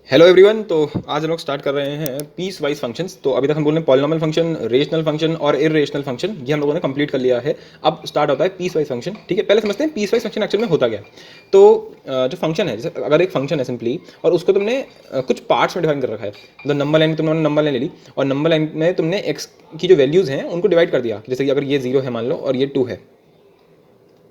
Hello everyone. तो आज हम लोग स्टार्ट कर रहे हैं पीस वाइज फंक्शंस। तो अभी तक हम बोल रहे हैं पॉलिनॉमियल फंक्शन, रेशनल फंक्शन और इरेशनल फंक्शन, ये हम लोगों ने कंप्लीट कर लिया है। अब स्टार्ट होता है पीस वाइज फंक्शन। ठीक है, पहले समझते हैं पीस वाइज फंक्शन एक्चुअल में होता क्या है। तो जो फंक्शन है, जैसे अगर एक फंक्शन है सिंपली और उसको तुमने कुछ पार्ट्स में डिवाइड कर रखा है, मतलब नंबर लाइन तुमने नंबर लाइन ले ली और नंबर लाइन में तुमने एक्स की जो वैल्यूज़ हैं उनको डिवाइड कर दिया। जैसे कि अगर ये 0 है मान लो और ये 2 है,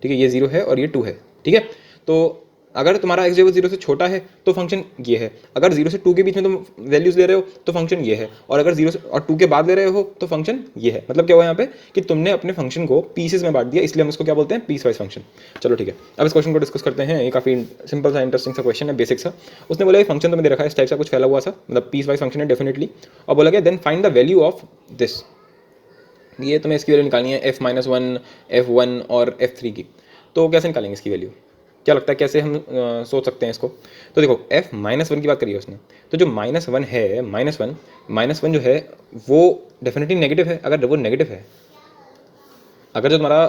ठीक है, ये 0 है और ये 2 है, ठीक है। तो अगर तुम्हारा एक्स जो है 0 से छोटा है तो फंक्शन ये है। अगर 0 से 2 के बीच में तुम वैल्यूज ले रहे हो तो फंक्शन ये है, और अगर 0 से और 2 के बाद ले रहे हो तो फंक्शन ये है। मतलब क्या हुआ यहाँ पे कि तुमने अपने फंक्शन को पीसेस में बांट दिया, इसलिए हम इसको क्या बोलते हैं, पीस वाइज फंक्शन। चलो ठीक है, अब इस क्वेश्चन को डिस्कस करते हैं। ये काफी सिंपल सा इंटरेस्टिंग सा क्वेश्चन है, बेसिक सा। उसने बोला फंक्शन तुम्हें दे रखा है इस टाइप का कुछ फैला हुआ सा, मतलब पीस वाइज फंक्शन है डेफिनेटली। और बोला गया then find the value of this. ये तुम्हें इसकी वैल्यू निकालनी है f-1, f1 और f3 की। तो कैसे निकालेंगे इसकी वैल्यू, क्या लगता है कैसे हम सोच सकते हैं इसको। तो देखो f-1 की बात करी है उसने, तो जो -1 है, माइनस वन जो है वो डेफिनेटली नेगेटिव है। अगर वो नेगेटिव है, अगर जो तुम्हारा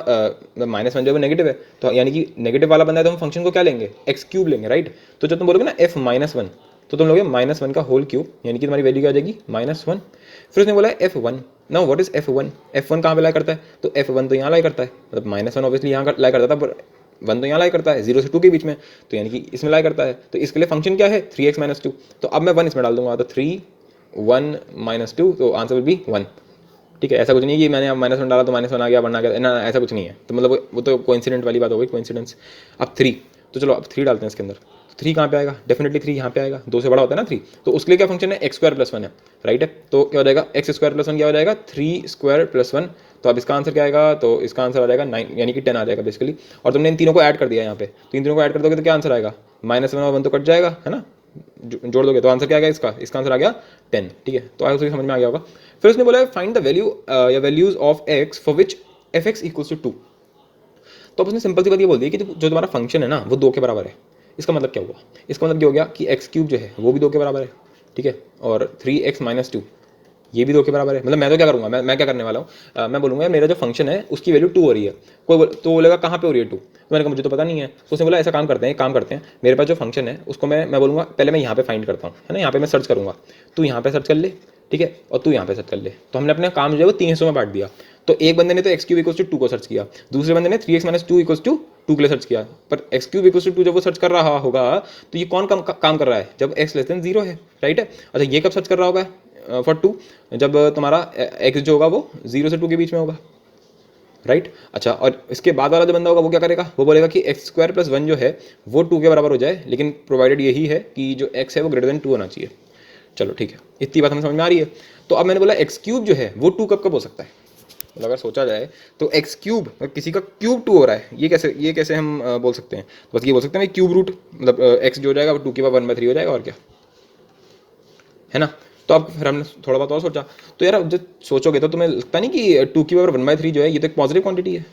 -1 जो है वो नेगेटिव है, तो यानी कि नेगेटिव वाला बंदा है, तो हम फंक्शन को क्या लेंगे, x³ लेंगे, राइट। तो जब तुम बोलोगे ना f-1, तो तुम लोगे -1 का होल क्यूब, यानी कि तुम्हारी वैल्यू क्या आ जाएगी -1। फिर उसने बोला है f1। Now what is f1, f1 कहाँ पे लाई करता है, तो f1 तो यहाँ लाई करता है, मतलब -1 ऑब्वियसली यहाँ लाई करता था, पर 1 तो यहाँ लाई करता है 0 से 2 के बीच में, तो यानी कि इसमें लाई करता है। तो इसके लिए फंक्शन क्या है, 3x - 2। तो अब मैं 1 इसमें डाल दूंगा, तो 3 1 - 2, तो आंसर विल बी 1। ठीक है, ऐसा कुछ नहीं है कि मैंने अब -1 डाला तो -1 आ गया, 1 आ गया, ना ऐसा कुछ नहीं है। तो मतलब वो तो कोइंसिडेंट वाली बात हो गई, कोइंसिडेंस। अब 3, तो चलो अब 3 डालते हैं इसके अंदर। तो 3 कहाँ पे आएगा, डेफिनेटली 3 यहाँ पे आएगा, 2 से बड़ा होता है ना 3। तो उसके लिए क्या फंक्शन है, x² + 1 है, राइट है। तो क्या हो जाएगा, x² + 1 क्या हो जाएगा, 3² + 1। तो अब इसका आंसर क्या आएगा, तो इसका आंसर आ जाएगा 9, यानी कि 10 आ जाएगा बेसिकली। और तुमने इन तीनों को ऐड कर दिया यहाँ पे, तो इन तीनों को ऐड कर दोगे तो क्या आंसर आएगा, -1 और 1 तो कट जाएगा, है ना, जोड़ दोगे तो आंसर क्या आ गया इसका आंसर आ गया 10। ठीक है, तो आई समझ में आ गया होगा। फिर उसने बोला फाइंड द वैल्यू या values of x for which f(x) = 2। तो अब उसने सिंपल सी बात ये बोल दी कि जो तुम्हारा फंक्शन है ना वो 2 के बराबर है। इसका मतलब क्या हुआ, इसका मतलब ये हो गया कि x³ जो है वो भी 2 के बराबर है, ठीक है, और 3x - 2 ये भी 2 के बराबर है। मतलब मैं तो क्या करूंगा, मैं क्या करने वाला हूँ, मैं बोलूंगा मेरा जो फंक्शन है उसकी वैल्यू 2 हो रही है। तो बोलेगा कहाँ पे हो रही है 2, तो मैंने कहा मुझे तो पता नहीं है। तो उसने बोला ऐसा काम करते हैं, मेरे पास जो फंक्शन है उसको मैं बोलूंगा पहले मैं यहाँ पे फाइंड करता हूँ, है ना, यहाँ पे मैं सर्च करूंगा, तू यहाँ पे सर्च कर ले, ठीक है, और तू यहाँ पे सर्च कर ले। तो हमने अपना काम जो है वो 3 हिस्सों में बांट दिया। तो एक बंदे ने तो x³ = 2 को सर्च किया, दूसरे बंदे ने 3x - 2 = 2 के लिए सर्च किया। पर x³ = 2 जब वो सर्च कर रहा होगा तो ये कौन काम कर रहा है, जब x < 0 है, राइट है। अच्छा, ये कब सर्च कर रहा होगा फॉर 2, जब तुम्हारा x जो होगा वो 0 से 2 के बीच में होगा, राइट। अच्छा, और इसके बाद वाला जो बंदा होगा वो क्या करेगा, वो बोलेगा कि x² + 1 जो है वो 2 के बराबर हो जाए, लेकिन प्रोवाइडेड यही है कि जो x है वो > 2 होना चाहिए। चलो ठीक है, इतनी बात हमें समझ में आ रही है। तो अब मैंने बोला x³ जो है वो 2 कब हो सकता है, मतलब अगर सोचा जाए तो x³ किसी का क्यूब 2 हो रहा है, ये कैसे हम बोल सकते हैं। तो बस ये बोल सकते हैं क्यूब रूट, मतलब x जो हो जाएगा वो 2 की पावर 1/3 हो जाएगा, और क्या है ना। तो अब फिर हमने थोड़ा बहुत और सोचा, तो यार जब सोचोगे तो तुम्हें लगता नहीं कि 2 की पावर 1/3 जो है ये तो एक पॉजिटिव क्वांटिटी है,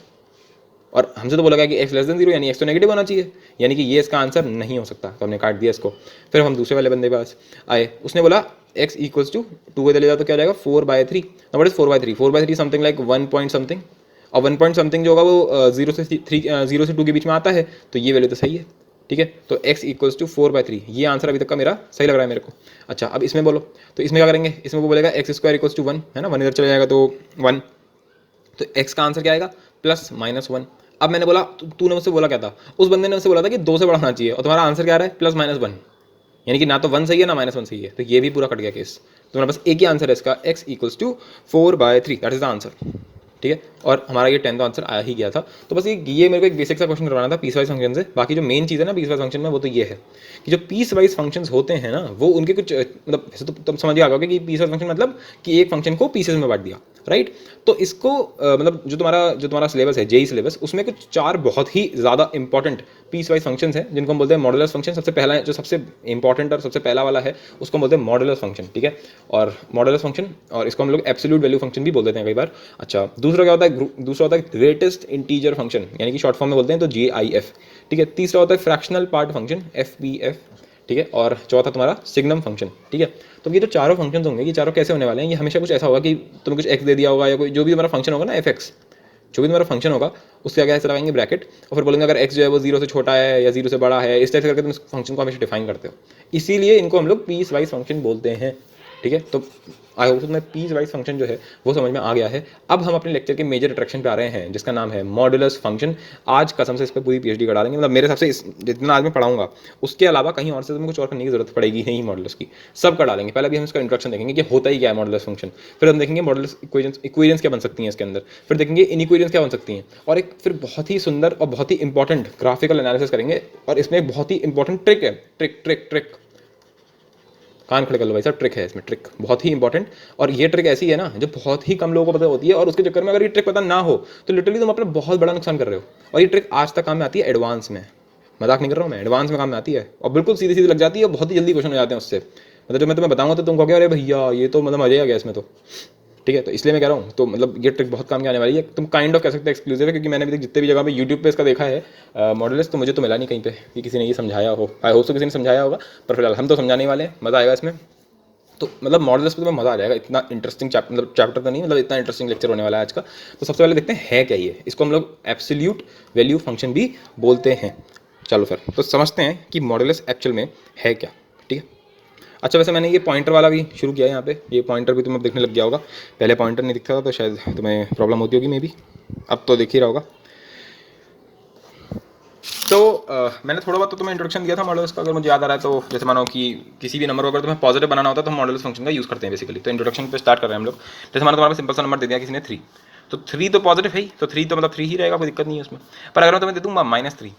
और हमसे तो बोला गया कि x < 0, यानी x तो नेगेटिव होना चाहिए, यानी कि ये इसका आंसर नहीं हो सकता। तो हमने काट दिया इसको। फिर हम दूसरे वाले बंदे के पास आए, उसने बोला x = 2 को ले जाओ तो क्या हो जाएगा 4/3। What is 4/3, 4/3 something like 1 point something, और 1 पॉइंट समथिंग जो होगा वो 0 से 2 के बीच में आता है, तो ये वैल्यू तो सही है, ठीक है। तो x = 4/3, ये आंसर अभी तक का मेरा सही लग रहा है मेरे को। अच्छा, अब इसमें बोलो, तो इसमें क्या करेंगे, इसमें वो बोलेगा x² = 1, है ना, 1 इधर चले जाएगा तो 1, तो x का आंसर क्या आएगा +-1। अब मैंने बोला तूने मुझसे बोला क्या था, उस बंदे ने मुझसे बोला था कि 2 से बड़ा होना चाहिए, और तुम्हारा आंसर क्या आ रहा है +-1, यानी कि ना तो 1 सही है ना -1 सही है, तो ये भी पूरा कट गया केस। तुम्हारे पास एक ही आंसर है इसका, x = 4/3, that is the answer, ठीक है। और हमारा ये 10th आंसर आया ही गया था। तो बस ये मेरे को एक बेसिक सा क्वेश्चन करवाना था पीस वाइज फंक्शन से। बाकी जो मेन चीज़ है ना पीस वाइज फंक्शन में, वो तो ये है कि जो पीस वाइज फंक्शंस होते हैं ना, वो उनके कुछ मतलब वैसे तो तुम समझ गए कि पीस वाइज फंक्शन मतलब कि एक फंक्शन को पीसेस में बांट दिया, राइट। तो इसको मतलब जो तुम्हारा सिलेबस है, जेई सिलेबस, उसमें कुछ 4 बहुत ही ज़्यादा इंपॉर्टेंट पीस वाइज फंक्शंस हैं जिनको हम बोलते हैं मॉडुलस फंक्शन। सबसे पहला जो सबसे इंपॉर्टेंट और सबसे पहला वाला है उसको हम बोलते हैं मॉडुलस फंक्शन, ठीक है, और मॉडुलस फंक्शन, और इसको हम लोग एब्सोल्यूट वैल्यू फंक्शन भी बोल देते हैं कई बार। अच्छा, दूसरा क्या होता है, दूसरा होता है ग्रेटेस्ट इंटीजर फंक्शन, यानी कि शॉर्ट फॉर्म में बोलते हैं तो GIF, ठीक है। तीसरा होता है फ्रैक्शनल पार्ट फंक्शन, FPF, ठीक है, और चौथा तुम्हारा सिग्नम फंक्शन, ठीक है। तो ये जो चारों फंक्शंस होंगे, ये चारों कैसे होने वाले हैं, ये हमेशा कुछ ऐसा होगा कि तुम्हें कुछ x दे दिया होगा, या कोई जो भी तुम्हारा फंक्शन होगा ना fx, जो भी तुम्हारा फंक्शन होगा उसके आगे ऐसे लगाएंगे ब्रैकेट, और फिर बोलेंगे अगर एक्स जो है वो 0 से छोटा है या 0 से बड़ा है, इस टाइप से करके तुम इस फंक्शन को हमेशा डिफाइन करते हो। इसीलिए इनको हम लोग पीस वाइज फंक्शन बोलते हैं, ठीक है। तो आई होप तुम्हें पीस वाइज फंक्शन जो है वो समझ में आ गया है। अब हम अपने लेक्चर के मेजर अट्रैक्शन पे आ रहे हैं, जिसका नाम है मॉडुलस फंक्शन। आज कसम से इस पर पूरी पीएचडी करा देंगे, मतलब मेरे हिसाब से जितना आज मैं पढ़ाऊंगा उसके अलावा कहीं और से तुम्हें कुछ और करने की जरूरत पड़ेगी नहीं मॉडुलस की, सब कर डालेंगे। पहले भी हम इसका इंट्रोडक्शन देखेंगे कि होता ही क्या है मॉडुलस फंक्शन, फिर हम देखेंगे मॉडुलस इक्वेशंस क्या बन सकती हैं इसके अंदर, फिर देखेंगे इनइक्वेशंस क्या बन सकती हैं, और एक फिर बहुत ही सुंदर और बहुत ही इंपॉर्टेंट ग्राफिकल एनालिसिस करेंगे। और इसमें एक बहुत ही इंपॉर्टेंट ट्रिक है, ट्रिक ट्रिक ट्रिक, कान खड़े कर लो भाई साहब, ट्रिक है इसमें, ट्रिक बहुत ही इंपॉर्टेंट। और ये ट्रिक ऐसी है ना जो बहुत ही कम लोगों को पता होती है, और उसके चक्कर में अगर ये ट्रिक पता ना हो तो लिटरली तुम अपना बहुत बड़ा नुकसान कर रहे हो। और ये ट्रिक आज तक काम में आती है एडवांस में, मजाक नहीं कर रहा हूँ मैं, एडवांस में काम में आती है और बिल्कुल सीधी सीधी लग जाती है, बहुत ही जल्दी क्वेश्चन हो जाते हैं उससे। मतलब जो मैं तुम्हें बताऊंगा तो तुम कहोगे अरे भैया ये तो मतलब मजा आ गया इसमें तो, ठीक है। तो इसलिए मैं कह रहा हूँ, तो मतलब ये ट्रिक बहुत काम की आने वाली है। तुम काइंड ऑफ कह सकते हो एक्सक्लूसिव है, क्योंकि मैंने अभी तक जितने भी जगह पे यूट्यूब पे इसका देखा है मॉडल्स, तो मुझे तो मिला नहीं कहीं पे कि किसी ने ये समझाया हो। आई होप तो किसी ने समझाया होगा, पर फिलहाल हम तो समझाने वाले हैं, मज़ा आएगा इसमें। तो मतलब मॉडल्स पे तुम्हें मज़ा आ जाएगा, इतना इंटरेस्टिंग मतलब चैप्टर तो नहीं, मतलब इतना इंटरेस्टिंग लेक्चर होने वाला है आज का। तो सबसे पहले देखते हैं है क्या ये, इसको हम लोग एब्सोल्यूट वैल्यू फंक्शन भी बोलते हैं। चलो फिर तो समझते हैं कि मॉडुलस एक्चुअल में है क्या, ठीक है। अच्छा वैसे मैंने ये पॉइंटर वाला भी शुरू किया है यहाँ पे, ये पॉइंटर भी तुम्हें दिखने लग गया होगा, पहले पॉइंटर नहीं दिखता था तो शायद तुम्हें प्रॉब्लम होती होगी मे बी, अब तो दिख ही रहा होगा। तो मैंने थोड़ा बहुत तो तुम्हें इंट्रोडक्शन दिया था मॉडल्स का, अगर मुझे याद आ रहा है तो। जैसे मानो कि किसी भी नंबर को अगर तुम्हें पॉजिटिव बनाना होता है तो हम मॉडल्स फंक्शन का यूज़ करते हैं बेसिकली। तो इंट्रोडक्शन पे स्टार्ट कर रहे हैं हम लोग। जैसे मानो तुम्हारा सिंपल सा नंबर दे दिया किसी ने 3, तो 3 तो पॉजिटिव है ही, तो 3 तो मतलब 3 ही रहेगा, कोई दिक्कत नहीं है उसमें। पर अगर मैं तुम्हें दे दूँगा -3,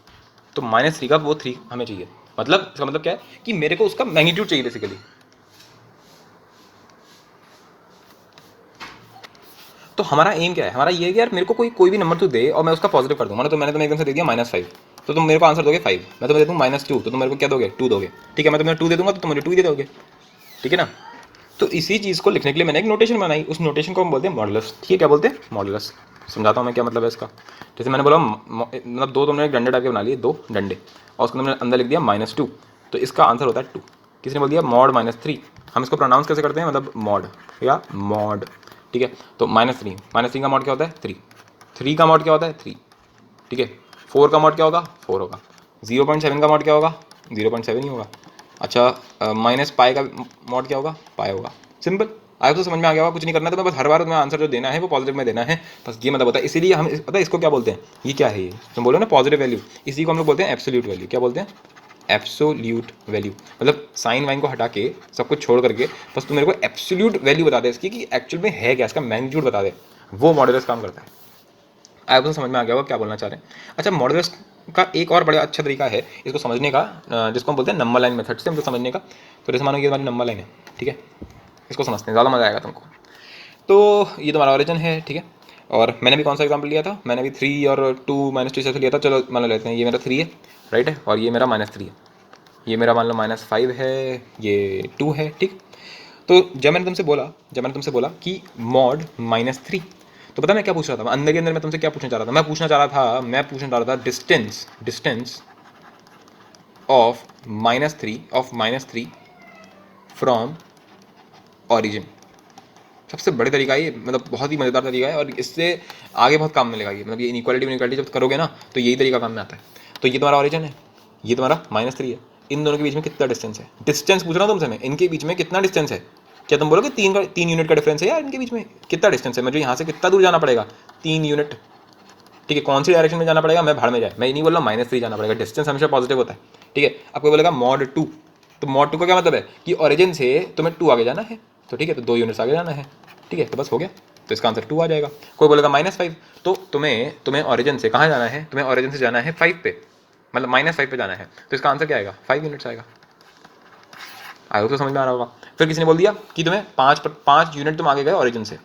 तो -3 का वो 3 हमें चाहिए, मतलब इसका मतलब क्या है कि मेरे को उसका मैग्नीट्यूड चाहिए बेसिकली। तो हमारा एम क्या है, हमारा ये है कि यार मेरे को कोई भी नंबर तो दे और मैं उसका पॉजिटिव कर दूँ। मानो तो मैंने तुम्हें एकदम से दे दिया -5, तो तुम मेरे को आंसर दोगे 5। मैं तुम्हें दे दूँ -2, तो तुम मेरे को क्या दोगे, 2 दोगे, ठीक है। मैं तुम्हें 2 दे दूँगा तो तुम मुझे 2 दे दोगे, ठीक है ना। तो इसी चीज़ को लिखने के लिए मैंने एक नोटेशन बनाई, उस नोटेशन को हम बोलते हैं मॉडुलस, ठीक है। क्या बोलते हैं, मॉडुलस। समझाता हूँ मैं क्या मतलब है इसका। जैसे मैंने बोला मतलब दो तुमने एक डंडे टाइप के बना लिए, 2 डंडे, और उसको तुमने अंदर लिख दिया -2, तो इसका आंसर होता है 2। किसी ने बोल दिया मॉड -3, हम इसको प्रोनाउंस कैसे करते हैं, मतलब मॉड या मॉड, ठीक है। तो -3 का मॉड क्या होता है 3, 3 का मॉड क्या होता है 3, ठीक है। 4 का मॉड क्या होगा 4 होगा, 0.7 का मॉड क्या होगा 0.7 ही होगा। अच्छा माइनस पाई का मॉड क्या होगा पाई होगा। सिंपल, आया तो समझ में आ गया होगा, कुछ नहीं करना है तुम्हें, बस हर बार तुम्हें आंसर जो देना है वो पॉजिटिव में देना है, बस ये मतलब होता है। इसीलिए हम पता है इसको क्या बोलते हैं, ये क्या है, ये तुम बोलो ना पॉजिटिव वैल्यू, इसी को हम लोग बोलते हैं एब्सोल्यूट वैल्यू। क्या बोलते हैं, एब्सोल्यूट वैल्यू। मतलब साइन वाइन को हटा के सब कुछ छोड़ करके बस तुम मेरे को एब्सोल्यूट वैल्यू बता दे इसकी कि एक्चुअल में है क्या, इसका मैग्नीट्यूड बता दे, वो मॉडुलस काम करता है। आपको समझ में आ गया होगा क्या बोलना चाह रहे हैं। अच्छा मॉडुलस का एक और बड़ा अच्छा तरीका है इसको समझने का, जिसको हम बोलते हैं नंबर लाइन मेथड से हमको समझने का। तो जैसे मानो ये हमारी नंबर लाइन है, ठीक है, इसको समझते हैं, ज़्यादा मज़ा आएगा तुमको। तो ये तुम्हारा ओरिजिन है, ठीक है। और मैंने भी कौन सा एग्जाम्पल लिया था, मैंने भी 3 और 2 -2 से लिया था। चलो मान लेते हैं ये मेरा 3 है, राइट है, और ये मेरा -3 है, ये मेरा मान लो -5 है, ये 2 है, ठीक। तो जब मैंने तुमसे बोला कि मॉड -3, तो पता मैं क्या पूछ रहा था, मैं अंदर के अंदर मैं तुमसे क्या पूछना चाह रहा था, मैं पूछना चाह रहा था डिस्टेंस ऑफ -3 फ्रॉम ऑरिजिन। सबसे बड़े तरीका ये, मतलब बहुत ही मज़ेदार तरीका है, और इससे आगे बहुत काम में लगेगा ये, मतलब ये इनइक्वालिटी जब करोगे ना तो यही तरीका काम में आता है। तो ये तुम्हारा ऑरिजिन है, ये तुम्हारा -3 है, इन दोनों के बीच में कितना डिस्टेंस है, डिस्टेंस पूछ रहा हूँ तुमसे मैं, इनके बीच में कितना डिस्टेंस है। क्या तुम बोलोगे 3 यूनिट का डिफरेंस है यार, इनके बीच में कितना डिस्टेंस है, मुझे यहाँ से कितना दूर जाना पड़ेगा 3 यूनिट, ठीक है। कौन सी डायरेक्शन में जाना पड़ेगा, मैं भाड़ में जाए, मैं ये नहीं बोल रहा -3 जाना पड़ेगा, डिस्टेंस हमेशा पॉजिटिव होता है, ठीक है। आपको बोलेगा -2, तो -2 का क्या मतलब है कि ओरिजिन से तुम्हें 2 आगे जाना है, तो ठीक है, तो 2 यूनिट्स आगे जाना है, ठीक है, तो बस हो गया, तो इसका आंसर 2 आ जाएगा। कोई बोलेगा -5, तो तुम्हें ओरिजिन से कहाँ जाना है, तुम्हें ओरिजिन से जाना है 5 पे, मतलब -5 पे जाना है, तो इसका आंसर क्या आएगा 5 यूनिट्स आएगा। आगे तो समझ में आ रहा होगा। फिर किसी ने बोल दिया कि तुम्हें 5 यूनिट तुम आगे गए ओरिजिन से,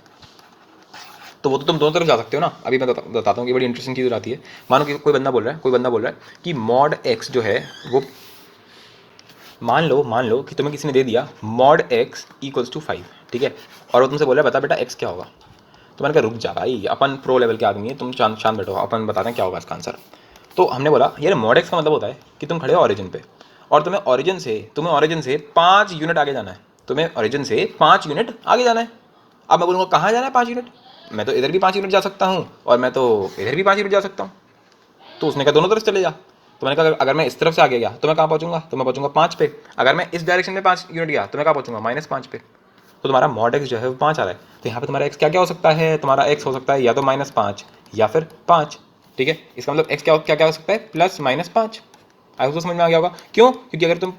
तो वो तो तुम दोनों तरफ जा सकते हो ना। अभी मैं बताता हूँ कि बड़ी इंटरेस्टिंग चीज़ आती है। मानो कि कोई बंदा बोल रहा है कि मॉड x जो है वो, मान लो कि तुम्हें किसी ने दे दिया मॉड x = 5, ठीक है, और वो तुमसे बोल रहा है बता बेटा x क्या होगा। तो मैंने कहा रुक जा भाई, अपन प्रो लेवल के आदमी है, तुम शांत बैठो, अपन बताते हैं क्या होगा इसका आंसर। तो हमने बोला यार मॉड x का मतलब होता है कि तुम खड़े हो ऑरिजिन पे, और तुम्हें ओरिजिन से 5 यूनिट आगे जाना है, तुम्हें ओरिजिन से 5 यूनिट आगे जाना है। अब मैं बोलूँगा कहाँ जाना है 5 यूनिट, मैं तो इधर भी 5 यूनिट जा सकता हूँ और मैं तो इधर भी 5 यूनिट जा सकता हूँ। तो उसने कहा दोनों तरफ चले जा। तो मैंने कहा अगर मैं इस तरफ से आगे गया तो मैं कहाँ पहुँचूंगा, तो मैं पहुँचूंगा 5 पे। अगर मैं इस डायरेक्शन में 5 यूनिट गया तो मैं कहाँ पहुँचूंगा, -5 पे। तो तुम्हारा मॉड एक्स जो है वो 5 आ रहा है। तो यहाँ पे तुम्हारा एक्स क्या क्या हो सकता है, तुम्हारा एक्स हो सकता है या तो -5 या फिर 5। ठीक है, इसका मतलब एक्स क्या क्या क्या हो सकता है, +-5। आई तो समझ में आ गया होगा। क्यों, क्योंकि अगर तुम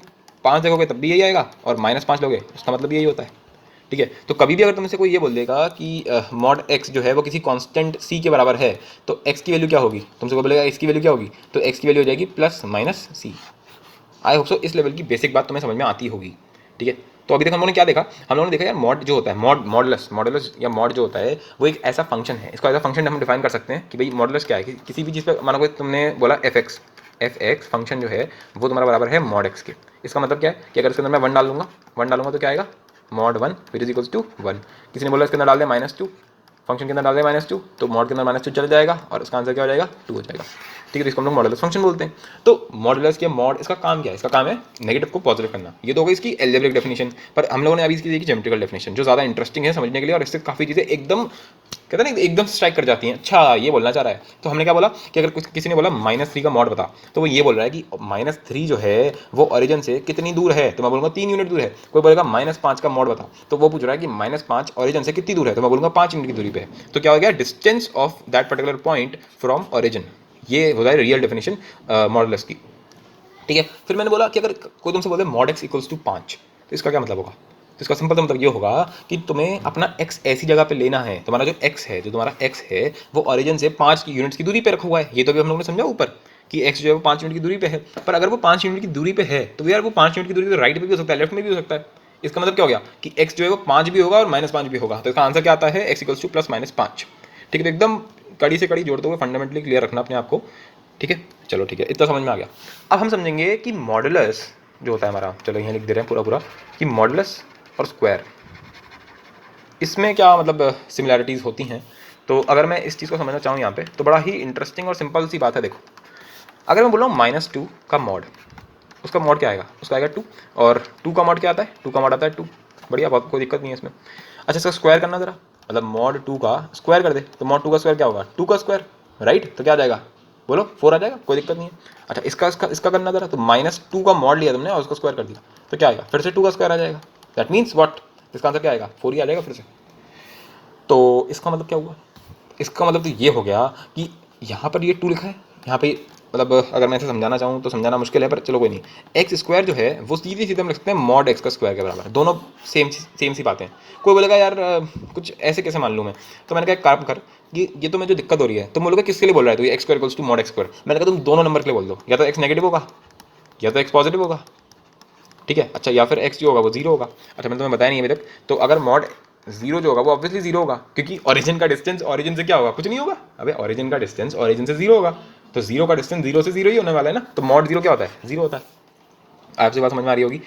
5 देखोगे तब भी यही आएगा और -5 लोगे उसका मतलब यही होता है। ठीक है, तो कभी भी अगर तुमसे कोई ये बोल देगा कि मॉड एक्स जो है वो किसी कांस्टेंट सी के बराबर है, तो एक्स की वैल्यू क्या होगी, तुमसे कोई बोलेगा एक्स की वैल्यू क्या होगी, तो एक्स की वैल्यू हो जाएगी +-c। आई होप सो इस लेवल की बेसिक बात तुम्हें समझ में आती होगी। ठीक है, तो अभी तक हम लोगों ने क्या देखा, हम लोगों ने देखा यार मॉड जो होता है, मॉडुलस या मॉड जो होता है वो एक ऐसा फंक्शन है। इसको ऐसा फंक्शन हम डिफाइन कर सकते हैं कि भाई मॉडुलस क्या है कि किसी भी चीज़ पर, मानो कोई तुमने बोला एफ एक्स फंक्शन जो है वो तुम्हारा बराबर है मॉड एक्स के। इसका मतलब क्या है कि अगर इसके अंदर मैं 1 डालूंगा तो क्या आएगा, mod 1 which is equals to 1। किसी ने बोला इसके अंदर डाल दे -2, फंक्शन के अंदर डाल दे -2, तो मॉड के अंदर -2 चल जाएगा और इसका आंसर क्या हो जाएगा, 2 हो जाएगा। ठीक है, तो इसको हम लोग मॉडुलस फंक्शन बोलते हैं। तो मॉडुलस या मॉड इसका काम क्या है, इसका काम है नेगेटिव को पॉजिटिव करना। ये तो होगा इसकी एल्जेब्रिक डेफिनेशन। पर हम लोगों ने अभी इसकी देखी ज्योमेट्रिकल डेफिनेशन, जो ज़्यादा इंटरेस्टिंग है समझने के लिए और इससे काफ़ी चीज़ें एकदम कहते हैं ना एकदम स्ट्राइक कर जाती हैं। अच्छा ये बोलना चाह रहा है, तो हमने क्या बोला कि अगर किसी ने बोला -3 का मॉड बता, तो वो ये बोल रहा है कि -3 जो है वो ओरिजिन से कितनी दूर है, तो मैं बोलूँगा 3 यूनिट दूर है। कोई बोलेगा -5 का मॉड बता, तो वो पूछ रहा है कि -5 ओरिजिन से कितनी दूर है, तो मैं बोलूँगा 5 यूनिट की दूरी पे है। तो क्या हो गया, distance of that particular point from origin. ये हो जाए रियल डेफिनेशन मॉडुलस की। ठीक है, फिर मैंने बोला कि अगर कोई तुमसे बोले मॉड एक्स इक्वल्स टू 5, तो इसका क्या मतलब होगा, तो इसका सिंपल मतलब ये होगा कि तुम्हें अपना एक्स ऐसी जगह पे लेना है, तुम्हारा जो तुम्हारा एक्स है वो ओरिजिन से 5 यूनिट्स की दूरी पे रखा हुआ है। ये तो भी हम लोगों ने समझा ऊपर कि एक्स जो है वो 5 यूनिट की दूरी पे है। पर अगर वो 5 यूनिट की दूरी पे है तो यार वो 5 यूनिट की दूरी पे राइट पे भी हो सकता है, लेफ्ट में भी हो सकता है। इसका मतलब क्या हो गया कि एक्स जो है वो 5 भी होगा और -5 भी होगा। तो इसका आंसर क्या आता है, एक्स इक्वल्स टू +-5। ठीक है, तो एकदम कड़ी से कड़ी जोड़ते हुए फंडामेंटली क्लियर रखना अपने आप को। ठीक है, चलो ठीक है, इतना समझ में आ गया। अब हम समझेंगे कि मॉडुलस जो होता है हमारा, चलो यहाँ लिख दे रहे हैं पूरा कि मॉडुलस और स्क्वायर इसमें क्या मतलब सिमिलैरिटीज़ होती हैं। तो अगर मैं इस चीज़ को समझना चाहूँ यहाँ पे, तो बड़ा ही इंटरेस्टिंग और सिंपल सी बात है। देखो, अगर मैं बोल रहा हूँ -2 का मॉड, उसका मॉड क्या आएगा, उसका आएगा 2। और 2 का मॉड क्या आता है, 2 का मॉड आता है 2। बढ़िया, बहुत कोई दिक्कत नहीं है इसमें। अच्छा, इसका स्क्वायर करना ज़रा, मतलब मॉड 2 का स्क्वायर कर दे, तो मॉड 2 का स्क्वायर क्या होगा, 2 का स्क्वायर, राइट। तो क्या आ जाएगा, बोलो 4 आ जाएगा, कोई दिक्कत नहीं है। अच्छा, इसका करना ज़रा, तो -2 का मॉड लिया तुमने और उसको स्क्वायर कर दिया, तो क्या आएगा, फिर से 2 का स्क्वायर आ जाएगा। दैट मीन्स व्हाट, इसका आंसर क्या आएगा, 4 ही आ जाएगा फिर से। तो इसका मतलब क्या हुआ, इसका मतलब तो ये हो गया कि यहाँ पर ये 2 लिखा है, यहाँ पे मतलब अगर मैं इसे समझाना चाहूँ तो समझाना मुश्किल है, पर चलो कोई नहीं। एक्स स्क्वायर जो है वो सीधे सीधे हम लिख सकते हैं मॉड एक्स का स्क्वायर के बराबर। दोनों सेम सी बातें हैं। कोई बोलेगा यार कुछ ऐसे कैसे मान लूँ मैं, तो मैंने कहा एक काम कर, ये तो मैं जो दिक्कत हो रही है, तुम बोलोगे किसके लिए बोल रहा है, तो ये x square equals to mod x square. मैंने कहा तुम दोनों नंबर के लिए बोल दो, या तो एक्स नेगेटिव होगा या तो एक्स पॉजिटिव होगा। ठीक है, अच्छा, या फिर एक्स जो होगा वो 0 होगा। अच्छा, मैंने तुम्हें बताया नहीं अभी तक, तो अगर मॉड 0 जो होगा वो ऑब्वियसली 0 होगा, क्योंकि ओरिजिन का डिस्टेंस ओरिजिन से क्या होगा, कुछ नहीं होगा। अबे ओरिजिन का डिस्टेंस ओरिजिन से 0 होगा, तो 0 का डिस्टेंस 0 से 0 ही होने वाला है ना। तो मॉड 0 क्या होता है, 0 होता है। आपसे बात समझ में आ रही होगी।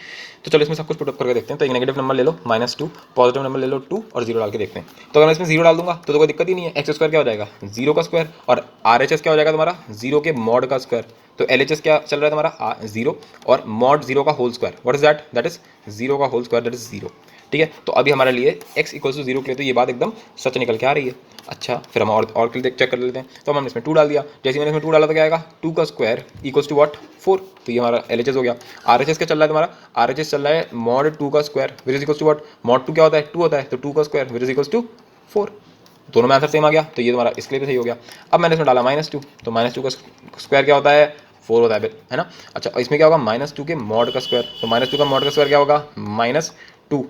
तो चलो इसमें सब कुछ पुट अप करके देखते हैं। तो एक नेगेटिव नंबर ले लो -2, पॉजिटिव नंबर ले लो 2 और 0 डाल के देखते हैं। तो अगर मैं इसमें 0 डाल दूंगा तो कोई दिक्कत ही नहीं है। एक्स स्क्वायर क्या हो जाएगा, 0 का स्क्वायर, और RHS क्या हो जाएगा तुम्हारा, 0 के मॉड का स्क्वायर। तो LHS क्या चल रहा है तुम्हारा, 0 और मॉड 0 का whole square. What is that, that is 0 का होल स्क्वायर, दैट इज 0। ठीक है, तो अभी हमारे लिए x इक्वल टू 0 के लिए तो ये बात एकदम सच निकल के आ रही है। अच्छा, फिर हम और के लिए चेक कर लेते हैं। तो हमने इसमें 2 डाल दिया, जैसे मैंने इसमें 2 डाला तो क्या आएगा, 2 का स्क्वायर इक्वल्स टू व्हाट, 4। तो ये हमारा LHS हो गया। RHS क्या चल रहा है तुम्हारा, RHS चल रहा है मॉड 2 का square which is equals to what, mod 2 क्या होता है, 2 होता है, तो 2 का square which is equals to 4। दोनों में आंसर सेम आ गया, तो ये तुम्हारा इसके लिए भी सही हो गया। अब मैंने इसमें डाला -2, तो -2 का स्क्वायर क्या होता है, 4 होता है ना। अच्छा, इसमें क्या होगा, -2 के मॉड का स्क्वायर, तो -2 का मॉड का स्क्वायर क्या होगा, -2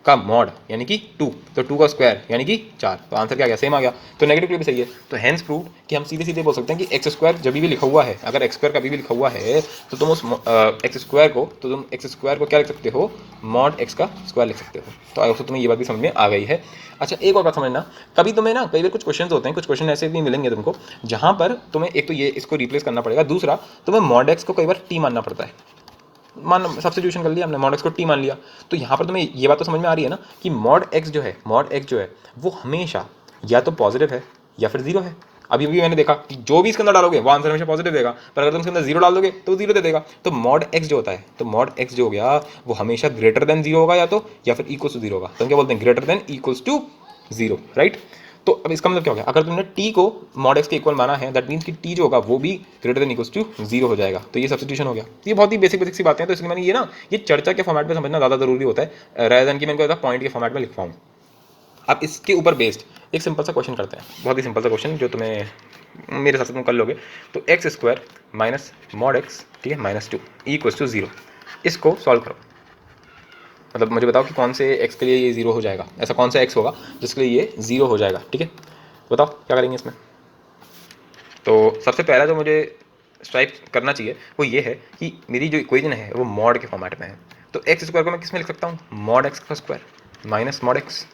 का मॉड यानी कि 2, तो 2 का स्क्वायर यानी कि 4। तो आंसर क्या गया, सेम आ गया। तो नेगेटिव के लिए भी सही है। तो हैंस प्रूव कि हम सीधे सीधे बोल सकते हैं कि एक्स स्क्वायर जब भी लिखा हुआ है, अगर एक्स स्क्वायर कभी भी लिखा हुआ है तो तुम उस एक्स स्क्वायर को क्या लिख सकते हो, मॉड एक्स का स्क्वायर लिख सकते हो। तो आई होप तुम्हें ये बात भी समझ में आ गई है। अच्छा, एक और बात समझना, कभी तुम्हें ना कई बार कुछ क्वेश्चन होते हैं, कुछ क्वेश्चन ऐसे भी मिलेंगे तुमको जहाँ पर तुम्हें एक तो ये इसको रिप्लेस करना पड़ेगा, दूसरा तुम्हें मॉड एक्स को कई बार टी मानना पड़ता है। मान सब्स्टिट्यूशन कर लिया हमने, मॉड एक्स को टी मान लिया। तो यहाँ पर तुम्हें ये बात तो समझ में आ रही है ना कि मॉड एक्स जो है वो हमेशा या तो पॉजिटिव है या फिर 0 है। अभी भी मैंने देखा कि जो भी इसके अंदर डालोगे वो आंसर हमेशा पॉजिटिव देगा, पर अगर तुम इसके अंदर 0 डाल दोगे तो 0 दे देगा। तो मॉड एक्स जो होता है, तो मॉड एक्स जो हो गया वो हमेशा ग्रेटर देन 0 होगा, या फिर इक्वल्स टू 0 होगा। तो हम क्या बोलते हैं, greater than equals to 0, right. तो अब इसका मतलब क्या हो गया, अगर तुमने टी को मॉड एक्स के इक्वल माना है, दैट मीन्स कि टी जो होगा वो भी ग्रेटर देन इक्वल्स टू 0 हो जाएगा। तो ये सब्स्टिट्यूशन हो गया। ये बहुत ही बेसिक सी बातें हैं, तो इसलिए मैंने ये ना ये चर्चा के फॉर्मेट में समझना ज़्यादा जरूरी होता है rather than कि मैं इनको पॉइंट के फॉर्मेट में लिख पाऊँ। अब इसके ऊपर बेस्ड एक सिंपल सा क्वेश्चन करते हैं, बहुत ही सिंपल सा क्वेश्चन जो तुम्हें मेरे हिसाब से तुम कर लोगे। तो x square minus mod x, ठीक है, माइनस 2 इक्वल्स टू 0, इसको सॉल्व करो। मतलब मुझे बताओ कि कौन से x के लिए ये 0 हो जाएगा, ऐसा कौन सा x होगा जिसके लिए ये 0 हो जाएगा, ठीक है। तो बताओ क्या करेंगे इसमें। तो सबसे पहला जो मुझे स्ट्राइक करना चाहिए वो ये है कि मेरी जो इक्वेशन है वो मॉड के फॉर्मेट में है। तो एक्स स्क्वायर को मैं किस में लिख सकता हूँ, मॉड एक्स का square minus mod x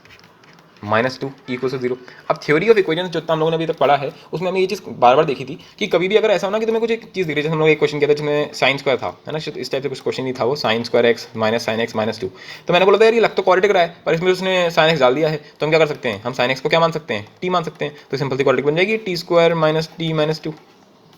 minus 2 equal to 0। अब थ्योरी ऑफ इक्वेशन जो हम लोगों ने अभी तक पढ़ा है उसमें हमने ये चीज़ बार बार देखी थी कि कभी भी अगर ऐसा होना कि तुम्हें कुछ एक चीज़ दिख रही है, हम लोग एक क्वेश्चन किया था जिसमें साइन स्क्वायर था, है ना, इस टाइप से कुछ क्वेश्चन नहीं था वो, साइन स्क्वायर एक्स माइनस 2। तो मैंने बोला था यार ये लग तो क्वाड्रेटिक रहा है, पर इसमें उसने साइन एक्स डाल दिया है, तो हम क्या कर सकते हैं, हम साइन एक्स को क्या मान सकते हैं, टी मान सकते हैं। तो सिंपल सी क्वाड्रेटिक बन जाएगी T square minus t minus 2,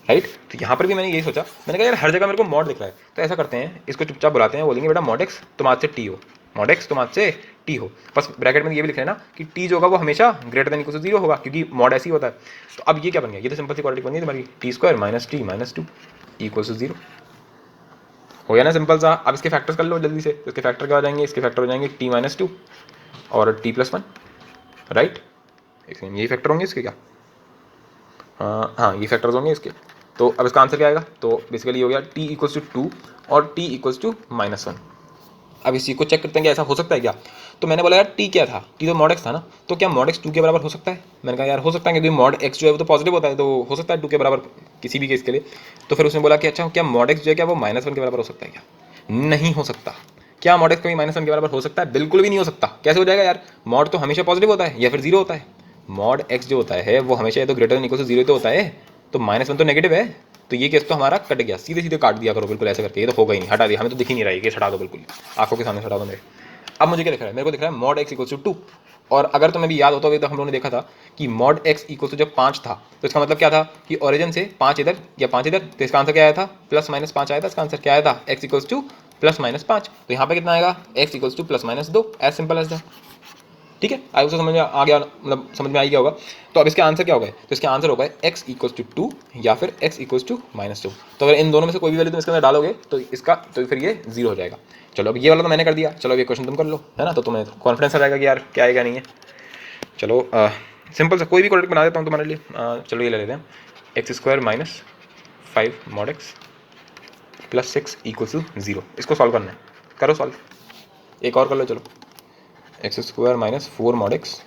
right. तो यहाँ पर भी मैंने यही सोचा, मैंने कहा यार हर जगह मेरे को मॉड दिख रहा है, तो ऐसा करते हैं इसको चुपचाप बुलाते हैं, बोलेंगे बेटा मॉड एक्स तुम आज से टी हो, मॉड एक्स तुम आज से टी हो। बस ब्रैकेट में ये भी लिख लेना कि टी जो होगा वो हमेशा ग्रेटर देन इक्वल टू 0 होगा, क्योंकि मॉड ऐसे ही होता है। तो अब ये क्या बन गया, ये तो सिंपल सी क्वाड्रेटिक बन गई तुम्हारी, t square minus t minus 2 equal to 0 हो गया ना, सिंपल सा। अब इसके फैक्टर्स कर लो जल्दी से। तो इसके फैक्टर क्या हो जाएंगे, इसके फैक्टर हो जाएंगे टी माइनस 2 और टी प्लस 1, राइट। यही फैक्टर होंगे इसके क्या, हाँ ये फैक्टर्स होंगे इसके। तो अब इसका आंसर क्या आएगा, तो बेसिकली हो गया टी इक्वल्स टू 2 और टी इक्वल्स टू माइनस 1। अब इस चीज़ को चेक करते हैं कि ऐसा हो सकता है क्या। तो मैंने बोला यार टी क्या था, टी तो मॉड एक्स था ना, तो क्या मॉड एक्स 2 के बराबर हो सकता है। मैंने कहा यार हो सकता है, क्योंकि मॉड एक्स जो है वो तो पॉजिटिव होता है, तो हो सकता है 2 के बराबर किसी भी केस के लिए। तो फिर उसने बोला कि अच्छा क्या मॉड एक्स जो है क्या वो माइनस 1 के बराबर हो सकता है क्या, नहीं हो सकता। क्या मॉड एक्स कभी माइनस 1 के बराबर हो सकता है, बिल्कुल भी नहीं हो सकता। कैसे हो जाएगा यार, मॉड तो हमेशा पॉजिटिव होता है या फिर 0 होता है। मॉड एक्स जो होता है वो हमेशा या तो ग्रेटर देन इक्वल टू 0 तो होता है, तो माइनस 1 तो नेगेटिव है। तो ये केस तो हमारा कट गया, सीधे सीधे काट दिया करो बिल्कुल ऐसे करके, ये तो होगा ही नहीं, हटा दिया, हमें तो दिख ही नहीं रहा है, केस हटा दो बिल्कुल, आंखों के सामने हटा दो मेरे। अब मुझे क्या दिख रहा है, मेरे को दिख रहा है मॉड एक्स इक्वल टू 2। और अगर तुम्हें भी याद होता हो तो हम लोगों ने देखा था कि मॉड एक्स इक्वल टू जब 5 था तो इसका मतलब क्या था कि ओरिजिन से 5 इधर या 5 इधर, तो इसका आंसर क्या आया था, प्लस माइनस 5 आया था। इसका आंसर क्या आया था, x equals to plus minus 5। तो यहाँ पे कितना आएगा, x equals to plus minus 2, as simple as that, ठीक है। आई उसको समझ में आ गया, मतलब समझ में आ गया होगा। तो अब इसके आंसर क्या हो गए, तो इसके आंसर हो गए एक्स इक्वल्स टू 2 या फिर एक्स इक्वल्स टू माइनस 2। तो अगर इन दोनों में से कोई भी वैल्यू तुम इसके अंदर डालोगे तो इसका तो फिर ये 0 हो जाएगा। चलो अब ये वाला तो मैंने कर दिया, चलो अब ये क्वेश्चन तुम कर लो, है ना, तो तुम्हें कॉन्फिडेंस आ जाएगा कि यार क्या आएगा नहीं है। चलो सिंपल सा कोई भी क्वाड्रेटिक बना देता हूँ तुम्हारे लिए। चलो ये ले लेते हैं, x square minus 5 mod x plus 6 equals to 0। इसको सॉल्व करना है, करो सॉल्व। एक और कर लो, चलो x square minus 4 mod x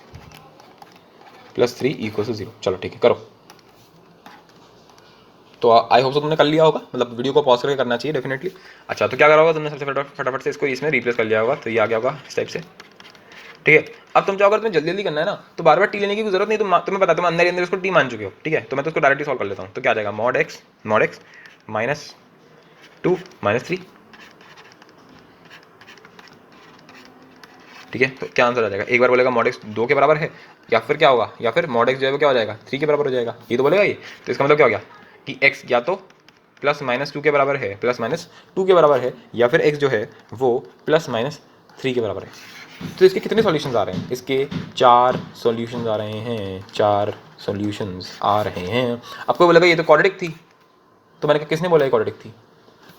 plus 3 equals to 0। चलो ठीक है करो। तो आई होप सो तुमने कर लिया होगा, मतलब वीडियो को पॉज करके करना चाहिए डेफिनेटली। अच्छा तो क्या करा होगा तुमने, सबसे फटाफट से इसको इसमें रिप्लेस कर लिया होगा, तो ये आ गया होगा इस टाइप से, ठीक है। अब तुम चाहो अगर तुम्हें जल्दी जल्दी करना है ना तो बार बार टी लेने की जरूरत नहीं, तुम्हें पता तुम अंदर ही अंदर इसको टी मान चुके हो, ठीक है। तो मैं तो उसको डायरेक्टली सॉल्व कर लेता हूँ। तो क्या आ जाएगा, मॉड एक्स माइनस 2 माइनस 3, ठीक है। तो क्या आंसर आ जाएगा, एक बार बोलेगा मॉड एक्स 2 के बराबर है, या फिर क्या होगा, या फिर मॉड एक्स जो है वो क्या हो जाएगा 3 के बराबर हो जाएगा, ये तो बोलेगा ये। तो इसका मतलब क्या हो गया कि एक्स या तो प्लस माइनस 2 के बराबर है, प्लस माइनस 2 के बराबर है, या फिर एक्स जो है वो प्लस माइनस 3 के बराबर है। तो इसके कितने सॉल्यूशंस आ रहे हैं, इसके 4 सॉल्यूशंस आ रहे हैं, 4 सॉल्यूशंस आ रहे हैं। आपको बोलेगा ये तो क्वाड्रेटिक थी, तो मैंने कहा किसने बोला ये क्वाड्रेटिक थी।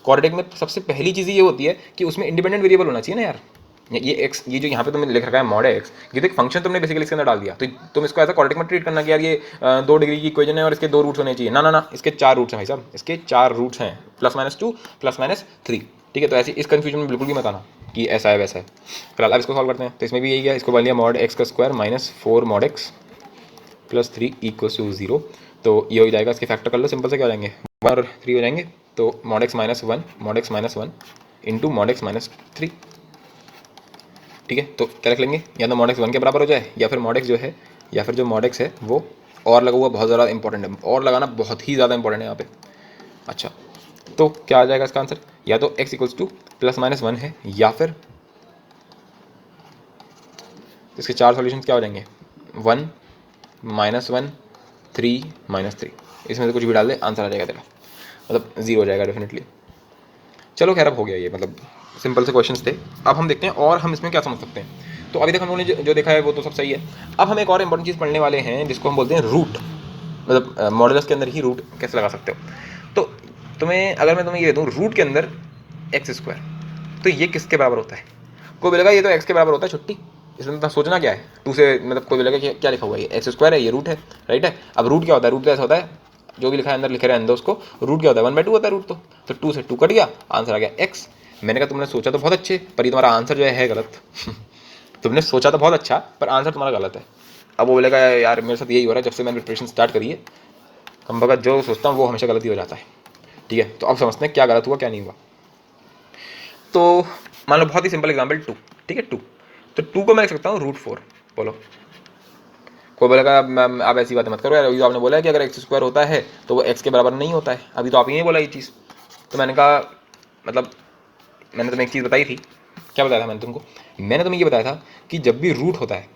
क्वाड्रेटिक में सबसे पहली चीज़ ये होती है कि उसमें इंडिपेंडेंट वेरिएबल होना चाहिए ना यार। ये एक्स, ये जो यहाँ पे तुमने लिख रखा है मॉड एक्स, ये तो एक फंक्शन तुमने बेसिकली इसके अंदर डाल दिया, तो तुम इसको ऐसा क्वाड्रेटिक में ट्रीट करना कि यार ये 2 डिग्री की इक्वेशन है और इसके 2 रूट्स होने चाहिए, ना ना ना, इसके 4 रूट्स हैं भाई साहब, इसके 4 रूट्स हैं, प्लस माइनस 2 प्लस माइनस 3, ठीक है। तो ऐसे इस कन्फ्यूजन में बिल्कुल भी मत आना कि ऐसा है वैसा है। फिलहाल अब इसको सॉल्व करते हैं। तो इसमें भी यही है, इसको बन लिया मॉड एक्स का square minus 4 mod x plus 3 equal to 0। तो ये हो जाएगा, इसके फैक्टर कर लो, सिंपल से क्या हो जाएंगे 1 और 3 हो जाएंगे। तो mod x minus 1 into mod x minus 3, ठीक है। तो क्या रख लेंगे, या तो मॉड एक्स 1 के बराबर हो जाए, या फिर मॉड एक्स जो है, या फिर जो मॉड एक्स है वो और लगा हुआ बहुत ज़्यादा इंपॉर्टेंट है, और लगाना बहुत ही ज़्यादा इंपॉर्टेंट है यहाँ पे। अच्छा तो क्या आ जाएगा इसका आंसर, या तो x equals to plus minus 1 है, या फिर इसके 4 सॉल्यूशंस क्या हो जाएंगे 1 माइनस 1 3 माइनस 3, इसमें से कुछ भी डाल दे आंसर आ जाएगा तेरा, मतलब 0 हो जाएगा डेफिनेटली। चलो खैर अब हो गया ये, मतलब सिंपल से क्वेश्चंस थे। अब हम देखते हैं और हम इसमें क्या समझ सकते हैं। तो अभी तक हम लोगों ने जो देखा है वो तो सब सही है। अब हम एक और इंपॉर्टेंट चीज़ पढ़ने वाले हैं जिसको हम बोलते हैं रूट, मतलब मॉडुलस के अंदर ही रूट कैसे लगा सकते हो। तो तुम्हें अगर मैं तुम्हें ये दे दूँ रूट के अंदर एक्स स्क्वायर, तो ये किसके बराबर होता है? कोई बोलेगा ये तो एक्स के बराबर होता है छुट्टी, इसमें तो सोचना क्या है, टू से मतलब कोई बोलेगा कि क्या लिखा हुआ है, ये एक्स स्क्वायर है, ये रूट है, राइट है। अब रूट क्या होता है? रूट तो ऐसा होता है जो भी लिखा है अंदर लिखे रहने दो उसको, रूट क्या होता है? 1/2 होता है रूट। तो 2 से 2 कट गया, आंसर आ गया एक्स। मैंने कहा तुमने सोचा तो बहुत अच्छे, पर ये तुम्हारा आंसर जो है गलत तुमने सोचा तो बहुत अच्छा पर आंसर तुम्हारा गलत है। अब वो बोलेगा यार मेरे साथ यही हो रहा है जब से मैंने प्रिपरेशन स्टार्ट करी है, कम बगत जो सोचता हूँ वो हमेशा गलत ही हो जाता है। ठीक है, तो अब समझते हैं क्या गलत हुआ क्या नहीं हुआ। तो मान लो बहुत ही सिंपल एग्जाम्पल 2, ठीक है 2, तो 2 को मैं लिख सकता हूँ √4। बोलो, कोई बोलेगा मैम आप ऐसी बातें मत करो यार, अभी तो आपने बोला है कि अगर एक्स स्क्वायर होता है तो वो एक्स के बराबर नहीं होता है, अभी तो आप ही नहीं बोला ये चीज़। तो मैंने कहा मतलब मैंने तुम्हें एक चीज़ बताई थी, क्या बताया था मैंने तुमको? मैंने तुम्हें ये बताया था कि जब भी रूट होता है,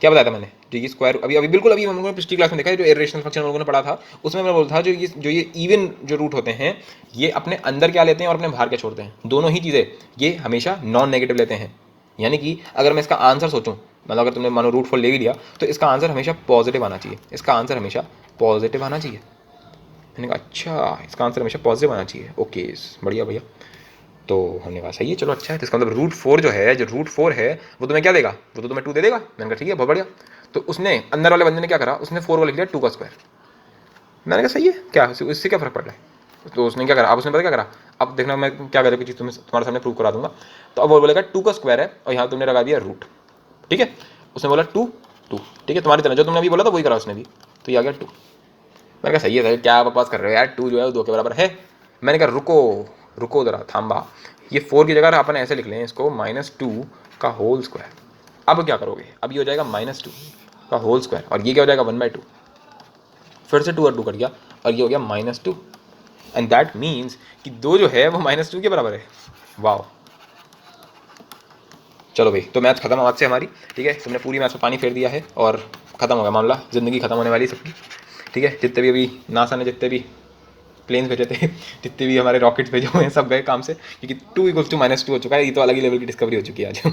क्या बताया था मैंने? जो ये स्क्वायर अभी अभी बिल्कुल अभी हम लोगों ने पिछली क्लास में देखा है, जो इरेशनल फंक्शन हम लोगों ने पढ़ा था, उसमें मैं बोलता था जो ये इवन जो रूट होते हैं ये अपने अंदर क्या लेते हैं और अपने बाहर क्या छोड़ते हैं, दोनों ही चीज़ें ये हमेशा नॉन नेगेटिव लेते हैं। यानी कि अगर मैं इसका आंसर सोचूं, मतलब अगर तुमने मानो √4 ले भी लिया तो इसका आंसर हमेशा पॉजिटिव आना चाहिए, इसका आंसर हमेशा पॉजिटिव आना चाहिए। मैंने कहा अच्छा इसका आंसर हमेशा पॉजिटिव आना चाहिए, ओके बढ़िया भैया। तो हमने कहा सही है चलो अच्छा है, तो इसका मतलब √4 जो है, जो √4 है वो तुम्हें क्या देगा? वो तो तुम्हें 2 दे देगा। मैंने कहा ठीक है बहुत बढ़िया। तो उसने अंदर वाले बंदे ने क्या करा, उसने 4 को लिख दिया 2 का स्क्वायर। मैंने कहा सही है, क्या इससे क्या फर्क पड़ रहा है? तो उसने क्या करा, अब उसने पता क्या करा, अब देखना मैं क्या करके चीज़ तुम्हारे सामने प्रूव करा दूंगा। तो अब वो बोलेगा 2 का स्क्वायर है और यहाँ तुमने लगा दिया रूट, ठीक है। उसने बोला 2 2, ठीक है, तुम्हारी तरह जो तुमने अभी बोला था वही करा उसने भी, तो ये आ गया 2। मैंने कहा सही है सही, क्या बकवास कर रहे हो यार, 2 जो है वो 2 के बराबर है। मैंने कहा रुको रुको जरा थाम्बा, ये 4 की जगह अपन ऐसे लिख लें इसको -2 का होल स्क्वायर। अब क्या करोगे, अब ये हो जाएगा -2 का होल स्क्वायर और ये क्या हो जाएगा 1/2, फिर से 2 और 2 कट गया और ये हो गया -2, एंड दैट मीन्स कि 2 जो है वो -2 के बराबर है। वाह, चलो भाई तो मैथ खत्म आज से हमारी, ठीक है। तुमने पूरी मैथ में पानी फेर दिया है और ख़त्म हो गया मामला, ज़िंदगी खत्म होने वाली सबकी, ठीक है। जितने भी अभी नासा ने जितने भी प्लेन्स भेजे थे, जितने भी हमारे रॉकेट्स भेजे हुए हैं सब गए काम से, क्योंकि 2 = -2 हो चुका है, ये तो अलग ही लेवल की डिस्कवरी हो चुकी है आज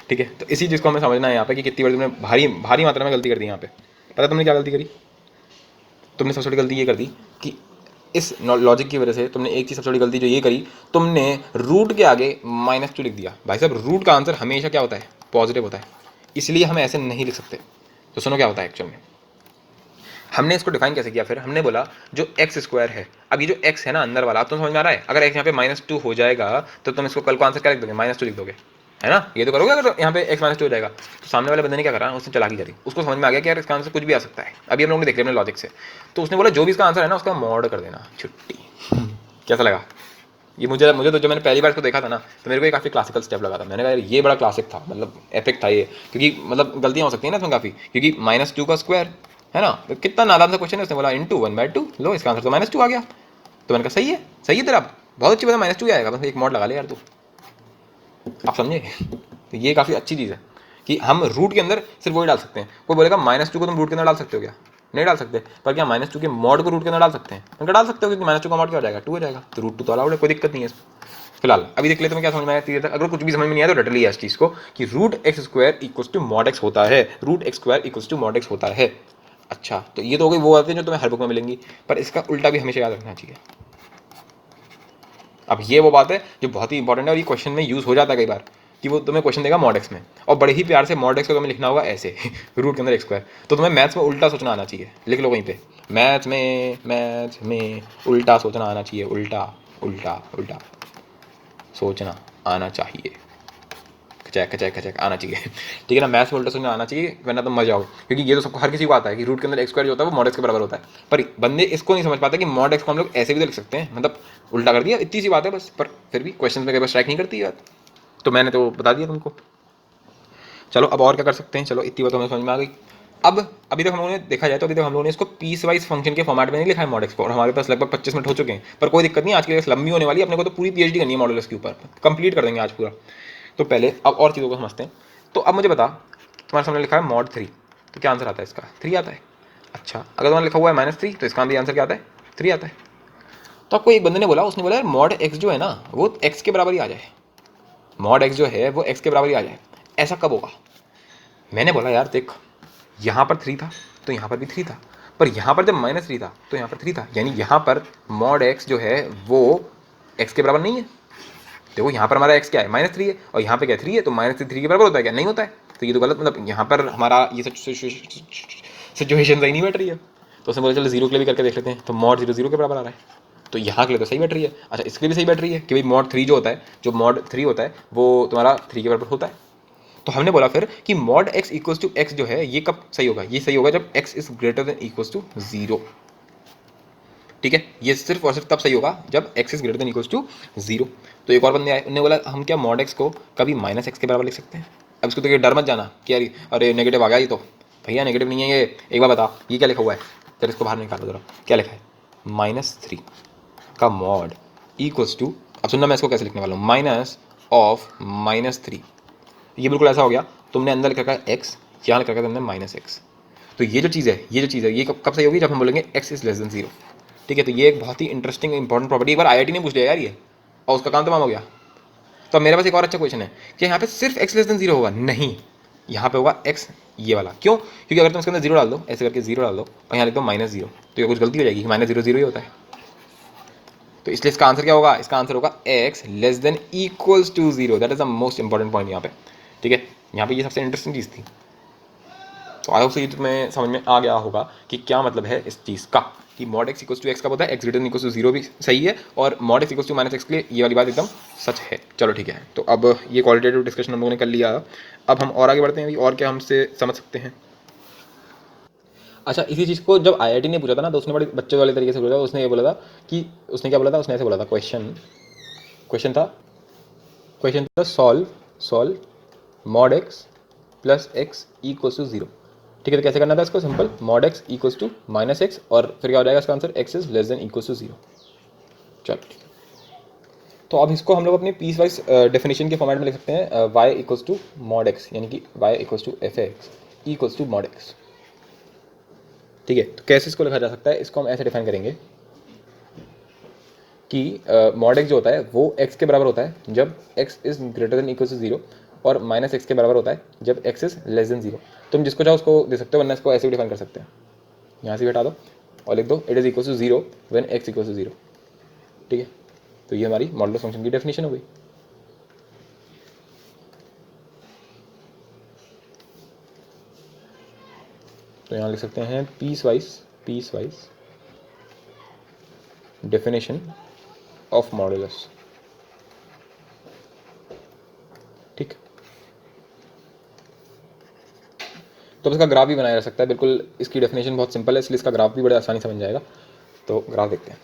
ठीक है। तो इसी चीज़ को हमें समझना है यहाँ पे कि कितनी बार तुमने भारी भारी मात्रा में गलती कर दी यहाँ पे। पता तुमने क्या गलती करी? तुमने सबसे बड़ी गलती ये कर दी कि इस लॉजिक की वजह से तुमने एक चीज़ सबसे बड़ी गलती जो ये करी, तुमने रूट के आगे -2 लिख दिया। भाई साहब रूट का आंसर हमेशा क्या होता है? पॉजिटिव होता है, इसलिए हम ऐसे नहीं लिख सकते। तो सुनो क्या होता है एक्चुअल में, हमने इसको डिफाइन कैसे किया, फिर हमने बोला जो एक्स स्क्वायर है, अब ये जो एक्स है ना अंदर वाला, अब तुम समझ में आ रहा है, अगर एक्स यहाँ पे -2 हो जाएगा तो तुम इसको कल को आंसर क्या लिख दोगे? -2 लिख दोगे, है ना। ये तो करोगे अगर यहाँ पे x -2 हो जाएगा। तो सामने वाले बंदे ने क्या करा, उसने चालाकी करी, उसको समझ में आ गया कि यार इसका आंसर कुछ भी आ सकता है। अभी हम लोगों ने देख लिया अपने लॉजिक से, तो उसने बोला जो भी इसका आंसर है ना उसका मॉड कर देना, छुट्टी। कैसा लगा ये? मुझे तो जब मैंने पहली बार इसको देखा था ना तो मेरे को ये काफ़ी क्लासिकल स्टेप लगा था। मैंने कहा यार ये बड़ा क्लासिक था, मतलब एपिक था ये, क्योंकि मतलब गलतियाँ हो सकती हैं ना इसमें काफ़ी, क्योंकि -2 का स्क्वायर है ना, तो कितना नादान सा क्वेश्चन है। उसने बोला × 1/2, लो इसका आंसर तो -2 आ गया। तो मैंने कहा सही है तेरा, बहुत अच्छी बात है, -2 आएगा, बस एक मॉड लगा ले यार तू। आप समझे? तो ये काफ़ी अच्छी चीज़ है कि हम रूट के अंदर सिर्फ वही डाल सकते हैं। कोई बोलेगा -2 को तुम रूट के अंदर डाल सकते हो क्या? नहीं डाल सकते। पर क्या -2 के मॉड को रूट के अंदर डाल सकते हैं? उनका डाल सकते हो, क्योंकि -2 का मॉड क्या हो जाएगा? 2 हो जाएगा, तो √2 तो अलाउड है, कोई दिक्कत नहीं है इसमें। फिलहाल अभी देख ले तुम्हें क्या समझ में आया तीर तक। अगर कुछ भी समझ में नहीं आया तो रट लिया इस चीज़ को कि √x² = mod x होता है, √x² = mod x होता है। अच्छा, तो ये तो हो गई वो बातें जो तुम्हें हर बुक में मिलेंगी, पर इसका उल्टा भी हमेशा याद रखना चाहिए। अब ये वो बात है जो बहुत ही इंपॉर्टेंट है और ये क्वेश्चन में यूज़ हो जाता है कई बार, कि वो तुम्हें क्वेश्चन देगा mod x में और बड़े ही प्यार से mod x को तुम्हें लिखना होगा ऐसे रूट के अंदर x²। तो तुम्हें मैथ्स में उल्टा सोचना आना चाहिए, लिख लो वहीं पे, मैथ्स में उल्टा सोचना आना चाहिए, उल्टा उल्टा उल्टा सोचना आना चाहिए, खचैक आना चाहिए ठीक है ना। मैथ्स में उल्टा सोचना आना चाहिए, वरना तुम मर जाओगे, क्योंकि ये तो सबको हर किसी को आता है कि रूट के अंदर x² जो होता है वो mod x के बराबर होता है। पर बंदे इसको नहीं समझ पाते कि mod x को हम लोग ऐसे भी तो लिख सकते हैं, मतलब उल्टा कर दिया, इतनी सी बात है बस। पर फिर भी क्वेश्चन में कई बार स्ट्राइक नहीं करती है, तो मैंने तो बता दिया तुमको। चलो अब और क्या कर सकते हैं, चलो इतनी बात हमें समझ में आ गई। अब अभी तक हम लोगों ने देखा जाए तो अभी तक हम लोगों ने इसको पीस वाइज फंक्शन के फॉर्मेट में नहीं लिखा है mod x को, और हमारे पास लगभग 25 मिनट हो चुके हैं। पर कोई दिक्कत नहीं, आज की क्लास लंबी होने वाली है, अपने को तो पूरी PhD करनी है मॉडुलस के ऊपर, कंप्लीट कर देंगे आज पूरा। तो पहले अब और चीज़ों को समझते हैं। तो अब मुझे बता, तुम्हारे सामने लिखा है mod 3, तो क्या आंसर आता है इसका? 3 आता है। अच्छा, अगर तुम्हारे लिखा हुआ है -3 तो इसका भी आंसर क्या आता है? 3 आता है। तो आपको एक बंदे ने बोला, उसने बोला यार mod x जो है ना वो x के बराबर ही आ जाए, mod x जो है वो x के बराबर ही आ जाए। ऐसा कब होगा? मैंने बोला यार देख, यहाँ पर 3 था तो यहाँ पर भी 3 था, पर यहाँ पर जब -3 था तो यहाँ पर 3 था, यानी यहाँ पर मॉड x जो है वो x के बराबर नहीं है। देखो यहाँ पर हमारा x क्या है, -3 है, और यहाँ पे क्या 3 है, तो -3 के बराबर होता है क्या, नहीं होता है। तो ये तो गलत, मतलब यहाँ पर हमारा ये सिचुएशन सही नहीं बैठ रही है। तो उसने बोला चलो 0 के लिए भी करके देख लेते हैं, तो मॉड 0 0 के बराबर आ रहा है, तो यहाँ के लिए तो सही बैठ रही है। अच्छा, इसके लिए भी सही बैठ रही है कि भाई मॉड 3 जो होता है, जो मॉड 3 होता है वो तुम्हारा 3 के बराबर होता है। तो हमने बोला फिर कि mod x equals to x जो है ये कब सही होगा, ये सही होगा जब x is greater than equals to 0। ठीक है, ये सिर्फ और सिर्फ तब सही होगा जब x is greater than equals to 0। तो एक और बंदे आए, उन्होंने बोला हम क्या मॉड x को कभी -x के बराबर लिख सकते हैं। अब इसको देखिए, डर मत जाना कि यार अरे नेगेटिव आ गया, ये तो भैया नेगेटिव नहीं है ये। एक बार बता ये क्या लिखा हुआ है, जरा इसको बाहर निकालो जरा, क्या लिखा है, -3 का मॉड इक्वल्स टू, अब सुनना मैं इसको कैसे लिखने वाला हूँ, माइनस ऑफ -3। ये बिल्कुल ऐसा हो गया, तुमने अंदर लिख रखा है x, यहाँ लिख रखा है तुमने -x। तो ये जो चीज़ है ये कब सही होगी, जब हम बोलेंगे x इज लेस देन 0। ठीक है, तो ये एक बहुत ही इंटरेस्टिंग इंपॉर्टेंट प्रॉपर्टी, एक बार IIT ने पूछ लिया यार ये, और उसका काम तमाम हो गया। तो अब मेरे पास एक और अच्छा क्वेश्चन है कि यहाँ पे सिर्फ x लेस देन 0 होगा, नहीं, यहाँ पे होगा x ये वाला। क्यों, क्योंकि अगर तुम इसके अंदर 0 डाल दो, ऐसे करके 0 डाल दो और यहाँ लिख दो -0, तो ये कुछ गलती हो जाएगी, -0 0 ही होता है। तो इसलिए इसका आंसर क्या होगा, इसका आंसर होगा x less than equals to 0। That is the most important point यहाँ पे। ठीक है, यहाँ पे ये सबसे इंटरेस्टिंग चीज़ थी। तो आई होप से ये तुम्हें समझ में आ गया होगा कि क्या मतलब है इस चीज़ का, कि mod x equals to x कब होता है, x greater than equals to 0 भी सही है, और mod x equals to -x के लिए ये वाली बात एकदम सच है। चलो ठीक है, तो अब ये क्वालिटेटिव डिस्कशन हम लोगों ने कर लिया। अब हम और आगे बढ़ते हैं, और क्या हमसे समझ सकते हैं। अच्छा, इसी चीज़ को जब IIT ने पूछा था ना, तो उसने बड़े बच्चे वाले तरीके से पूछा था। उसने ये बोला था कि, उसने क्या बोला था, उसने ऐसे बोला था, क्वेश्चन था solve mod x plus x equals to 0। ठीक है, तो कैसे करना था इसको, simple, mod x equals to -x, और फिर क्या हो जाएगा इसका answer, x is less than equals to 0। चलो ठीक है, तो अब इसको हम लोग अपने पीस वाइज डेफिनेशन के फॉर्मेट में लिख सकते हैं, y equals to mod x, यानी कि y equals to f(x) equals to mod x। ठीक है, तो कैसे इसको लिखा जा सकता है, इसको हम ऐसे डिफाइन करेंगे कि मॉड x जो होता है वो x के बराबर होता है जब x is greater than equal to 0, और -x के बराबर होता है जब x इज लेस देन 0। तुम जिसको चाहो उसको दे सकते हो, वरना इसको ऐसे भी डिफाइन कर सकते हैं, यहाँ से भी हटा दो और लिख दो it is equal to 0 when x equal to 0। ठीक है, तो ये हमारी मॉडुलस फंक्शन की डेफिनेशन हो गई। तो यहाँ लिख सकते हैं piecewise definition of modulus. ठीक, तो इसका ग्राफ भी बनाया जा सकता है, बिल्कुल इसकी डेफिनेशन बहुत सिंपल है, इसलिए इसका ग्राफ भी बड़े आसानी से बन जाएगा। तो ग्राफ देखते हैं।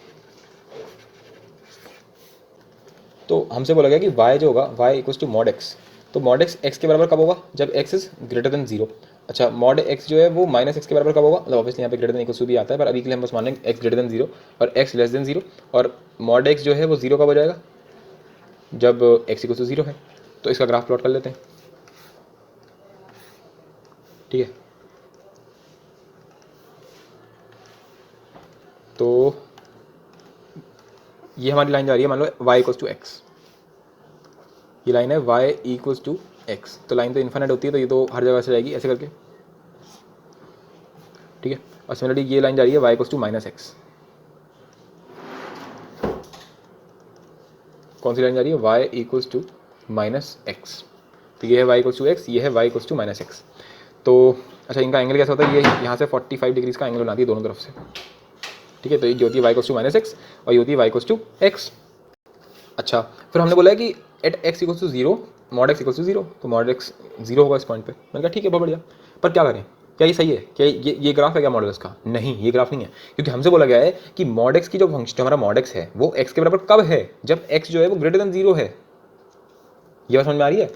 तो हमसे बोला गया कि y जो होगा, y equals to mod x, तो मॉड x के बराबर कब होगा, जब x इज ग्रेटर देन 0। अच्छा, मॉड x जो है वो -x के बराबर कब होगा, मतलब ऑब्वियसली यहाँ पे ग्रेटर देन इक्वल्स टू भी आता है, पर अभी के लिए हम बस मानेंगे x ग्रेटर देन 0 और x लेस देन 0, और मॉड x जो है वो 0 कब हो जाएगा, जब x इक्वल्स टू 0 है। तो इसका ग्राफ प्लॉट कर लेते हैं। ठीक है, तो ये हमारी लाइन जा रही है, मान लो y इक्वल्स टू x, ये लाइन है y इक्वल्स टू x। तो लाइन तो इन्फिनिट होती है, तो ये तो हर जगह से जाएगी ऐसे करके। ठीक है, और सिमिलरली ये लाइन जा रही है y इक्वल्स टू -x। कौन सी लाइन जा रही है, y इक्वल्स टू -x। तो ये है y इक्वल्स टू x, ये है y इक्वल्स टू -x। तो अच्छा, इनका एंगल कैसा होता है, ये यहाँ से 45 डिग्रीज का एंगल बनाती है दोनों तरफ से। ठीक है, तो ये होती है y इक्वल्स टू -x और ये होती है y इक्वल्स टू x। अच्छा, फिर हमने बोला है कि at x equals to 0 mod x equals to 0, तो मॉड x 0 होगा इस पॉइंट पे। मैंने कहा ठीक है, बहुत बढ़िया, पर क्या करें, क्या ये सही है, क्या ये ग्राफ है क्या मॉडुलस का, नहीं ये ग्राफ नहीं है, क्योंकि हमसे बोला गया है कि मॉड x की जो फंक्शन, जो हमारा मॉड x है वो x के बराबर कब है, जब x जो है वो ग्रेटर देन 0 है। ये बात समझ में आ रही है,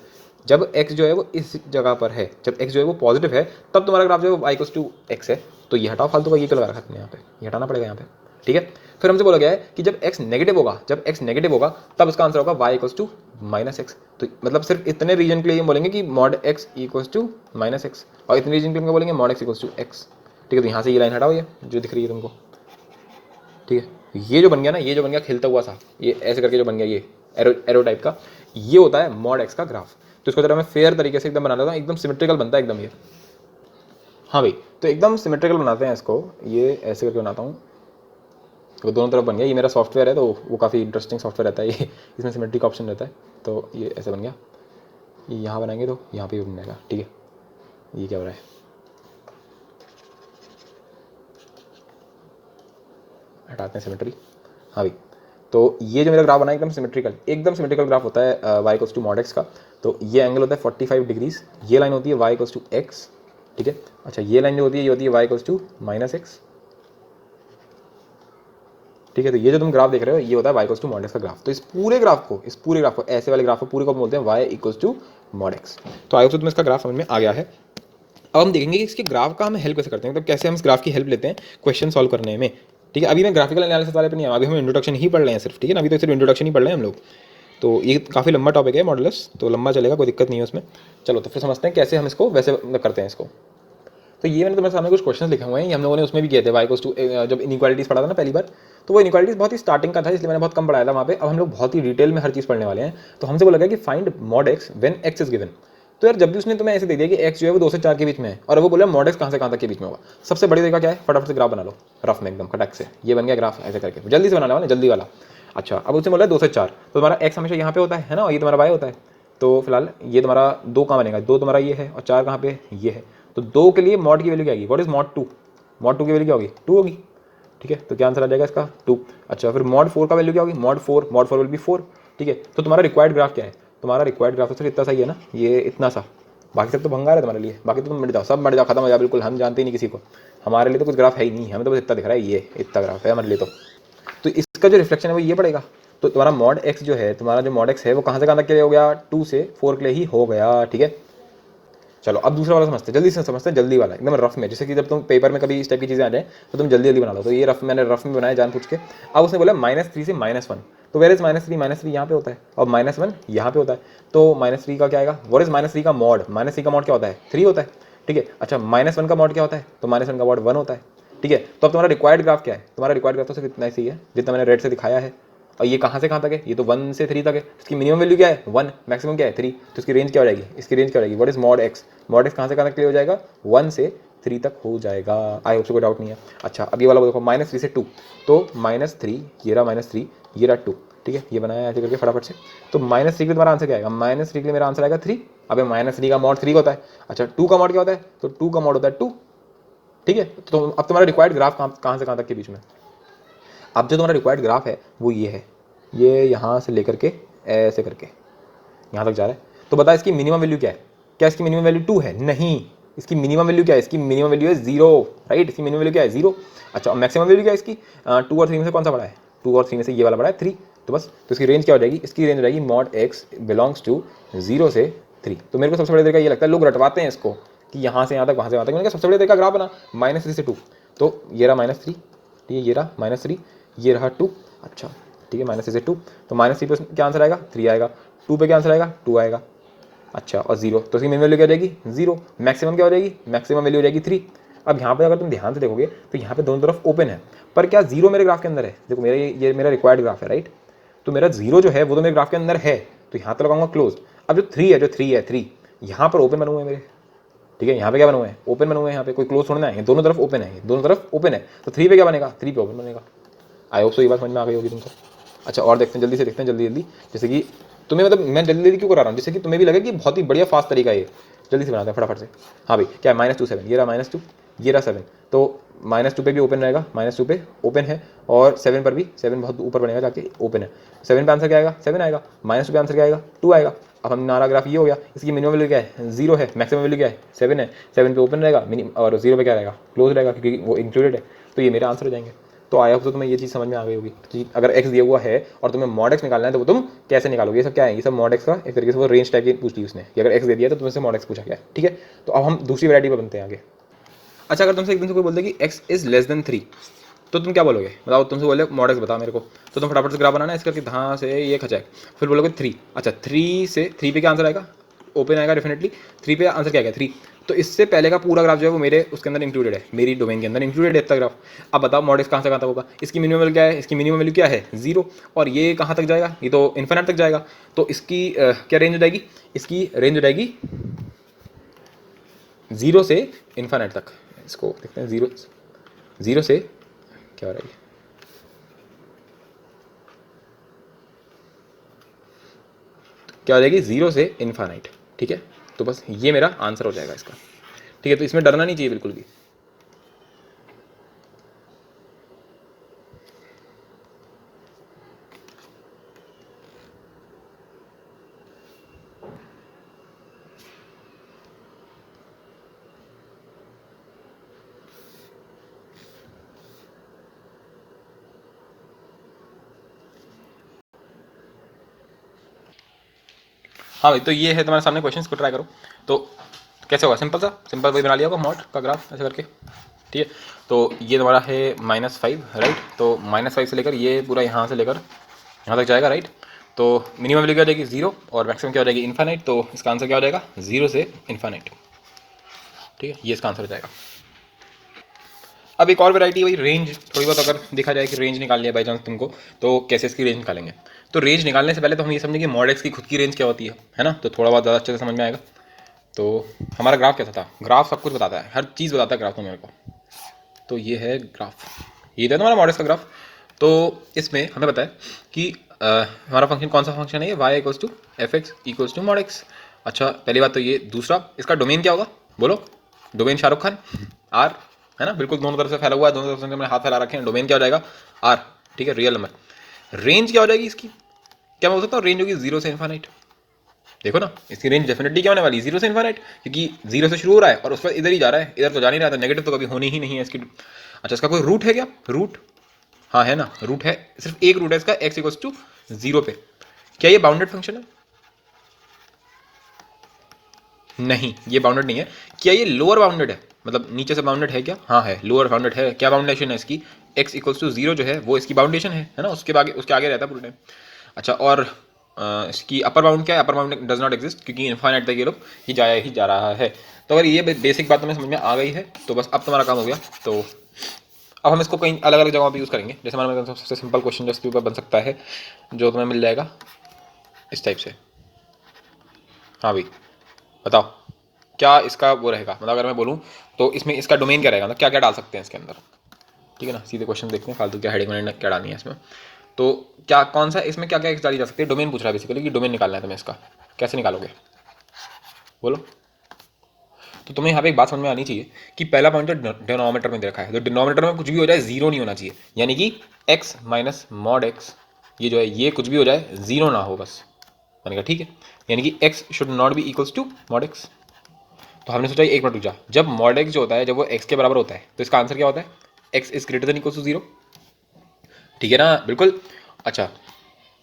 जब x जो है वो इस जगह पर है, जब x जो है वो पॉजिटिव है, तब तुम्हारा ग्राफ जो है y इक्वल्स टू x है। तो ये हटाओ फालतू का, ये क्यों लगा रखा है यहाँ पे, ये हटाना पड़ेगा यहाँ पे। ठीक है, फिर हमसे बोला गया है कि जब x नेगेटिव होगा, तब इसका आंसर होगा y इक्वल्स टू -x। तो मतलब सिर्फ इतने रीजन के लिए हम बोलेंगे कि mod x equals to -x, और इतने रीजन के लिए हम बोलेंगे mod x equals to x। ठीक है, तो यहाँ से ये लाइन हटाओ, ये जो दिख रही है तुमको। ठीक है, ये जो बन गया ना, ये जो बन गया खिलता हुआ सा, ये ऐसे करके जो बन गया, ये एरो टाइप का, ये होता है मॉड x का ग्राफ। तो इसको जरा मैं फेयर तरीके से एकदम बना लेता हूँ, एकदम सिमेट्रिकल बनता है एकदम ये। हाँ भाई, तो एकदम सिमेट्रिकल बनाते हैं इसको, ये ऐसे करके बनाता हूँ, तो दोनों तरफ बन गया। ये मेरा सॉफ्टवेयर है तो वो काफ़ी इंटरेस्टिंग सॉफ्टवेयर रहता है ये, इसमें सिमेट्रिक ऑप्शन रहता है। तो ये ऐसे बन गया, ये यहाँ बनाएंगे तो यहाँ पे भी बन जाएगा। ठीक है, ये क्या हो रहा है, हटाते हैं सिमेट्री। हाँ भाई, तो ये जो मेरा ग्राफ बना है एकदम सिमेट्रिकल ग्राफ होता है y = mod x का। तो ये एंगल होता है 45 डिग्रीज, ये लाइन होती है y = x। ठीक है, अच्छा ये लाइन जो होती है ये होती है y = -x। ठीक है, तो ये जो तुम ग्राफ देख रहे हो ये होता है y = mod x का ग्राफ। तो इस पूरे ग्राफ को ऐसे वाले ग्राफ को पूरे को बोलते हैं y = mod x। तो आई होप तुम्हें इसका ग्राफ समझ में आ गया है। अब हम देखेंगे कि इसके ग्राफ का हम हेल्प कैसे करते हैं, मतलब कैसे हम इस ग्राफ की हेल्प लेते हैं क्वेश्चन सॉल्व करने में। ठीक है, अभी मैं ग्राफिकल एनालिसिस वाले पे नहीं आया, अभी हम इंट्रोडक्शन ही पढ़ रहे हैं सिर्फ। ठीक है ना, अभी तो सिर्फ इंट्रोडक्शन ही पढ़ रहे हैं हम लोग। तो ये काफ़ी लंबा टॉपिक है मॉडुलस, तो लंबा चलेगा, कोई दिक्कत नहीं है उसमें। चलो तो फिर समझते हैं कैसे हम इसको वैसे करते हैं इसको। तो ये मैंने तुम्हारे सामने कुछ क्वेश्चन लिखे हुए हैं, ये हम लोगों ने उसमें भी किए थे y = जब इनइक्वालिटीज़ पढ़ा था ना पहली बार, तो वो इनइक्वालिटीज़ बहुत ही स्टार्टिंग का था, इसलिए मैंने बहुत कम पढ़ाया था वहाँ पे। अब हम लोग बहुत ही डिटेल में हर चीज़ पढ़ने वाले हैं। तो हमसे बोला गया कि find mod x when x is given. तो यार जब भी उसने तुम्हें ऐसे दे दिया कि x जो है वो 2 से 4 के बीच में है, और वो बोला mod x कहाँ से कहाँ तक के बीच में होगा, सबसे बड़ी तरीका क्या है, फटाफट से ग्राफ बना लो रफ में एकदम खटक से। ये बन गया ग्राफ, ऐसे करके जल्दी से बनाने वाला, जल्दी वाला। अच्छा, अब उसने बोला 2 से 4, तो तुम्हारा x हमेशा यहाँ पे होता है ना, और ये तुम्हारा y होता है। तो फिलहाल ये तुम्हारा 2 कहाँ बनेगा, 2 तुम्हारा ये है और 4 कहाँ पे ये है। तो 2 के लिए mod की वैल्यू क्या आएगी, व्हाट इज mod 2, mod 2 की वैल्यू क्या होगी, 2 होगी। ठीक है, तो क्या आंसर आ जाएगा इसका 2। अच्छा, फिर mod 4 का वैल्यू क्या होगी, mod 4 विल बी 4। ठीक है, तो तुम्हारा रिक्वायर्ड ग्राफ क्या है, तुम्हारा रिक्वायर्ड ग्राफ तो सिर्फ इतना सा ही है ना, ये इतना सा, बाकी सब तो भंगार है तुम्हारे लिए, बाकी तो तुम मिट जाओ, सब मिट जाओ, खत्म हो जाओ बिल्कुल, हम जानते ही नहीं किसी को। हमारे लिए तो कुछ ग्राफ है ही नहीं, हमें तो बस इतना दिख रहा है, ये इतना ग्राफ है हमारे लिए। तो इसका जो रिफ्लेक्शन है वो ये पड़ेगा। तो तुम्हारा mod x जो है, तुम्हारा जो mod x है वो कहाँ से कहाँ तक के लिए हो गया, 2 से 4 के लिए ही हो गया। ठीक है, चलो अब दूसरा वाला समझते हैं, जल्दी से समझते हैं, जल्दी वाला एकदम रफ में, जैसे कि जब तुम पेपर में कभी इस टाइप की चीज़ें आ जाए तो तुम जल्दी बना लो। तो ये मैंने रफ में बनाया जान पूछ के। अब उसने बोला -3 से -1, तो वेयर इज -3 यहाँ पे होता है और -1 यहाँ पे होता है। तो -3 का क्या आएगा, व्हाट इज -3 का मॉड, -3 का मॉड क्या होता है, 3 होता है। ठीक है, अच्छा -1 का मॉड क्या होता है, तो -1 का मॉड 1 होता है। ठीक है, तो अब तुम्हारा रिक्वायर्ड ग्राफ क्या है, तुम्हारा रिक्वायर्ड ग्राफ तो सिर्फ इतना ही है जितना मैंने रेड से दिखाया है। और ये कहाँ से कहाँ तक है, ये तो 1 से 3 तक है। इसकी मिनिमम वैल्यू क्या है 1, मैक्सिमम क्या है 3, तो इसकी रेंज क्या हो जाएगी, इसकी रेंज क्या हो जाएगी, what is mod x, mod x कहाँ से कहाँ तक के लिए हो जाएगा, 1 से 3 तक हो जाएगा। आई होप से कोई डाउट नहीं है। अच्छा, अब ये वाला देखो -3 से 2, तो -3 ये रहा, -3 ये रहा 2। ठीक है, ये बनाया ऐसे करके फटाफट से। तो -3 के लिए तुम्हारा आंसर क्या आएगा, -3 के लिए मेरा आंसर आएगा 3। अब -3 का mod 3 होता है। अच्छा, 2 का mod क्या होता है, तो 2 का mod होता है 2। ठीक है, तो अब तुम्हारा रिक्वायर्ड ग्राफ कहाँ से कहाँ तक के बीच में, अब जो तुम्हारा रिक्वायर्ड ग्राफ है वो ये है, ये यहाँ से लेकर के ऐसे करके यहाँ तक जा रहा है। तो बता इसकी मिनिमम वैल्यू क्या है, क्या इसकी मिनिमम वैल्यू 2 है, नहीं, इसकी मिनिमम वैल्यू क्या है, इसकी मिनिमम वैल्यू है 0, राइट, इसकी मिनिमम वैल्यू क्या है 0। अच्छा, मैक्सिमम वैल्यू क्या है इसकी, 2 और 3 में से कौन सा बड़ा है, 2 और 3 में से ये वाला बड़ा है 3। तो बस, तो इसकी रेंज क्या हो जाएगी, इसकी रेंज हो जाएगी mod x बिलोंग्स टू 0 से 3। तो मेरे को सबसे बड़ा तरीका ये लगता है, लोग रटवाते हैं इसको कि यहाँ से यहाँ तक, वहाँ से वहाँ तक। मैंने कहा सबसे बड़ा तरीका ग्राफ बना, -3 से 2, तो ये रहा -3, ठीक है, ये रहा -3, ये रहा 2। अच्छा, ठीक है, -3 से 2, तो -3 पे क्या आंसर आएगा 3 आएगा, 2 पे क्या आंसर आएगा 2 आएगा। अच्छा, और 0, तो इसकी मिनिमम वैल्यू क्या हो जाएगी 0, मैक्सिमम क्या हो जाएगी, मैक्सिमम वैल्यू हो जाएगी 3। अब यहाँ पे अगर तुम ध्यान से देखोगे तो यहाँ पे दोनों तरफ ओपन है, पर क्या 0 मेरे ग्राफ के अंदर है, देखो मेरे ये मेरा रिक्वायर्ड ग्राफ है, राइट, तो मेरा 0 जो है वो तो मेरे ग्राफ के अंदर है, तो यहाँ तो लगाऊंगा क्लोज। अब जो 3 है 3 यहाँ पर ओपन बने हुए हैं मेरे, ठीक है, यहाँ पे क्या बने हुए हैं, ओपन बने हुए हैं, यहाँ पे कोई क्लोज थोड़ा ना है, दोनों तरफ ओपन है, दोनों तरफ ओपन है, तो 3 पे क्या बनेगा, 3 पे ओपन बनेगा। आई होप सो ये बात समझ में आ गई होगी तुमको। अच्छा, और देखते हैं, जल्दी से देखते हैं, जल्दी जैसे कि तुम्हें, मतलब मैं जल्दी क्यों करा रहा हूँ, जिससे कि तुम्हें भी लगे कि बहुत ही बढ़िया फास्ट तरीका है ये, जल्दी से बनाते हैं फटाफट से। हाँ भाई, क्या है -2 7, ये रहा -2, ये रहा 7, तो -2 पे भी ओपन रहेगा, -2 पे ओपन है, और 7 पर भी, 7 बहुत ऊपर बनेगा जाके, ओपन है। 7 पे आंसर क्या आएगा, 7 आएगा, -2 पे आंसर क्या आएगा 2 आएगा। अब हमारा ग्राफ ये हो गया, इसकी मिनिमम वैल्यू क्या है 0 है, मैक्सिमम वैल्यू क्या है 7 है, 7 पे ओपन रहेगा, और 0 पे क्या रहेगा क्लोज रहेगा, क्योंकि वो इंक्लूडेड है। तो ये मेरे आंसर हो जाएंगे। तो आई होप तो तुम्हें ये चीज़ समझ में आ गई होगी। तो अगर x दिया हुआ है और तुम्हें mod x निकालना है तो वो तुम कैसे निकालोगे, ये सब क्या है, ये सब mod x का एक तरीके से वो रेंज टाइप की पूछ ली उसने, कि अगर x दे दिया तो तुमसे mod x पूछा गया। ठीक है, तो अब हम दूसरी वैरायटी पर बनते हैं आगे। अच्छा, अगर तुमसे एकदम से कोई बोलते कि x इज लेस देन 3, तो तुम क्या बोलोगे, बताओ, तुमसे बोले mod x बता मेरे को, तो तुम फटाफट से ग्राफ बनाना है इसका कि यहाँ से ये खचा है, फिर बोलोगे 3। अच्छा, 3 से 3 पे क्या आंसर आएगा, ओपन आएगा डेफिनेटली, 3 पे आंसर क्या आएगा 3, तो इससे पहले का पूरा ग्राफ जो है वो मेरे उसके अंदर इंक्लूडेड है, मेरी डोमेन के अंदर इंक्लूडेड है इतना ग्राफ। अब बताओ मॉड एक्स कहाँ से कहाँ तक होगा, इसकी मिनिमम वैल्यू क्या है, इसकी मिनिमम वैल्यू क्या है 0, और ये कहाँ तक जाएगा, ये तो इन्फिनिट तक जाएगा। तो इसकी क्या रेंज हो जाएगी, इसकी रेंज हो जाएगी 0 से इन्फिनिट तक। इसको देखते हैं, 0 से क्या हो रहा है, क्या हो जाएगी 0 से इन्फिनिट। ठीक है, तो बस ये मेरा आंसर हो जाएगा इसका। ठीक है, तो इसमें डरना नहीं चाहिए बिल्कुल भी। हाँ भाई, तो ये है तुम्हारे सामने क्वेश्चन, को ट्राई करो। तो कैसे होगा, सिंपल सा, सिंपल वही बना लिया होगा मॉड का ग्राफ ऐसे करके। ठीक है, तो ये तुम्हारा है -5, राइट। तो -5 से लेकर ये पूरा यहाँ से लेकर यहाँ तक जाएगा, राइट। तो मिनिमम वैल्यू क्या हो जाएगी 0 और मैक्सिमम क्या हो जाएगी इन्फिनिट। तो इसका आंसर क्या हो जाएगा 0 से इन्फिनिट। ठीक है, ये इसका आंसर हो जाएगा। अब एक और वैरायटी, वही रेंज, थोड़ी बहुत अगर देखा जाए कि रेंज निकालनी है बाई चांस तुमको, तो कैसे इसकी रेंज निकालेंगे। तो रेंज निकालने से पहले तो हम ये समझें कि मॉड एक्स की खुद की रेंज क्या होती है ना। तो थोड़ा बहुत ज़्यादा अच्छे से समझ में आएगा। तो हमारा ग्राफ कैसा था, ग्राफ सब कुछ बताता है, हर चीज़ बताता है ग्राफ तो मेरे को। तो ये है ग्राफ, ये था तुम्हारा मॉड एक्स का ग्राफ। तो इसमें हमें बताया कि हमारा फंक्शन कौन सा फंक्शन है, ये y equals to F x equals to mod x. अच्छा, पहली बात तो ये। दूसरा, इसका डोमेन क्या होगा, बोलो। डोमेन शाहरुख खान आर, है ना, बिल्कुल दोनों तरफ से फैला हुआ है, दोनों तरफ से हमने हाथ फैला रखे हैं। डोमेन क्या हो जाएगा आर। ठीक है, रियल नंबर। रेंज क्या हो जाएगी इसकी, क्या मैं बोल सकता हूँ, रेंज होगी 0 से इन्फिनिट। देखो ना, इसकी रेंज डेफिनेटली क्या होने वाली, 0 से इन्फिनिट, क्योंकि 0 से शुरू हो रहा है और उसके बाद इधर ही जा रहा है, इधर तो जा नहीं रहा था, नेगेटिव तो कभी होनी ही नहीं है इसकी। अच्छा, इसका कोई रूट है क्या, रूट, हाँ है ना, रूट है, सिर्फ एक रूट है इसका, x इक्वल्स टू 0 पे। क्या ये बाउंडेड फंक्शन है, नहीं ये बाउंडेड नहीं है। क्या ये लोअर बाउंडेड है, मतलब नीचे से बाउंडेड है क्या, हाँ है, लोअर बाउंडेड है। क्या बाउंडेशन है इसकी, x इक्वल्स टू 0 जो है वो इसकी बाउंडेशन है ना, उसके आगे रहता है पूरे टाइम। अच्छा, और इसकी अपर बाउंड क्या है, upper bound does not exist, क्योंकि इन्फाइनाइट तक ये लोग ही जाया ही जा रहा है। तो अगर ये बेसिक बात तुम्हें समझ में आ गई है तो बस अब तुम्हारा काम हो गया। तो अब हम इसको कहीं अलग अलग जगहों पर यूज़ करेंगे। जैसे हमारे सबसे सिंपल क्वेश्चन जिसके ऊपर बन सकता है, जो तुम्हें मिल जाएगा इस टाइप से। हाँ भाई, बताओ क्या इसका वो रहेगा, मतलब अगर मैं बोलूँ तो इसमें इसका डोमेन क्या रहेगा, मतलब क्या क्या डाल सकते हैं इसके अंदर। ठीक है ना, सीधे क्वेश्चन देखते हैं, फालतू क्या हेडिंग वडिंग क्या डालनी है इसमें। तो क्या कौन सा इसमें क्या क्या डाली जा सकती है, डोमेन पूछ रहा है बेसिकली, कि डोमेन निकालना है तुम्हें इसका, कैसे निकालोगे बोलो। तो तुम्हें यहाँ पे एक बात समझ में आनी चाहिए कि पहला पॉइंट तो डिनोमिनेटर में दे रखा है, तो डिनोमिनेटर में कुछ भी हो जाए 0 नहीं होना चाहिए, यानी कि x माइनस मॉड एक्स, ये जो है ये कुछ भी हो जाए 0 ना हो बस। मैंने कहा ठीक है, यानी कि x should not be equals to mod x. तो हमने सोचा एक मिनट रुक जा, जब मॉड एक्स जो होता है जब वो x के बराबर होता है तो इसका आंसर क्या होता है, x is greater than equals to 0। ठीक है ना, बिल्कुल। अच्छा,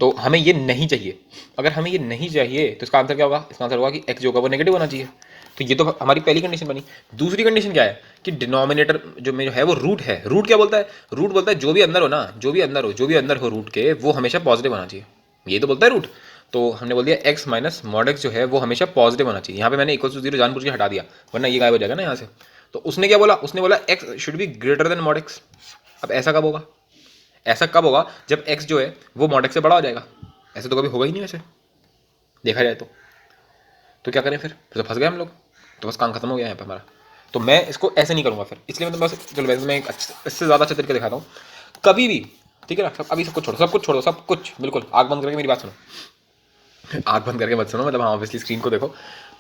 तो हमें ये नहीं चाहिए, अगर हमें ये नहीं चाहिए तो इसका आंसर क्या होगा, इसका आंसर होगा कि x जो होगा वो नेगेटिव होना चाहिए। तो ये तो हमारी पहली कंडीशन बनी। दूसरी कंडीशन क्या है कि डिनोमिनेटर जो में जो है वो रूट है। रूट क्या बोलता है, रूट बोलता है जो भी अंदर हो ना, जो भी अंदर हो रूट के, वो हमेशा पॉजिटिव होना चाहिए, ये तो बोलता है रूट। तो हमने बोल दिया x माइनस मॉड एक्स जो है वो हमेशा पॉजिटिव होना चाहिए। यहाँ पे मैंने इक्वल टू 0 जानबूझ के हटा दिया, वरना ये गायब हो जाएगा ना यहाँ से। तो उसने क्या बोला, उसने बोला x should be greater then mod x. अब ऐसा कब होगा, ऐसा कब होगा जब x जो है वो मॉड एक्स से बड़ा हो जाएगा। ऐसे तो कभी होगा ही नहीं वैसे देखा जाए तो क्या करें फिर तो फंस गए हम लोग, तो बस काम खत्म हो गया यहाँ पे हमारा। तो मैं इसको ऐसे नहीं करूँगा फिर, इसलिए मैं बस, चलो वैसे मैं इससे ज़्यादा अच्छे तरीके दिखाता हूँ कभी भी। ठीक है ना, सब अभी सब कुछ छोड़ो, सब कुछ छोड़ो, सब कुछ बिल्कुल आग बंद करके मेरी बात सुनो। आग बंद करके मत सुनो, मतलब हाँ ऑब्वियसली स्क्रीन को देखो।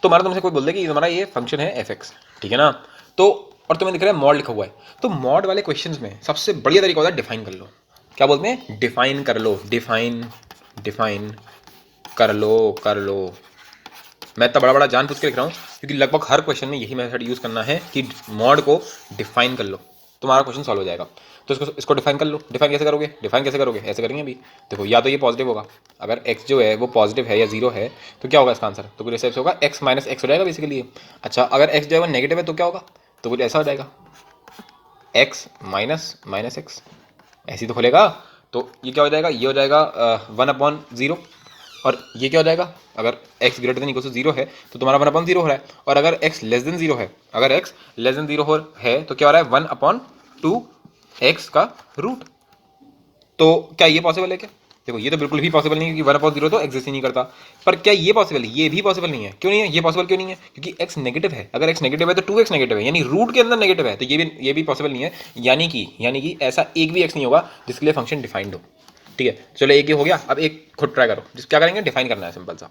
तो हमारा तुमसे कोई बोल दे कि हमारा ये फंक्शन है एफ एक्स, ठीक है ना, तो और तुम्हें दिख रहा है मॉड लिखा हुआ है, तो मॉड वाले क्वेश्चंस में सबसे बढ़िया तरीका होता है डिफाइन कर लो। क्या बोलते हैं, डिफाइन कर लो, डिफाइन कर लो। मैं इतना बड़ा बड़ा जान पूछ के लिख रहा हूँ क्योंकि लगभग हर क्वेश्चन में यही मेथड यूज़ करना है कि मॉड को डिफाइन कर लो, तुम्हारा क्वेश्चन सॉल्व हो जाएगा। तो इसको डिफाइन कर लो। डिफाइन कैसे करोगे, ऐसे करेंगे अभी। देखो, या तो ये पॉजिटिव होगा, अगर x जो है वो पॉजिटिव है या 0 है तो क्या होगा इसका आंसर, तो कुछ ऐसे होगा x माइनस एक्स हो जाएगा बेसिकली। अच्छा, अगर x जो है वो नेगेटिव है तो क्या होगा, तो कुछ ऐसा हो जाएगा x माइनस एक्स, ऐसे ही तो खुलेगा। तो ये क्या हो जाएगा, ये हो जाएगा 1/0। और ये क्या हो जाएगा, अगर x greater than equal to 0 है तो तुम्हारा 1/0 हो रहा है, और अगर x लेस देन 0 है, अगर x लेस देन 0 है तो क्या हो रहा है, 1/2 x का रूट। तो क्या ये पॉसिबल है क्या? देखो ये तो बिल्कुल भी पॉसिबल नहीं है, क्योंकि 1/0 तो एग्जिस्ट ही नहीं करता। पर क्या ये पॉसिबल है? ये भी पॉसिबल नहीं है। क्यों नहीं है ये पॉसिबल? क्यों नहीं है? क्योंकि x नेगेटिव है। अगर x नेगेटिव है तो 2x नेगेटिव है, यानी रूट के अंदर नेगेटिव है, तो ये भी पॉसिबल नहीं है। यानी कि ऐसा एक भी x नहीं होगा जिसके लिए फंक्शन डिफाइंड हो। ठीक है, चलो एक ये हो गया। अब एक खुद ट्राई करो, जिस क्या करेंगे, डिफाइन करना है सिंपल सा।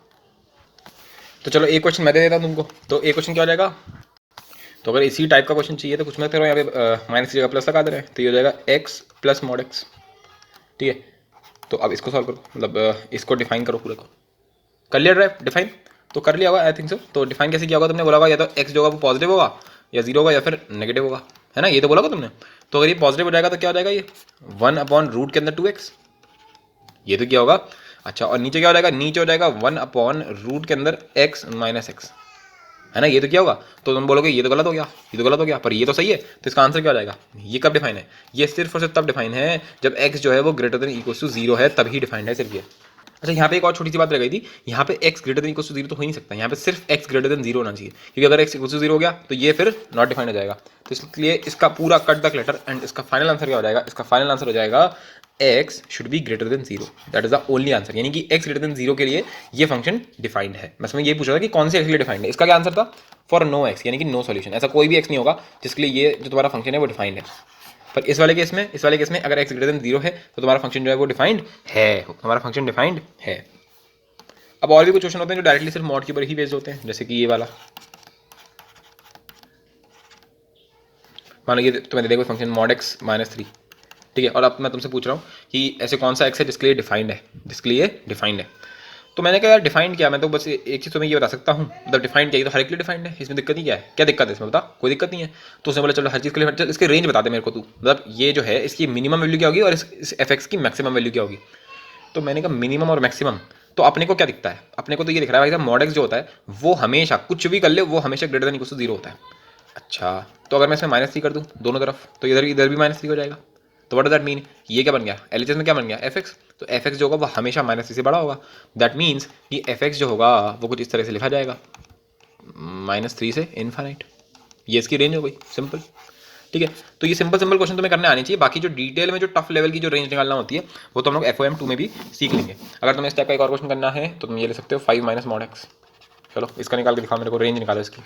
तो चलो एक क्वेश्चन मैं दे देता हूँ तुमको। तो एक क्वेश्चन क्या हो जाएगा, तो अगर इसी टाइप का क्वेश्चन चाहिए तो कुछ मत करो, यहाँ पे माइनस की जगह प्लस लगा दे रहे हैं, तो ये हो जाएगा x प्लस मॉड x। ठीक है, तो अब इसको सॉल्व करो, मतलब इसको डिफाइन करो पूरे को। कर लिया ड्राइव डिफाइन? तो कर लिया होगा आई थिंक सो। तो डिफाइन कैसे किया होगा तुमने? बोला होगा या तो x जो होगा वो पॉजिटिव होगा, या 0 होगा, या फिर नेगेटिव होगा, है ना? ये तो बोला होगा तुमने। तो अगर ये पॉजिटिव हो जाएगा तो क्या हो जाएगा, ये 1/रूट के अंदर 2x, ये तो क्या होगा। अच्छा, और नीचे क्या हो जाएगा, नीचे हो जाएगा 1/रूट के अंदर x माइनस एक्स, है ना? ये तो क्या होगा। तो तुम बोलोगे ये तो गलत हो गया, ये तो गलत हो गया, पर ये तो सही है। तो इसका आंसर क्या हो जाएगा? ये कब डिफाइन है? ये सिर्फ और सिर्फ तब डिफाइन है जब x जो है वो ग्रेटर देन इक्वल टू 0 है, तभी डिफाइंड है सिर्फ ये। अच्छा, यहाँ पे एक और छोटी सी बात रह गई थी। यहाँ पे x greater than equal to 0 तो हो ही नहीं सकता, यहाँ पे सिर्फ x ग्रेटर देन 0 होना चाहिए, क्योंकि अगर x इक्वल टू 0 हो गया तो ये फिर नॉट डिफाइंड हो जाएगा। तो इसलिए इसका पूरा कट द क्लटर एंड इसका फाइनल आंसर क्या हो जाएगा? इसका फाइनल आंसर हो जाएगा x should be greater than 0। That is the only answer, यानी कि x ग्रेटर देन 0 के लिए ये फंक्शन डिफाइंड है। बस मैं ये पूछ रहा था कि कौन से x के लिए डिफाइंड है। इसका क्या आंसर था? फॉर नो x, यानी कि नो सॉल्यूशन। ऐसा कोई भी x नहीं होगा जिसके लिए ये जो तुम्हारा फंक्शन है वो डिफाइंड है। पर इस वाले केस में अगर x ग्रेटर देन 0 है तो तुम्हारा फंक्शन जो है वो डिफाइंड है, तुम्हारा फंक्शन डिफाइंड है। अब और भी कुछ क्वेश्चन होते हैं जो डायरेक्टली सिर्फ मॉड के ऊपर ही बेस्ड होते हैं, जैसे कि ये वाला। मान लो ये तुम्हें दे देगा फंक्शन मॉड x -3, ठीक है, और अब मैं तुमसे पूछ रहा हूँ कि ऐसे कौन सा x है जिसके लिए डिफाइंड है, तो मैंने कहा यार डिफाइंड क्या, मैं तो बस एक चीज़ तुम्हें ये बता सकता हूँ, मतलब डिफाइंड क्या, ये तो हर एक के लिए डिफाइंड है, इसमें दिक्कत ही क्या है? क्या दिक्कत है इसमें बता? कोई दिक्कत नहीं है। तो उसने बोला चलो हर चीज़ के लिए, चल इसके रेंज बता दे मेरे को तू, मतलब ये जो है इसकी मिनिमम वैल्यू क्या होगी और इस एफ एक्स की मैक्सिमम वैल्यू क्या होगी। तो मैंने कहा मिनिमम और मैक्सिमम, तो अपने को क्या दिखता है? अपने को तो ये दिख रहा है भाई साहब, मॉड एक्स जो होता है वो हमेशा कुछ भी कर ले वो हमेशा ग्रेटर देन इक्वल टू 0 होता है। अच्छा, तो अगर मैं इसमें -3 कर दूँ दोनों तरफ तो इधर भी -3 हो जाएगा। तो व्हाट डज दैट मीन? ये क्या बन गया? एलएचएस में क्या बन गया? F x. तो एफ एक्स जो होगा वो हमेशा -3 से बड़ा होगा। दैट मीन्स कि एफ एक्स जो होगा वो कुछ इस तरह से लिखा जाएगा, -3 से इनफाइनाइट। ये इसकी रेंज हो गई, सिंपल। ठीक है, तो ये सिंपल क्वेश्चन तुम्हें करने आने चाहिए। बाकी जो डिटेल में जो टफ लेवल की जो रेंज निकालना होती है वो तो हम लोग FOM 2 में भी सीख लेंगे। अगर तुम्हें इस टाइप का एक और क्वेश्चन करना है तो तुम ये ले सकते हो 5 - mod x। चलो इसका निकाल के दिखाओ मेरे को, रेंज निकालो इसकी।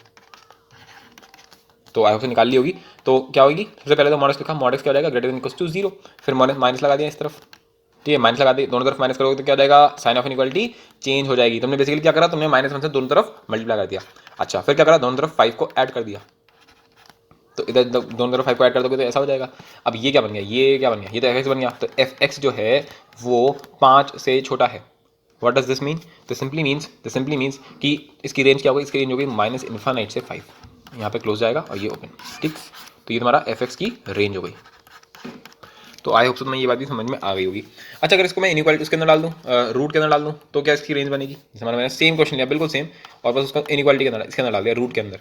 तो आई होप से निकाल ली होगी। तो क्या होगी, सबसे पहले तो मॉड एक्स लिखा, मॉड एक्स क्या हो जाएगा? Greater than equal to 0। फिर माइनस लगा दिया इस तरफ, ठीक है, माइनस लगा दी, दोनों तरफ माइनस करोगे तो क्या हो जाएगा? साइन ऑफ इनइक्वालिटी चेंज हो जाएगी। तुमने बेसिकली क्या करा, तुमने -1 से दोनों तरफ मल्टीप्लाई कर दिया। अच्छा, फिर क्या करा, दोनों तरफ 5 को ऐड कर दिया, तो इधर दोनों तरफ 5 को ऐड कर दोगे तो ऐसा हो जाएगा। अब ये क्या बन गया, ये क्या बन गया? ये तो एफ बन गया। तो एफ एक्स जो है वो 5 से छोटा है। What does this mean? तो सिंपली मीन्स कि इसकी रेंज क्या होगी? इसकी रेंज होगी -∞ से 5। यहाँ पे क्लोज जाएगा और ये ओपन, ठीक। तो ये तुम्हारा एफ एक्स की रेंज हो गई। तो आई होप तुम्हें ये बात भी समझ में आ गई होगी। अच्छा, अगर इसको मैं इनइक्वालिटी उसके अंदर डाल दूँ, रूट के अंदर डाल दूँ, तो क्या इसकी रेंज बनेगी? जैसे मैंने सेम क्वेश्चन लिया, बिल्कुल सेम, और बस उसका इनइक्वालिटी के अंदर इसके अंदर डाल दिया, रूट के अंदर।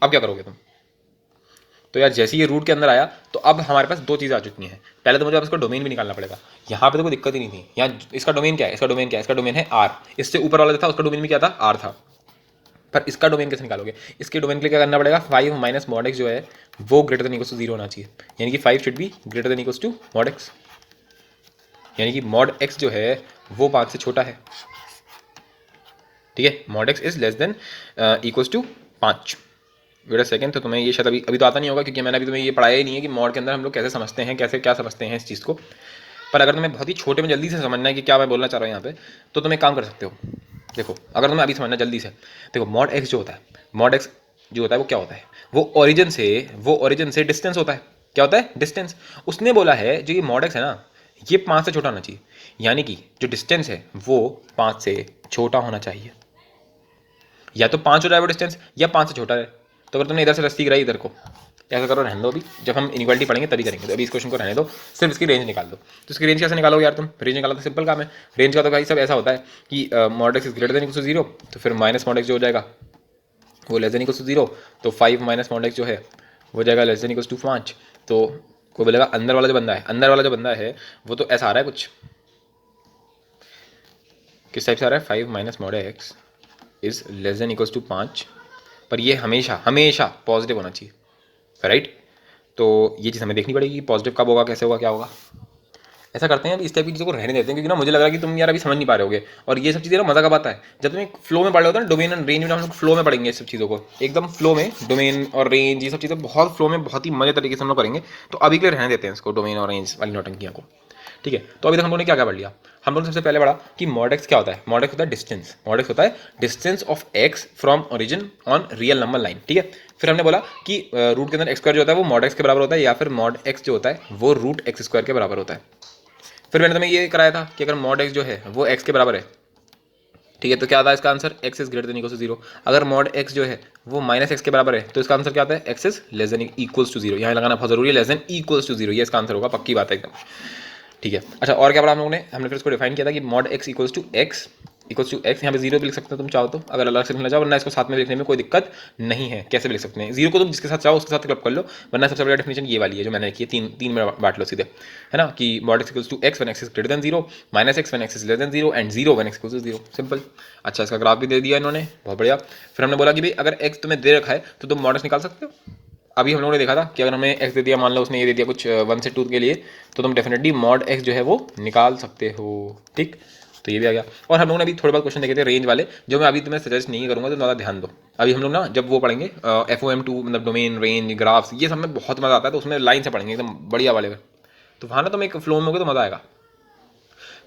अब क्या करोगे तुम? तो यार जैसे ही ये रूट के अंदर आया तो अब हमारे पास दो चीज़ें आ चुकी हैं। पहले तो मुझे अब इसको डोमेन भी निकालना पड़ेगा। यहाँ पे तो कोई दिक्कत ही नहीं थी। यहाँ इसका डोमेन क्या है? इसका डोमेन है आर। इससे ऊपर वाला जो था उसका डोमेन भी क्या था? आर था। पर इसका डोमेन कैसे निकालोगे? इसके डोमेन के लिए क्या करना पड़ेगा? 5 - mod x जो है वो ग्रेटर देन इक्वल टू 0 होना चाहिए, यानी कि 5 should be greater than equal to mod x, यानी कि mod x जो है वो 5 से छोटा है। ठीक है, mod x is less than equal to 5। Wait a second, तो तुम्हें ये शायद अभी तो आता नहीं होगा, क्योंकि मैंने अभी तुम्हें ये पढ़ाया ही नहीं है कि मॉड के अंदर हम लोग कैसे समझते हैं, कैसे क्या समझते हैं इस चीज़ को। पर अगर तुम्हें बहुत ही छोटे में जल्दी से समझना है कि क्या मैं बोलना चाह रहा हूँ यहाँ पे, तो तुम एक काम कर सकते हो। देखो, अगर तुम्हें अभी समझना जल्दी से, देखो मॉड एक्स जो होता है, मॉड एक्स जो होता है वो क्या होता है? वो ओरिजिन से डिस्टेंस होता है। क्या होता है? डिस्टेंस। उसने बोला है जो ये मॉड एक्स है ना, ये 5 से छोटा होना चाहिए, यानी कि जो डिस्टेंस है वो 5 से छोटा होना चाहिए। या तो 5 हो जाए वो डिस्टेंस, या 5 से छोटा है। तो अगर तुमने इधर से रस्सी गिराई इधर को, ऐसा करो, रहने दो, अभी जब हम इनइक्वालिटी पढ़ेंगे तभी करेंगे। तो अभी इस क्वेश्चन को रहने दो, सिर्फ इसकी रेंज निकाल दो। तो इसकी रेंज कैसे निकालोगे यार तुम? रेंज निकालना तो सिंपल काम है। रेंज का तो भाई सब ऐसा होता है कि mod x is greater than equal to 0, तो फिर -mod x जो हो जाएगा वो लेस देन इक्वल टू 0, तो 5 - mod x जो है वो जाएगा लेस देन इक्वल टू 5। तो कोई बोलेगा अंदर वाला जो बंदा है वो तो ऐसा आ रहा है कुछ, किस टाइप से आ रहा है, 5 minus mod x is less than equals to 5, पर ये हमेशा हमेशा पॉजिटिव होना चाहिए, राइट। तो ये चीज़ हमें देखनी पड़ेगी, पॉजिटिव कब होगा, कैसे होगा, क्या होगा। ऐसा करते हैं, अब इस टाइप की चीज़ों को रहने देते हैं, क्योंकि ना मुझे लग रहा है कि तुम यार अभी समझ नहीं पा रहे होगे। और ये सब चीज़ें ना मज़ा कब आता है, जब तुम एक फ्लो में पढ़ रहे होते हैं ना, डोमेन एंड रेंज में हम लोग फ्लो में पढ़ेंगे इस सब चीज़ों को, एकदम फ्लो में, डोमेन और रेंज ये सब चीज़ें बहुत फ्लो में, बहुत ही मजे तरीके से हम लोग करेंगे। तो अभी के लिए रहने देते हैं इसको, डोमेन और रेंज वाली नौटंकियाँ को, ठीक है। तो अभी तक हम लोगों ने क्या क्या पढ़ लिया, हम लोगों ने सबसे पहले पढ़ा कि मॉड एक्स क्या होता है। मॉड एक्स होता है डिस्टेंस, मॉड एक्स होता है distance of x from origin on real number line, ठीक है। फिर हमने बोला कि रूट के अंदर एक्स स्क्वायर जो होता है वो मॉड एक्स के बराबर होता है, या फिर मॉड एक्स जो होता है वो रूट एक्स स्क्वायर के बराबर होता है। फिर मैंने तुम्हें ये कराया था कि अगर मॉड एक्स जो है वो एक्स के बराबर है, ठीक है, तो क्या आता है इसका answer, x is greater than equals to zero. अगर मॉड एक्स जो है वो माइनस एक्स के बराबर है, तो इसका आंसर क्या आता है, x is less than equals to zero. यहाँ लगाना बहुत जरूरी है, less than equals to zero, ये इसका आंसर होगा, पक्की बात है एकदम, ठीक है। अच्छा, और क्या पढ़ा हम लोगों ने, हमने फिर इसको डिफाइन किया था कि mod x equals to x यहाँ पे जीरो भी लिख सकते हो तुम चाहो तो, अगर अलग से लिखना चाहो, वरना इसको साथ में लिखने में कोई दिक्कत नहीं है, कैसे भी लिख सकते हैं। जीरो को तुम जिसके साथ चाहो उसके साथ क्लब कर लो, वरना सबसे बड़ी डेफिनेशन ये वाली है जो मैंने लिखी है, तीन में बांट लो सीधे, है ना, कि mod x equals to x when x is greater than zero, minus x when x is less than zero, and zero when x equals to zero, simple. अच्छा, इसका ग्राफ भी दे दिया इन्होंने, बहुत बढ़िया। फिर हमने बोला कि भाई अगर एक्स तुम्हें दे रखा है तो तुम मॉड एक्स निकाल सकते हो। अभी हम लोगों ने देखा था कि अगर हमें एक्स दे दिया, मान लो उसने ये दे दिया कुछ 1 से 2 के लिए, तो तुम डेफिनेटली मॉड एक्स जो है वो निकाल सकते हो, ठीक। तो ये भी आ गया। और हम लोगों ने अभी थोड़े बहुत क्वेश्चन देखे थे रेंज वाले, जो मैं अभी तुम्हें सजेस्ट नहीं करूंगा, तो ज़्यादा ध्यान दो। अभी हम लोग ना जब वो पढ़ेंगे FOM2, मतलब डोमेन, रेंज, ग्राफ्स, ये सब में बहुत मज़ा आता है, तो उसमें लाइन से पढ़ेंगे एकदम बढ़िया वाले, तो वहाँ ना तुम एक फ्लो में होगे तो मज़ा आएगा।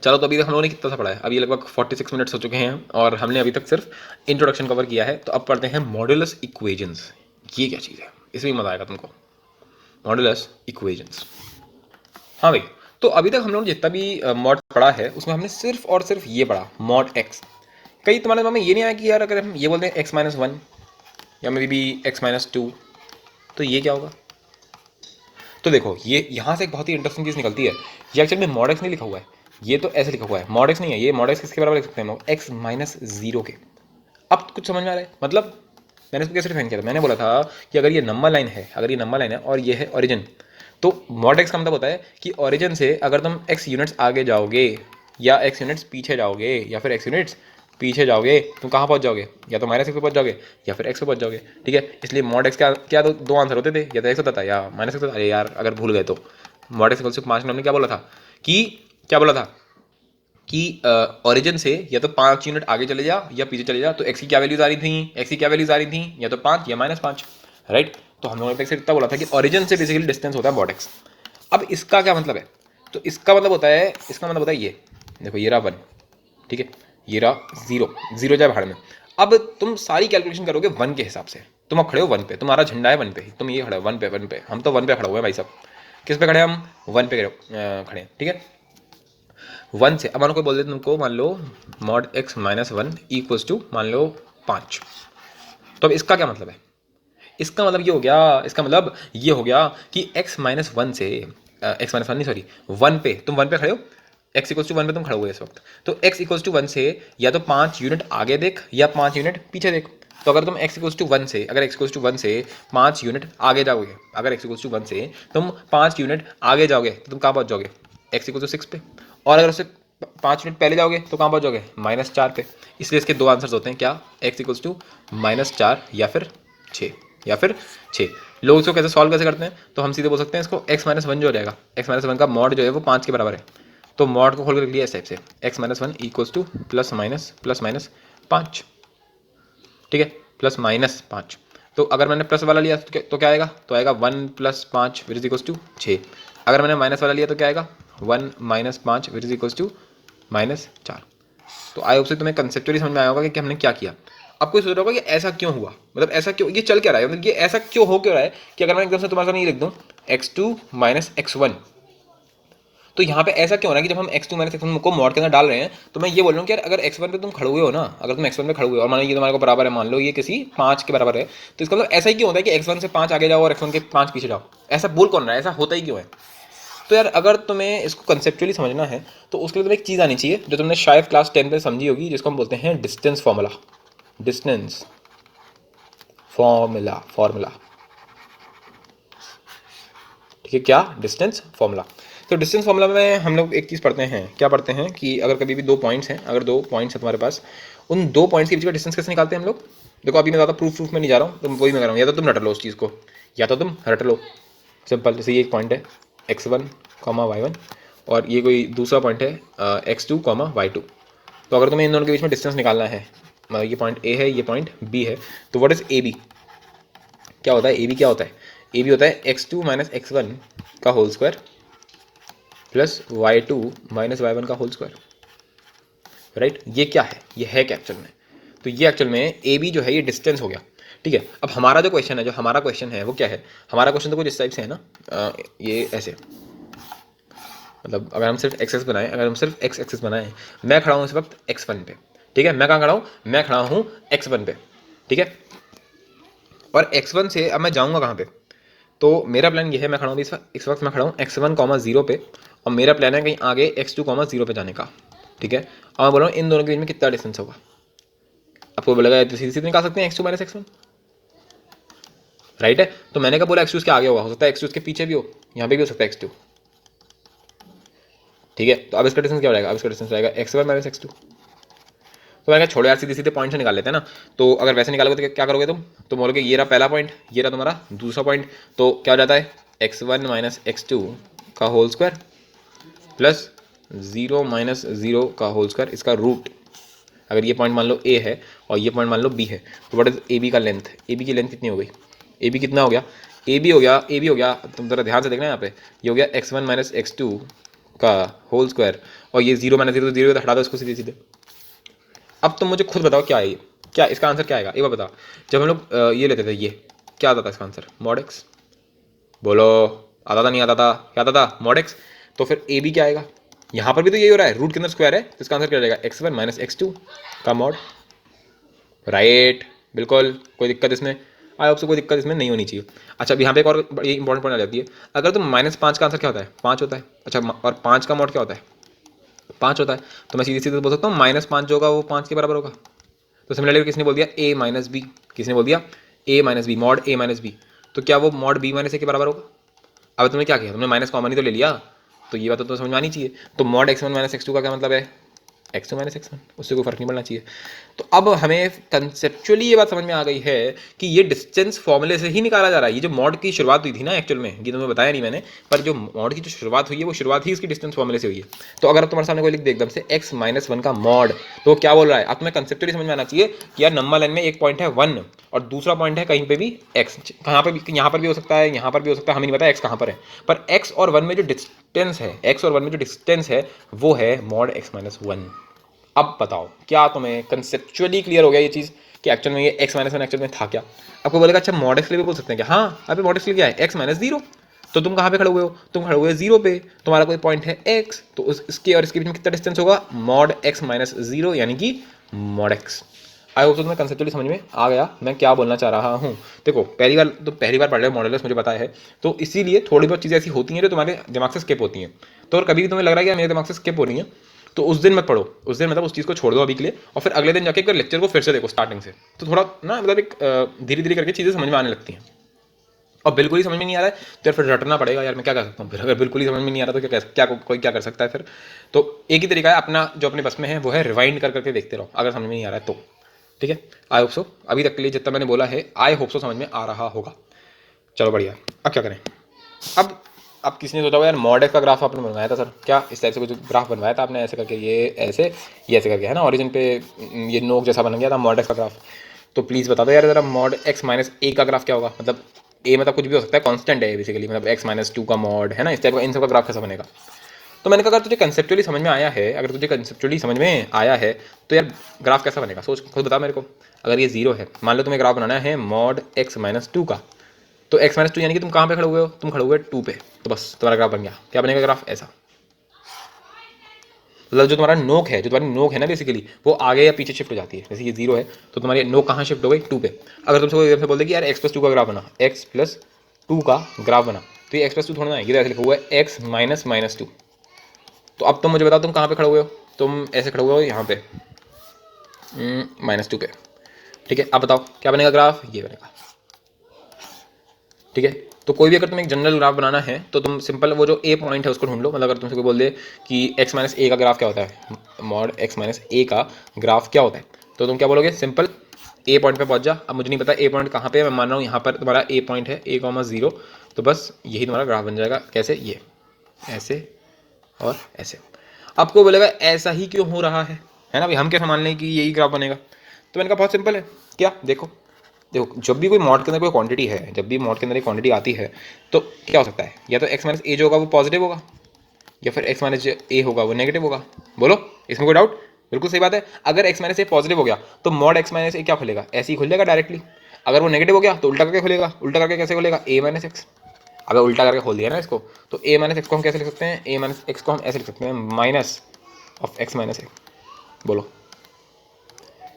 चलो, तो अभी तक हम लोगों ने कितना सा पढ़ा है, अभी लगभग 46 मिनट्स हो चुके हैं, और हमने अभी तक सिर्फ इंट्रोडक्शन कवर किया है। तो अब पढ़ते हैं मॉड्यूलस इक्वेजन्स। ये क्या चीज़ है, इसमें मज़ा आएगा तुमको, मॉडुलस इक्वेशंस। हाँ भाई, तो अभी तक हम लोगों ने जितना भी मॉड पढ़ा है उसमें हमने सिर्फ और सिर्फ ये पढ़ा, मॉड एक्स। कई तुम्हारे दिमाग में ये नहीं आया कि यार अगर हम ये बोलते हैं एक्स माइनस वन या may be x minus to, तो ये क्या होगा। तो देखो, ये यहाँ से एक बहुत ही इंटरेस्टिंग चीज़ निकलती है, ये एक्चुअली में मॉड एक्स नहीं लिखा हुआ है, ये तो ऐसे लिखा हुआ है, मॉड एक्स नहीं है ये, मॉड एक्स किसके बराबर लिख सकते हैं हम लोग, एक्स माइनस जीरो के। अब कुछ समझ में आ रहा है, मतलब मैंने इसको कैसे डिफाइन किया था, मैंने बोला था कि अगर ये नंबर लाइन है, अगर ये नंबर लाइन है और ये है ओरिजिन, तो मॉड एक्स का मतलब होता है कि ओरिजिन से अगर तुम एक्स यूनिट्स आगे जाओगे या एक्स यूनिट्स पीछे जाओगे या फिर एक्स यूनिट्स पीछे जाओगे, तुम कहाँ पहुँच जाओगे, या तो माइनस एक्स पे पहुँच जाओगे या फिर एक्स पे पहुँच जाओगे, ठीक है। इसलिए मॉड एक्स क्या क्या दो आंसर होते थे, या तो एक्स होता था या माइनस एक्स होता था। अरे यार, अगर भूल गए तो मॉड एक्स इक्वल्स टू 5 में हमने क्या बोला था, कि क्या बोला था कि ओरिजिन से या तो 5 यूनिट आगे चले जा या पीछे चले जा, तो एक्स की क्या वैल्यूज आ रही थी, एक्स की क्या वैल्यूज आ रही थी, या तो 5 या -5, राइट। तो हम लोगों ने इतना बोला था कि ओरिजिन से बेसिकली डिस्टेंस होता है मॉड एक्स। अब इसका क्या मतलब है, तो इसका मतलब होता है, इसका मतलब होता है ये देखो, ये रहा 1, ठीक है, ये रहा 0, 0 जाए भाड़ में। अब तुम सारी कैलकुलेशन करोगे 1 के हिसाब से, तुम अब खड़े हो 1 पे, तुम्हारा झंडा है 1 पे, तुम ये खड़े हो 1 पे, 1 पे, हम तो 1 पे खड़े हुए हैं भाई साहब। किस पे खड़े हैं हम, 1 पे खड़े हैं, ठीक है। 1 से अब मानो कोई बोल देते तुमको, मान लो mod x minus one equals to मान लो 5, तो अब इसका क्या मतलब है, इसका मतलब ये हो गया, इसका मतलब ये हो गया कि x माइनस वन से एक्स माइनस वन नहीं सॉरी 1 पे, तुम 1 पे खड़े हो, x इक्वल्स टू 1 पे तुम खड़े हुए इस वक्त, तो x इक्वल्स टू 1 से या तो 5 यूनिट आगे देख या 5 यूनिट पीछे देख। तो अगर तुम x इक्वल्स टू 1 से, अगर x इक्वल्स टू 1 से 5 यूनिट आगे जाओगे, अगर x इक्वल्स टू 1 से तुम 5 यूनिट आगे जाओगे, तो तुम कहाँ पहुँच जाओगे, x इक्वल्स टू 6 पे। और अगर उससे 5 मिनट पहले जाओगे तो कहाँ पहुँच जाओगे, -4 पे। इसलिए इसके दो आंसर्स होते हैं, क्या, x इक्वल्स टू -4 या फिर 6, या फिर 6। लोग इसको कैसे सॉल्व कैसे करते हैं, तो हम सीधे बोल सकते हैं इसको x माइनस वन जो हो जाएगा, x माइनस वन का मॉड जो है वो 5 के बराबर है, तो मॉड को खोल कर लिख लिया इस टाइप से, x minus one equals to plus minus 5, ठीक है, +-5। तो अगर मैंने प्लस वाला लिया तो क्या आएगा, तो आएगा 1 + 5 विच इज इक्वल्स टू 6। अगर मैंने माइनस वाला लिया तो क्या आएगा, 1 - 5 विच इज इक्वल्स टू -4। तो आई होप से तुम्हें कंसेप्चुअली समझ में आया होगा कि हमने क्या किया। अब कोई सोच रहा होगा कि ऐसा क्यों हुआ, मतलब ऐसा क्यों, ये चल क्या रहा है, मतलब ये ऐसा क्यों हो क्यों रहा है कि अगर मैं एकदम से तुम्हारे सामने ये लिख दूँ x2 - x1, तो यहाँ पे ऐसा क्यों हो रहा है कि जब हम x2 - x1 को मॉड के अंदर डाल रहे हैं, तो मैं ये बोल रहा हूँ कि यार अगर x1 पे तुम खड़े हुए हो ना, अगर तुम x1 पे खड़े हुए हो और मान लो ये तुम्हारे को बराबर है, मान लो ये किसी 5 के बराबर है, तो इसका मतलब ऐसा ही क्यों होता है कि x1 से 5 आगे जाओ और x1 के 5 पीछे जाओ, ऐसा बोल कौन रहा है, ऐसा होता ही क्यों है। तो यार अगर तुम्हें इसको कंसेप्चुअली समझना है तो उसके लिए तुम्हें एक चीज़ आनी चाहिए जो तुमने शायद क्लास 10 पे समझी होगी, जिसको हम बोलते हैं डिस्टेंस फॉर्मूला। डिस्टेंस फॉर्मूला, ठीक है, क्या, डिस्टेंस फॉर्मूला। तो डिस्टेंस फॉर्मूला में हम लोग एक चीज़ पढ़ते हैं, क्या पढ़ते हैं कि अगर कभी भी दो पॉइंट्स हैं, अगर दो पॉइंट्स हैं तुम्हारे पास, उन दो पॉइंट्स के बीच का डिस्टेंस कैसे निकालते हैं हम लोग। देखो अभी मैं ज़्यादा प्रूफ में नहीं जा रहा हूँ, तो वही मैं कर रहा हूँ, या तो तुम रट लो उस चीज़ को, या तो तुम रट लो। सिंपल, जैसे ये एक पॉइंट है x1, y1, और ये कोई दूसरा पॉइंट है x2, y2। तो अगर तुम्हें इन दोनों के बीच में डिस्टेंस निकालना है, मतलब ये पॉइंट A है, ये पॉइंट B है, तो व्हाट इज AB, क्या होता है AB, क्या होता है AB होता है x2 माइनस x1 का whole square plus y2 minus y1 का होल स्क्वायर, राइट। ये क्या है, ये है क्या एक्चुअल में, तो ये एक्चुअल में AB जो है ये डिस्टेंस हो गया, ठीक है। अब हमारा जो क्वेश्चन है, जो हमारा क्वेश्चन है वो क्या है, हमारा क्वेश्चन तो कुछ इस टाइप से है ना, ये ऐसे, मतलब अगर हम सिर्फ एक्सेस बनाएं, अगर हम सिर्फ एक्स एक्सेस बनाएं, मैं खड़ा हूँ इस वक्त x1 पे, ठीक है। मैं कहाँ खड़ा हूँ, मैं खड़ा हूँ x1 पे, ठीक है। और x1 से अब मैं जाऊँगा कहाँ पे, तो मेरा प्लान ये है, मैं खड़ा हूँ इस वक्त मैं खड़ा हूँ x1, 0 पे, और मेरा प्लान है कहीं आगे x2, 0 पे जाने का, ठीक है। और मैं बोल रहा हूँ इन दोनों के बीच में कितना डिस्टेंस होगा, आपको बोलेगा तो सीधे सीधे निकाल सकते हैं x2 माइनस x1, राइट है। तो मैंने कहा बोला x2 उसके आगे होगा, हो सकता है x2 उसके पीछे भी हो, यहाँ पे भी हो सकता है x2, ठीक है। तो अब इसका डिस्टेंस क्या हो जाएगा, अब इसका डिस्टेंस रहेगा x1 माइनस x2। तो मैंने कहा छोड़ो यार, सीधे सीधे पॉइंट से निकाल लेते हैं ना। तो अगर वैसे निकालोगे तो क्या करोगे तुम बोलोगे ये रहा पहला पॉइंट, ये रहा तुम्हारा दूसरा पॉइंट, तो क्या हो जाता है x1 माइनस x2 का होल स्क्वायर प्लस 0 माइनस 0 का होल स्क्वायर, इसका रूट। अगर ये पॉइंट मान लो A है और ये पॉइंट मान लो B है, तो व्हाट इज AB का लेंथ, AB की लेंथ कितनी हो गई, AB कितना हो गया, AB हो गया, तुम जरा ध्यान से देखना यहाँ पे, ये हो गया x1 माइनस x2 का होल स्क्वायर, और ये 0 माइनस 0 तो 0 हटा दो इसको सीधे सीधे। अब तुम मुझे खुद बताओ क्या है ये, क्या इसका आंसर क्या आएगा, एक बार बताओ। जब हम लोग ये लेते थे, ये क्या आता था इसका आंसर, मॉड एक्स, बोलो आता था नहीं आता था, क्या आता था मॉड एक्स। तो फिर ए बी क्या आएगा, यहाँ पर भी तो यही हो रहा है, रूट के अंदर स्क्वायर है, तो इसका आंसर क्या रहेगा x1 माइनस x2 का मॉड, राइट। बिल्कुल, कोई दिक्कत इसमें, आई होप से कोई दिक्कत इसमें नहीं होनी चाहिए। अच्छा अब यहाँ पे एक और बड़ी इंपॉर्टेंट पॉइंट आ जाती है, अगर तो -5 का आंसर क्या होता है, 5 होता है। अच्छा और 5 का मॉड क्या होता है, 5 होता है, तो मैं सीधे सीधे बोल सकता हूँ -5 जो होगा वो 5 के बराबर होगा। तो सिमिलरली किसने बोल दिया a माइनस बी, किसने बोल दिया a minus B, mod a minus B, तो क्या वो मॉड b माइनस a के बराबर होगा। अब तुमने क्या किया, तुमने माइनस कॉमन ही तो ले लिया, तो ये बात तो समझ में आनी चाहिए। तो मॉड x1 माइनस x2 का क्या मतलब है, x2 माइनस x1, उससे कोई फर्क नहीं पड़ना चाहिए। तो अब हमें कंसेप्चुअली ये बात समझ में आ गई है कि ये डिस्टेंस फॉर्मूले से ही निकाला जा रहा है। ये जो मॉड की शुरुआत हुई थी ना एक्चुअल में, ये तुम्हें बताया नहीं मैंने, पर जो मॉड की जो शुरुआत हुई है वो शुरुआत ही इसकी डिस्टेंस फॉर्मूले से हुई है। तो अगर तुम्हारे सामने कोई लिख दे एकदम से x माइनस 1 का मॉड, तो वो क्या बोल रहा है, अब तुम्हें कंसेप्चुअली समझ में आना चाहिए कि यार नंबर लाइन में एक पॉइंट है 1 और दूसरा पॉइंट है कहीं पे भी x, कहाँ पर भी, यहाँ पर भी हो सकता है, यहाँ पर भी हो सकता है, हमें नहीं पता x कहाँ पर है, पर x और 1 में जो डिस्टेंस है, x और 1 में जो डिस्टेंस है वो है मॉड x माइनस 1। अब बताओ क्या तुम्हें कंसेप्चुअली क्लियर हो गया ये चीज़ कि एक्चुअल में ये x माइनस 1 एक्चुअल में था क्या। आपको बोलेगा अच्छा मॉड एक्स के लिए भी बोल सकते हैं क्या, हाँ अभी मॉड एक्स के लिए क्या है x माइनस 0, तो तुम कहाँ पे खड़े हुए हो, तुम खड़े हुए 0 पे, तुम्हारा कोई पॉइंट है x, तो इसके और इसके बीच में कितना डिस्टेंस होगा, मॉड x माइनस 0 यानी कि मॉड x। आई होप तो तुम्हें कंसेप्चुअली समझ में आ गया मैं क्या बोलना चाह रहा हूँ। देखो पहली बार पढ़ रहे हो मॉडुलस, मुझे पता है, तो इसीलिए थोड़ी बहुत चीज़ें ऐसी होती हैं जो तुम्हारे दिमाग से स्किप होती हैं। तो और कभी भी तुम्हें लग रहा है कि मेरे दिमाग से स्किप हो रही हैं, तो उस दिन मत पढ़ो, उस दिन मतलब उस चीज़ को छोड़ दो अभी के लिए, और फिर अगले दिन जाके एक लेक्चर को फिर से देखो स्टार्टिंग से, तो थोड़ा ना मतलब एक धीरे धीरे करके चीज़ें समझ में आने लगती हैं। और बिल्कुल ही समझ में नहीं आ रहा है तो फिर रटना पड़ेगा यार, मैं क्या कर सकता हूँ फिर, अगर बिल्कुल ही समझ में नहीं आ रहा तो कोई क्या कर सकता है फिर। तो एक ही तरीका है अपना, जो अपने बस में है वो है रिवाइंड कर करके देखते रहो, अगर समझ में नहीं आ रहा है तो, ठीक है। आई होप सो अभी तक के लिए जितना मैंने बोला है आई होप सो समझ में आ रहा होगा। चलो बढ़िया, अब क्या करें। अब किसी ने सोचा होगा यार मॉड एक्स का ग्राफ आपने बनवाया था सर, क्या इस टाइप से कुछ ग्राफ बनवाया था आपने, ऐसे करके ये ऐसे करके है ना, ओरिजिन पे ये नोक जैसा बन गया था मॉड एक्स का ग्राफ। तो प्लीज़ बता दो यार ज़रा मॉड एक्स माइनस ए का ग्राफ क्या होगा, मतलब ए मतलब कुछ भी हो सकता है, कांस्टेंट है बेसिकली, मतलब एक्स माइनस 2 का मॉड है ना, इस टाइप का, इन सब का ग्राफ कैसा बनेगा। तो मैंने कहा अगर तुझे कंसेप्चुअली समझ में आया है, अगर तुझे कंसेप्चुअली समझ में आया है तो यार ग्राफ कैसा बनेगा सोच खुद बता मेरे को। अगर ये 0 है, मान लो तुम्हें ग्राफ बनाना है मॉड एक्स माइनस 2 का, तो x माइनस 2 यानी कि तुम कहाँ पे खड़े हुए हो, तुम खड़े हुए 2 पे, तो बस तुम्हारा ग्राफ बन गया। क्या बनेगा ग्राफ, ऐसा, मतलब जो तुम्हारा नोक है, जो तुम्हारी नोक है ना बेसिकली, वो आगे या पीछे शिफ्ट हो जाती है। जैसे ये 0 है तो तुम्हारी नोक कहाँ शिफ्ट हो गई, 2 पे। अगर तुमसे कोई बोल दे कि यार x प्लस 2 का ग्राफ बना, x प्लस 2 का ग्राफ बना, तो ये x प्लस 2 थोड़ा ना है, ये तो ऐसे लिखा हुआ है x माइनस माइनस 2। तो अब तुम मुझे बताओ तुम कहाँ पे खड़े हुए हो, तुम ऐसे खड़े हुए हो यहाँ पे -2 पे, ठीक है। अब बताओ क्या बनेगा ग्राफ, ये बनेगा, ठीक है। तो कोई भी अगर तुम्हें एक जनरल ग्राफ बनाना है तो तुम सिंपल वो जो ए पॉइंट है उसको ढूंढ लो। मतलब अगर तुमसे कोई बोल दे कि x माइनस ए का ग्राफ क्या होता है, मॉड x माइनस ए का ग्राफ क्या होता है, तो तुम क्या बोलोगे, सिंपल ए पॉइंट पे पहुंच जा। अब मुझे नहीं पता ए पॉइंट कहाँ पे है, मैं मान रहा हूँ यहाँ पर तुम्हारा ए पॉइंट है a,0, तो बस यही तुम्हारा ग्राफ बन जाएगा। कैसे, ये ऐसे और ऐसे। आपको बोलेगा ऐसा ही क्यों हो रहा है ना भाई, हम क्या मान लें कि यही ग्राफ बनेगा। तो मैंने कहा बहुत सिंपल है। क्या, देखो देखो, जब भी कोई मॉड के अंदर कोई क्वांटिटी है, जब भी मॉड के अंदर एक क्वांटिटी आती है तो क्या हो सकता है, या तो x माइनस ए जो होगा वो पॉजिटिव होगा, या फिर x माइनस ए होगा वो नेगेटिव होगा। बोलो, इसमें कोई डाउट? बिल्कुल सही बात है। अगर x माइनस ए पॉजिटिव हो गया तो मॉड x माइनस ए क्या खुलेगा, ऐसे ही खुल जाएगा डायरेक्टली। अगर वो नेगेटिव हो गया तो उल्टा करके खुलेगा। उल्टा करके कैसे खुलेगा, a माइनस एक्स। अगर उल्टा करके खोल दिया ना इसको, तो a माइनस एक्स को हम कैसे लिख सकते हैं, a माइनस एक्स को हम ऐसे लिख सकते हैं माइनस ऑफ x माइनस ए। बोलो,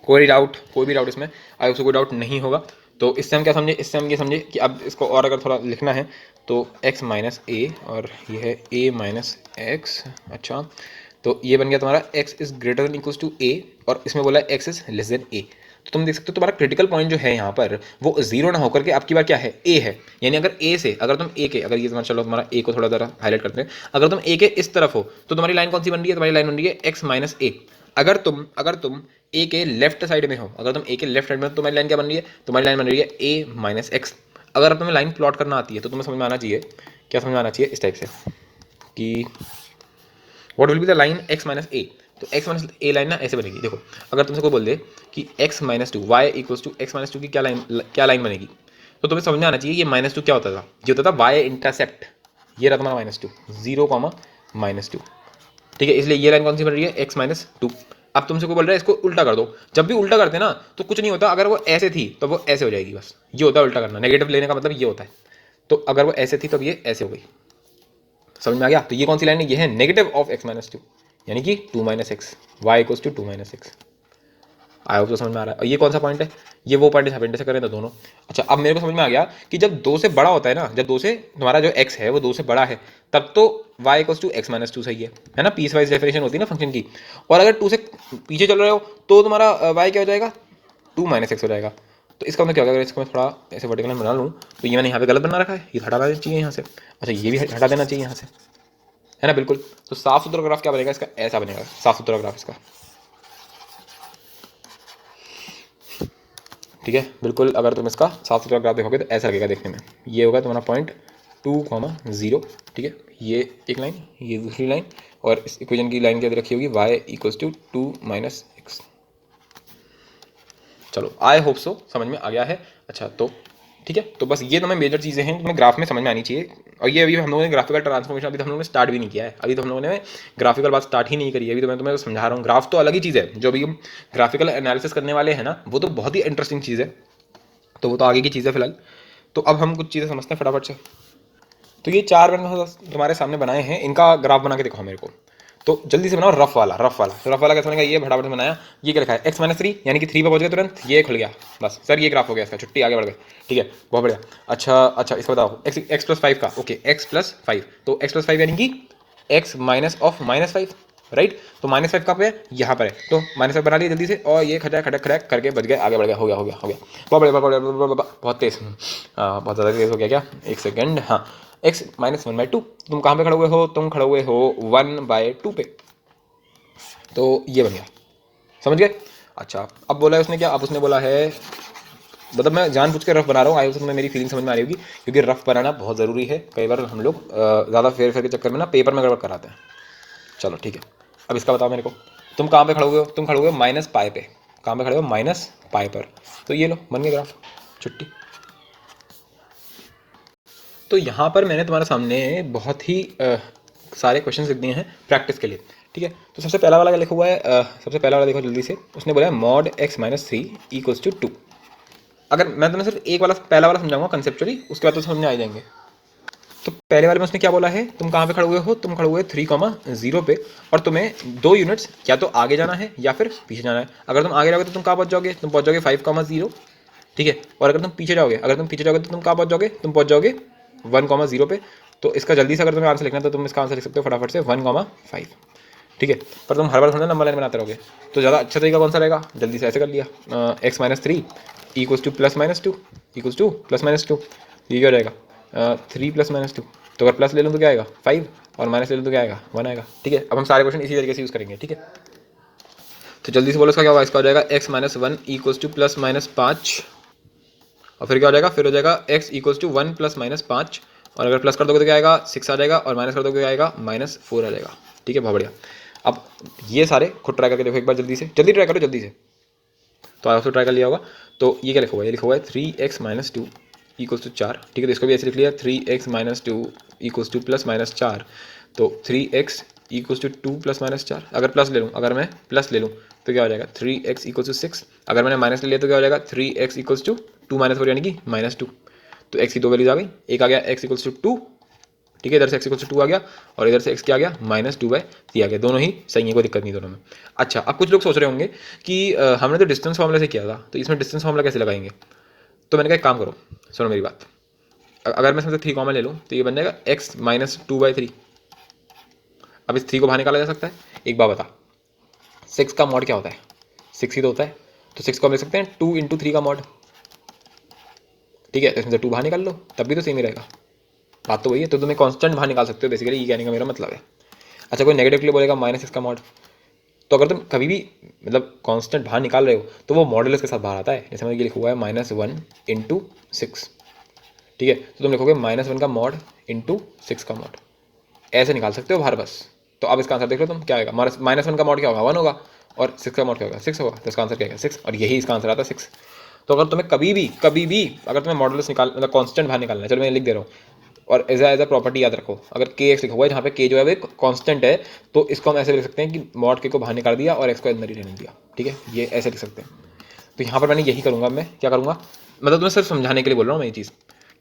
कोई डाउट? कोई भी डाउट इसमें? आई उसको कोई डाउट नहीं होगा। तो इससे हम क्या समझे, इससे हम ये समझे कि अब इसको और अगर थोड़ा लिखना है तो x माइनस ए और ये है a माइनस एक्स। अच्छा, तो ये बन गया तुम्हारा x is greater than equals to a, और इसमें बोला है x is less than a। तो तुम देख सकते हो तुम्हारा क्रिटिकल पॉइंट जो है यहाँ पर वो जीरो ना होकर के आपकी बार क्या है, a है। यानी अगर a से, अगर तुम a के, अगर ये तुम्हारा, चलो तुम्हारा a को थोड़ा ज़रा हाईलाइट करते हैं, अगर तुम a के इस तरफ हो तो तुम्हारी लाइन कौन सी बन रही है, तुम्हारी लाइन बन रही है x माइनस ए। अगर तुम ए के लेफ्ट साइड में हो, अगर तुम ए के लेफ्ट साइड में हो, तुम्हारी लाइन क्या बन रही है, तुम्हारी लाइन बन रही है ए माइनस एक्स। अगर तुम्हें लाइन प्लॉट करना आती है तो तुम्हें समझ में आना चाहिए, क्या समझ में आना चाहिए, इस टाइप से कि what will be the line x minus a. तो एक्स माइनस ए लाइन ना ऐसे बनेगी। देखो, अगर तुमसे कोई बोल दे कि x minus two Y equals to x minus two की क्या लाइन बनेगी, तो तुम्हें समझ में आना चाहिए ये माइनस टू क्या होता था, ये होता था वाई इंटरसेप्ट। ये रहा तुम्हारा माइनस टू, 0, -2। ठीक है, इसलिए ये लाइन कौन सी बन रही है, एक्स माइनस टू। अब तुमसे कोई बोल रहा है इसको उल्टा कर दो। जब भी उल्टा करते हैं ना तो कुछ नहीं होता, अगर वो ऐसे थी तो वो ऐसे हो जाएगी, बस ये होता है उल्टा करना। नेगेटिव लेने का मतलब ये होता है। तो अगर वो ऐसे थी तब ये ऐसे हो गई। समझ में आ गया? तो ये कौन सी लाइन है, ये है negative of x minus two, यानी कि 2 minus x, Y equals to 2 minus x. I hope तो समझ में आ रहा है। और ये कौन सा पॉइंट है, ये वो पॉइंट है से करें तो दोनों। अच्छा, अब मेरे को समझ में आ गया कि जब 2 से बड़ा होता है ना, जब 2 से तुम्हारा जो x है वो 2 से बड़ा है, तब तो y equals to x minus two सही है ना, पीस वाइज डेफिनेशन होती है ना फंक्शन की। और अगर 2 से पीछे चल रहे हो तो तुम्हारा y क्या हो जाएगा, 2 माइनस एक्स हो जाएगा। तो इसका मतलब क्या होगा, अगर इसको मैं थोड़ा ऐसे वर्टिकल बना लूँ तो ये मैंने यहाँ पे गलत बना रखा है, ये हटा देना चाहिए यहाँ से। अच्छा, ये भी हटा देना चाहिए यहाँ से, है ना, बिल्कुल। तो साफ सुथरा ग्राफ क्या बनेगा इसका, ऐसा बनेगा साफ सुथरा ग्राफ इसका। ठीक है, बिल्कुल। अगर तुम इसका साफ सुथरा ग्राफ देखोगे तो ऐसा लगेगा देखने में। ये होगा तुम्हारा पॉइंट 2, 0। ठीक है, ये एक लाइन, ये दूसरी लाइन, और इस इक्वेशन की लाइन क्या रखी होगी, y equals to 2 minus x. चलो, आई होप सो समझ में आ गया है। अच्छा, तो ठीक है, तो बस ये तुम्हें मेजर चीज़ें हैं तुम्हें ग्राफ में समझ में आनी चाहिए। और ये अभी हम लोगों ने ग्राफिकल ट्रांसफॉर्मेशन अभी तो हम लोगों ने स्टार्ट भी नहीं किया है, अभी तो हम लोगों ने ग्राफिकल बात स्टार्ट ही नहीं करी है। अभी तो मैं तुम्हें समझा रहा हूँ। ग्राफ तो अलग ही चीज़ है, जो अभी हम ग्राफिकल एनालिसिस करने वाले हैं ना, वो तो बहुत ही इंटरेस्टिंग चीज़ है। तो वो तो आगे की चीज़ है फिलहाल। तो अब हम कुछ चीज़ें समझते हैं फटाफट से। तो ये 4 मैंने तुम्हारे सामने बनाए हैं, इनका ग्राफ बना के दिखाओ मेरे को। तो जल्दी से बनाओ रफ वाला। तो रफ वाला कैसे बनेगा, ये फटाफट बनाया। ये क्या लिखा है, x माइनस 3, यानी कि 3 पे पहुंच गए तुरंत, ये खुल गया बस। सर ये ग्राफ हो गया इसका, छुट्टी, आगे बढ़ गए। ठीक है, बहुत बढ़िया। अच्छा, इसको बताओ x प्लस 5 का। ओके, x प्लस 5, तो x प्लस 5 यानी कि x minus of minus 5, right. तो माइनस 5 कहाँ पे है, यहाँ पर है। तो माइनस 5 बना लिया जल्दी से, और ये खटक खटक खटक करके बच गए, आगे बढ़ गया, हो गया। बहुत बढ़िया, बहुत तेज, बहुत ज़्यादा तेज हो गया क्या, एक सेकेंड। हाँ, x माइनस 1/2। तुम कहाँ पे खड़े हुए हो, तुम खड़े हुए हो 1/2 पे। तो ये बन गया, समझ गए। अच्छा, अब बोला है उसने क्या, अब उसने बोला है, मतलब मैं जान पूछ के रफ बना रहा हूँ। आई तो तुम्हें मेरी फीलिंग समझ में आ रही होगी, क्योंकि रफ बनाना बहुत ज़रूरी है। कई बार हम लोग ज़्यादा फेर के चक्कर में ना पेपर में गड़बड़ कराते हैं। चलो ठीक है, अब इसका बताओ मेरे को, तुम कहाँ पे खड़े हुए हो, तुम खड़े हुए हो माइनस पाई पे। कहाँ पे खड़े हो, माइनस पाई पर। तो ये लो, बन गया ग्राफ, छुट्टी। तो यहाँ पर मैंने तुम्हारे सामने बहुत ही सारे क्वेश्चन लिख दिए हैं प्रैक्टिस के लिए। ठीक है, तो सबसे पहला वाला क्या लिखा हुआ है, सबसे पहला वाला देखो जल्दी से। उसने बोला है mod x minus 3 equals to 2। अगर मैं तुम्हें सिर्फ एक वाला पहला वाला समझाऊंगा कंसेप्चुअली, उसके बाद तो समझ में आ जाएंगे। तो पहले वाले में उसने क्या बोला है, तुम कहाँ पे खड़े हुए हो, तुम खड़े हुए 3,0 पे, और तुम्हें 2 यूनिट्स या तो आगे जाना है या फिर पीछे जाना है। अगर तुम आगे जाओगे तो तुम कहाँ पहुँच जाओगे, तुम पहुँच जाओगे 5,0। ठीक है, और अगर तुम पीछे जाओगे तो तुम कहाँ पहुँच जाओगे, तुम पहुँच जाओगे 1,0 पे। तो इसका जल्दी से अगर तुम्हें आंसर लिखना है तो तुम इसका आंसर लिख सकते हो फटाफट से 1,5। ठीक है, पर तुम हर बार थोड़ा नंबर लाइन बनाते रहोगे, तो ज़्यादा अच्छा तरीका कौन सा रहेगा, जल्दी से ऐसे कर लिया, x minus 3 equals to plus minus 2 equals to plus minus 2। ये क्या हो जाएगा, 3 प्लस माइनस 2, तो अगर प्लस ले लूँ तो क्या आएगा 5 और माइनस ले लूँ तो क्या आएगा 1 आएगा। ठीक है, अब हम सारे क्वेश्चन इसी तरीके से यूज़ करेंगे। ठीक है, तो जल्दी से बोलो इसका क्या होगा। इसका हो जाएगा x minus 1 equals to plus minus 5, और फिर क्या हो जाएगा, फिर हो जाएगा x equals to 1 plus minus 5, और अगर प्लस कर दोगे तो क्या आएगा 6 आ जाएगा, और माइनस कर दोगे तो क्या आएगा माइनस 4 आ जाएगा। ठीक है, बहुत बढ़िया। अब ये सारे खुद ट्राई करके देखो एक बार, जल्दी से, जल्दी ट्राई करो जल्दी से। तो आपको ट्राई कर लिया होगा। तो ये क्या लिखा हुआ है, ये लिखा हुआ है 3x माइनस 2 इक्वल्स टू 4। ठीक है, तो इसको भी ऐसे लिख लिया 3x minus 2 equals to plus minus 4। तो 3x equals to 2 plus minus 4, अगर प्लस ले लूँ, अगर मैं प्लस ले लूँ तो क्या हो जाएगा 3x इक्वल्स टू 6, अगर मैंने माइनस ले लिया तो क्या हो जाएगा 3x इक्वल्स टू 2 माइनस 4 यानी कि माइनस 2। तो x की दो वैल्यूज आ गई, एक आ गया x इक्वल्स टू 2, ठीक है, इधर से x इक्वल्स टू 2 आ गया, और इधर से x क्या आ गया माइनस 2/3 आ गया। दोनों ही सही है, कोई दिक्कत नहीं दोनों में। अच्छा, अब कुछ लोग सोच रहे होंगे कि हमने तो डिस्टेंस फार्मूला से किया था, तो इसमें डिस्टेंस फार्मूला कैसे लगाएंगे। तो मैंने कहा एक काम करो, सुनो मेरी बात, अगर मैं इसमें से 3 कॉमन ले लूँ तो ये बन जाएगा x माइनस 2/3। अब इस 3 को बाहर निकाला जा सकता है। एक बात बता, 6 का मॉड क्या होता है, 6 ही तो होता है, तो 6 को हम लिख सकते हैं 2 इंटू 3 का मॉड। ठीक है, तो इसमें से 2 बाहर निकाल लो, तब भी तो सेम ही रहेगा। बात तो वही है, तो तुम्हें कांस्टेंट बाहर निकाल सकते हो, बेसिकली ये कहने का मेरा मतलब है। अच्छा, कोई नेगेटिव के लिए बोलेगा माइनस 6 का मॉड, तो अगर तुम कभी भी मतलब कांस्टेंट बाहर निकाल रहे हो तो वो मॉडुलस के साथ बाहर आता है। जैसे मैंने ये लिखा हुआ है -1 इंटू 6। ठीक है, तो तुम लिखोगे -1 का मॉड इंटू 6 का मॉड, ऐसे निकाल सकते हो बाहर बस। तो अब इसका आंसर देख लो तुम, क्या आएगा, -1 का मॉड क्या होगा 1 होगा, और 6 का मॉड क्या होगा 6 होगा, तो इसका आंसर क्या आएगा 6, और यही इसका आंसर आता है 6। तो अगर तुम्हें कभी भी अगर तुम्हें मॉडुलस निकाल मतलब कांस्टेंट बाहर निकालना है, चलो मैं लिख दे रहा हूँ, और एज अ प्रॉपर्टी याद रखो, अगर के एक्स लिखा हुआ है जहाँ पे के जो है वो कांस्टेंट है, तो इसको हम ऐसे लिख सकते हैं कि मॉड के को बाहर निकाल दिया और एक्स को अंदर ही रहने दिया। ठीक है, ये ऐसे लिख सकते हैं। तो यहाँ पर मैंने यही करूँगा, मैं क्या करूँगा, मतलब तुम्हें सिर्फ समझाने के लिए बोल रहा हूँ मैं ये चीज़।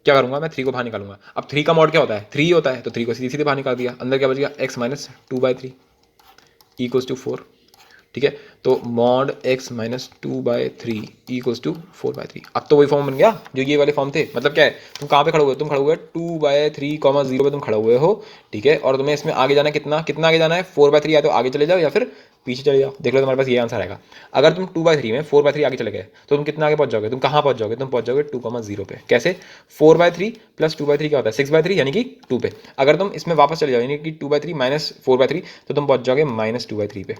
क्या करूँगा, मैं 3 को बाहर निकालूंगा। अब 3 का मॉड क्या होता है 3 होता है, तो 3 को सीधे सीधे बाहर निकाल दिया, अंदर क्या बच गया x माइनस 2/3 इक्वल्स टू 4। ठीक है, तो mod x minus 2/3 equals to 4/3। अब तो वही फॉर्म बन गया जो ये वाले फॉर्म थे। मतलब क्या है, तुम कहाँ पे खड़े हुए हो, तुम खड़े हुए 2/3, 0 पे तुम खड़े हुए हो। ठीक है, और तुम्हें इसमें आगे जाना है, कितना कितना आगे जाना है 4/3, या तो आगे चले जाओ या फिर पीछे चले जाओ। देख लो तुम्हारे पास ये आंसर आएगा। अगर तुम 2/3 में 4/3 आगे चले गए तो तुम कितना आगे पहुंच जाओगे, तुम कहाँ पहुंच जाओगे, तुम पहुंच जाओगे 2,0 पे। कैसे, 4/3 प्लस 2/3 क्या होता है 6/3 यानी कि 2 पे। अगर तुम इसमें वापस चले जाओ यानी कि 2/3 माइनस 4/3, तो तुम पहुंच जाओगे -2/3 पे।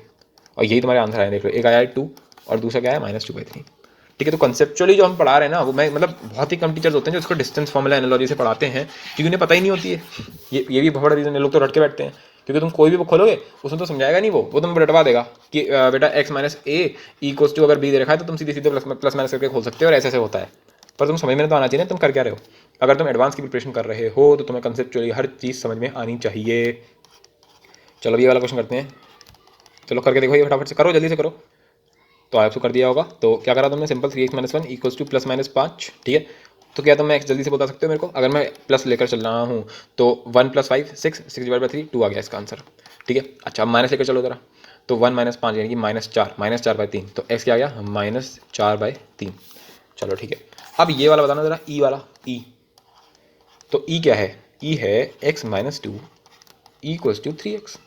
और यही तुम्हारे आंसर आया, देख लो, एक आया है 2 और दूसरा क्या है -2/3। ठीक है, तो कंसेप्चुअली जो हम पढ़ा रहे हैं ना, वो मैं मतलब बहुत ही कम टीचर्स होते हैं जो इसको डिस्टेंस फॉर्मूला एनालॉजी से पढ़ाते हैं, क्योंकि उन्हें पता ही नहीं होती है। ये भी बहुत बड़ा रीज़न है, लोग तो रट के बैठते हैं, क्योंकि तुम कोई भी बुक खोलोगे उसमें तो समझाएगा नहीं, वो तुम रटवा देगा कि बेटा x minus a equals to अगर b दे रखा है तो तुम सीधे सीधे प्लस माइनस करके खोल सकते हो, और ऐसे ऐसे होता है। पर तुम समझ में तो आना चाहिए ना तुम कर क्या रहे हो। अगर तुम एडवांस की प्रिपरेशन कर रहे हो तो तुम्हें कंसेप्चुअली हर चीज़ समझ में आनी चाहिए। चलो अब ये वाला क्वेश्चन करते हैं, चलो करके देखो, ये फटाफट से करो, जल्दी से करो। तो आपको कर दिया होगा, तो क्या करा तुमने, simple 3x minus 1 equals to plus minus 5। ठीक है, तो क्या तुम x जल्दी से बता सकते हो मेरे को, अगर मैं प्लस लेकर चल रहा हूँ तो 1 + 5 6/3 2 आ गया इसका आंसर। ठीक है, अच्छा अब माइनस लेकर चलो जरा, तो 1 - 5 यानी कि -4/3, तो x क्या आ गया -4/3। चलो ठीक है, अब ये वाला बताना जरा, ई वाला, ई। तो ई क्या है, ई है x minus 2 equals to 3x।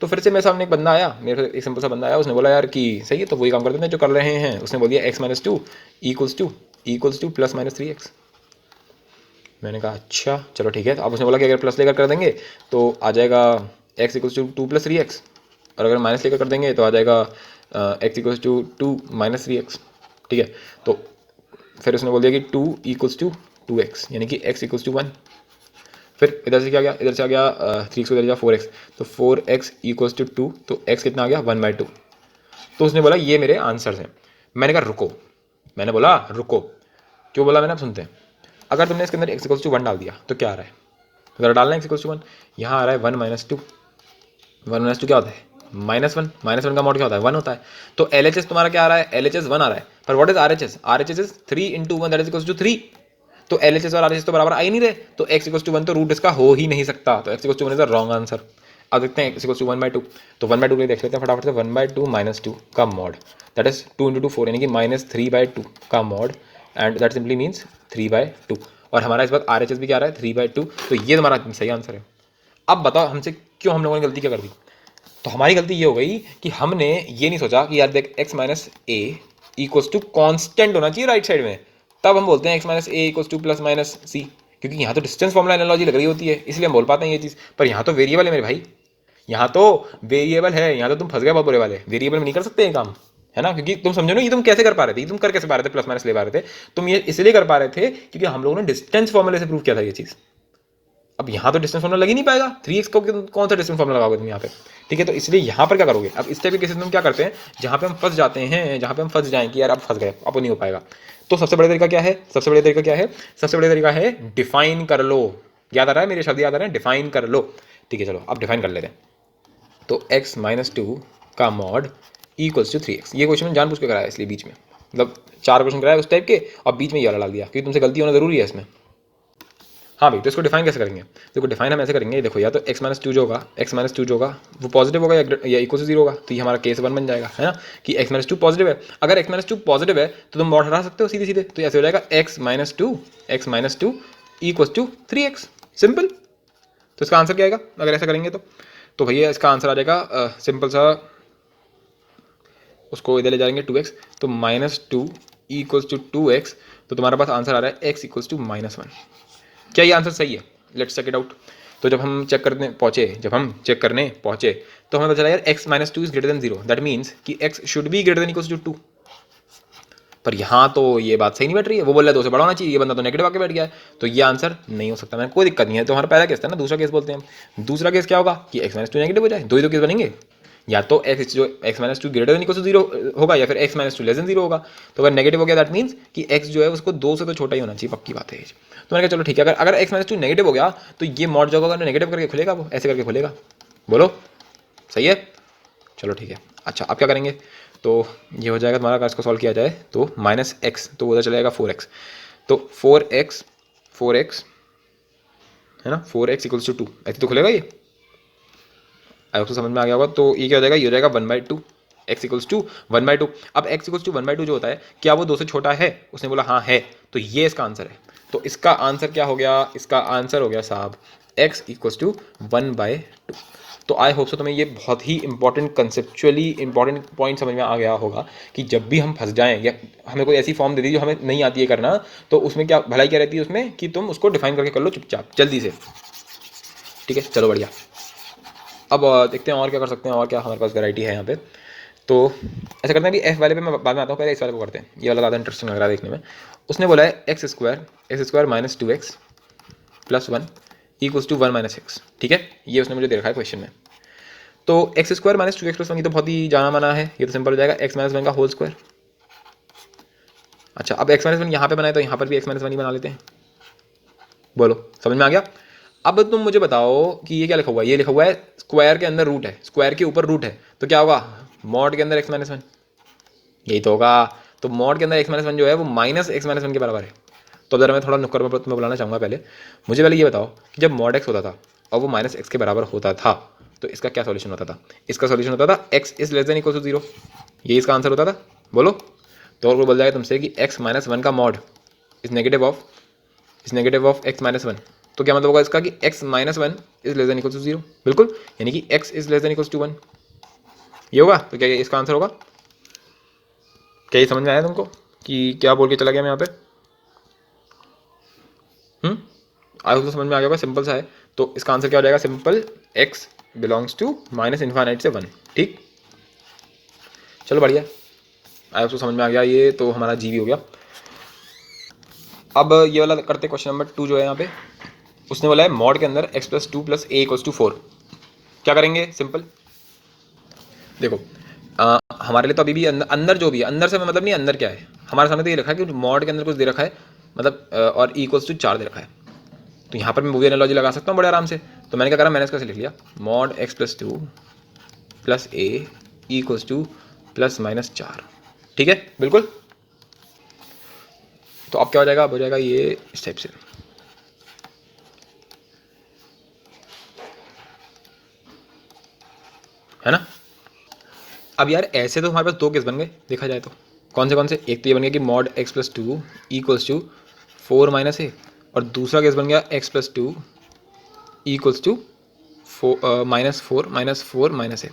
तो फिर से मेरे सामने एक बंदा आया, मेरे एक सिंपल सा बंदा आया, उसने बोला यार कि सही है, तो वही काम करते हैं जो कर रहे हैं। उसने बोल दिया x minus 2 equals to plus minus 3x। मैंने कहा अच्छा चलो ठीक है। तो अब उसने बोला कि अगर प्लस लेकर कर देंगे तो आ जाएगा x इक्वल्स टू 2 + 3x, और अगर माइनस लेकर कर देंगे तो आ जाएगा x इक्वल्स टू 2 - 3x। ठीक है, तो फिर उसने बोल दिया कि 2 इक्वल्स टू 2x यानी कि x इक्वल्स टू 1। फिर इधर से क्या गया, इधर से आ गया 3x को इधर गया 4x, तो 4x इक्वल्स टू 2, तो x कितना आ गया 1/2। तो उसने बोला ये मेरे आंसर्स हैं। मैंने कहा रुको, मैंने बोला रुको, क्यों बोला मैंने, आप सुनते हैं। अगर तुमने इसके अंदर x इक्वल्स टू 1 डाल दिया तो क्या आ रहा है, अगर डालना है x इक्वल्स टू 1, यहाँ आ रहा है 1 - 2। 1 - 2 क्या होता है -1, -1 का मॉड क्या होता है 1 होता है। तो LHS तुम्हारा क्या आ रहा है, LHS 1 आ रहा है। पर what is RHS, RHS is 3 × 1 that is equals to 3। तो LHS और RHS तो बराबर आ ही नहीं रहे, तो x इक्वल्स टू 1 तो रूट इसका हो ही नहीं सकता, तो x equals to 1 is the wrong answer. अब देखते हैं x इक्वल्स टू 1/2, तो 1/2 के लिए देख लेते हैं फटाफट से। 1/2 - 2 का मॉड दैट इज 2 × 2 4 यानी कि -3/2 का mod, and that simply means 3/2। और हमारा इस बार RHS भी क्या आ रहा है 3/2, तो ये तुम्हारा सही आंसर है। अब बताओ हमसे क्यों हम लोगों ने गलती क्या कर दी। तो हमारी गलती ये हो गई कि हमने ये नहीं सोचा कि यार देख x minus a equals to constant होना चाहिए राइट साइड में, तब हम बोलते हैं x minus a equals to plus minus सी। क्योंकि यहाँ तो डिस्टेंस फॉर्मूला एनालॉजी लग रही होती है, इसलिए हम बोल पाते हैं ये चीज़। पर यहाँ तो वेरिएबल है मेरे भाई, यहाँ तो वेरिएबल है, यहाँ तो तुम फंस गए बहुत बुरे वाले। वेरिएबल में नहीं कर सकते ये काम, है ना। क्योंकि तुम समझो ना, ये तुम कैसे कर पा रहे थे, ये तुम कर कैसे पा रहे थे, प्लस माइनस ले पा रहे थे, तुम ये इसलिए कर पा रहे थे क्योंकि हम लोगों ने डिस्टेंस फॉर्मूले से प्रूव किया था ये चीज़। अब यहाँ तो डिस्टेंस फॉर्मूला लग ही नहीं पाएगा, 3x को कौन सा डिस्टेंस फॉर्मूला लगाओगे तुम यहाँ पे, ठीक है। तो इसलिए यहाँ पर क्या करोगे, अब इस टाइप के केसेस में हम क्या करते हैं, जहाँ पे हम फंस जाते हैं, जहाँ पे हम फंस जाएं कि यार अब फंस गए, अब नहीं हो पाएगा, तो सबसे बड़ा तरीका क्या है, सबसे बड़ा तरीका क्या है, सबसे बड़ा तरीका है डिफाइन कर लो। याद आ रहा है, मेरे शब्द याद आ रहे हैं, डिफाइन कर लो, ठीक है। चलो अब डिफाइन कर लेते हैं। तो x माइनस 2 का मॉड इक्वल्स टू 3x। ये क्वेश्चन जानबूझ के कराया इसलिए बीच में, मतलब 4 क्वेश्चन कराया उस टाइप के और बीच में ये वाला डाल दिया क्योंकि तुमसे गलती होना जरूरी है इसमें। हाँ भाई, तो इसको डिफाइन कैसे करेंगे, देखो डिफाइन हम ऐसे करेंगे, देखो या तो x माइनस 2 जो होगा, x माइनस 2 जो होगा वो पॉजिटिव होगा या इक्वल टू 0 होगा, तो ये हमारा केस 1 बन जाएगा, है ना, कि x माइनस 2 पॉजिटिव है। अगर x माइनस 2 पॉजिटिव है तो तुम मॉड हटा सकते हो सीधे सीधे, तो ऐसे हो जाएगा x minus 2 equal to 3x, simple. तो इसका आंसर क्या आएगा अगर ऐसा करेंगे तो भैया इसका आंसर आ जाएगा सिंपल सा, उसको इधर ले जाएंगे 2x, तो माइनस 2 इक्वल्स टू 2x, तो तुम्हारे पास आंसर आ रहा है x इक्वल्स टू -1। क्या ये आंसर सही है, लेट्स चेक इट आउट। तो जब हम चेक करने पहुंचे तो हमें पता चला यार x minus 2 is greater than 0, that means कि x should be greater than equals to 2। पर यहाँ तो ये बात सही नहीं बैठ रही है, वो बोल रहा है 2 से बड़ा होना चाहिए, ये बंदा तो नेगेटिव आके बैठ गया है, तो ये आंसर नहीं हो सकता। मैंने कोई दिक्कत नहीं है, तो हमारा पहला केस था ना, दूसरा केस बोलते हैं हम। दूसरा केस क्या होगा कि x माइनस 2 नेगेटिव हो जाए, दो ही दो केस बनेंगे, या तो x minus 2 greater than equal to 0 होगा या फिर x माइनस 2 लेस देन 0 होगा। तो अगर नेगेटिव हो गया दैट मीन्स कि x जो है उसको 2 से तो छोटा ही होना चाहिए, पक्की बात है। तो मैंने कहा चलो ठीक है, अगर x माइनस 2 नेगेटिव हो गया तो ये मॉड जो होगा नेगेटिव करके खुलेगा, वो ऐसे करके खुलेगा, बोलो सही है, चलो ठीक है। अच्छा अब क्या करेंगे, तो ये हो जाएगा तुम्हारा, अगर इसको सॉल्व किया जाए तो -x, तो उधर चला जाएगा 4x, तो 4x है ना, 4x इक्वल्स टू 2, ऐसे तो खुलेगा ये, आई होप तो समझ में आ गया होगा। तो ये क्या हो जाएगा, ये हो जाएगा 1/2, x इक्वल्स टू 1/2। अब x इक्वल्स टू 1/2 जो होता है, क्या वो 2 से छोटा है, उसने बोला हाँ है, तो ये इसका आंसर है। तो इसका आंसर क्या हो गया, इसका आंसर हो गया साहब x इक्वल्स टू 1/2। तो आई होप सो तुम्हें ये बहुत ही इंपॉर्टेंट, कंसेप्चुअली इंपॉर्टेंट पॉइंट समझ में आ गया होगा कि जब भी हम फंस जाएं या हमें कोई ऐसी फॉर्म दे दी जो हमें नहीं आती है करना, तो उसमें क्या भलाई क्या रहती है उसमें, कि तुम उसको डिफाइन करके कर लो चुपचाप जल्दी से, ठीक है। चलो बढ़िया, अब देखते हैं और क्या कर सकते हैं, और क्या हमारे पास वैरायटी है यहाँ पे। तो ऐसा करते हैं कि एफ वाले पे मैं बाद में आता हूँ, पहले इस वाले को करते हैं, ये वाला ज़्यादा इंटरेस्टिंग लग रहा है देखने में। उसने बोला है x square minus 2x plus 1 equals to 1 minus x, ठीक है। ये उसने मुझे दे रखा है क्वेश्चन में। तो x square minus 2x plus 1 ये तो बहुत ही जाना माना है, ये तो सिंपल हो जाएगा x माइनस 1 का होल स्क्वायर। अच्छा अब x माइनस 1 यहाँ पे बनाए तो यहाँ पर भी x माइनस 1 ही बना लेते हैं, बोलो समझ में आ गया। अब तुम मुझे बताओ कि ये क्या लिखा हुआ है, ये लिखा हुआ है स्क्वायर के अंदर रूट है, स्क्वायर के ऊपर रूट है, तो क्या होगा, मॉड के अंदर x माइनस 1, यही तो होगा। तो मॉड के अंदर x माइनस 1 जो है वो माइनस x माइनस 1 के बराबर है। तो अब जरा मैं थोड़ा नुक्कड़ में तुम्हें बुलाना चाहूँगा, पहले मुझे पहले ये बताओ कि जब मॉड x होता था और वो माइनस x के बराबर होता था, तो इसका क्या सॉल्यूशन होता था, इसका सॉल्यूशन होता था x is less than equal to 0, ये इसका आंसर होता था, बोलो। तो और कोई बोल जाएगा तुमसे कि x माइनस 1 का mod is negative of x minus 1, तो क्या मतलब होगा इसका कि x minus 1 is less than equal to 0, बिल्कुल, यानी कि x is less than equal to 1, ये होगा। तो क्या ये इसका आंसर होगा, क्या ये समझ में आया तुमको कि क्या बोल के चला गया मैं यहाँ पे, आई होप तो समझ में आ गया होगा, सिंपल सा है। तो इसका आंसर क्या हो जाएगा, simple x belongs to minus infinite से 1, ठीक। चलो बढ़िया, आई होप तो समझ में आ गया, ये तो हमारा जी भी हो गया। अब ये वाला करते क्वेश्चन नंबर 2 जो है यहाँ पे, उसने बोला है मॉड के अंदर x plus 2 plus a equals to 4, क्या करेंगे, सिंपल देखो हमारे लिए तो अभी भी अंदर जो भी है, अंदर से मतलब नहीं अंदर क्या है, हमारे सामने तो ये रखा है कि मॉड के अंदर कुछ दे रखा है, मतलब और इक्वल्स टू 4 दे रखा है। तो यहाँ पर मैं मूवी एनालॉजी लगा सकता हूँ बड़े आराम से। तो मैंने क्या करा, मैंने इसका से लिख लिया mod x plus 2 plus a equals to plus minus 4, ठीक है, बिल्कुल। तो अब क्या हो जाएगा, अब हो जाएगा ये इस टाइप से, है ना। अब यार ऐसे तो हमारे पास 2 केस बन गए देखा जाए तो, कौन से, एक तो ये बन गया कि mod x plus 2 equals to 4 minus a, और दूसरा केस बन गया x plus 2 equals to minus 4 minus a,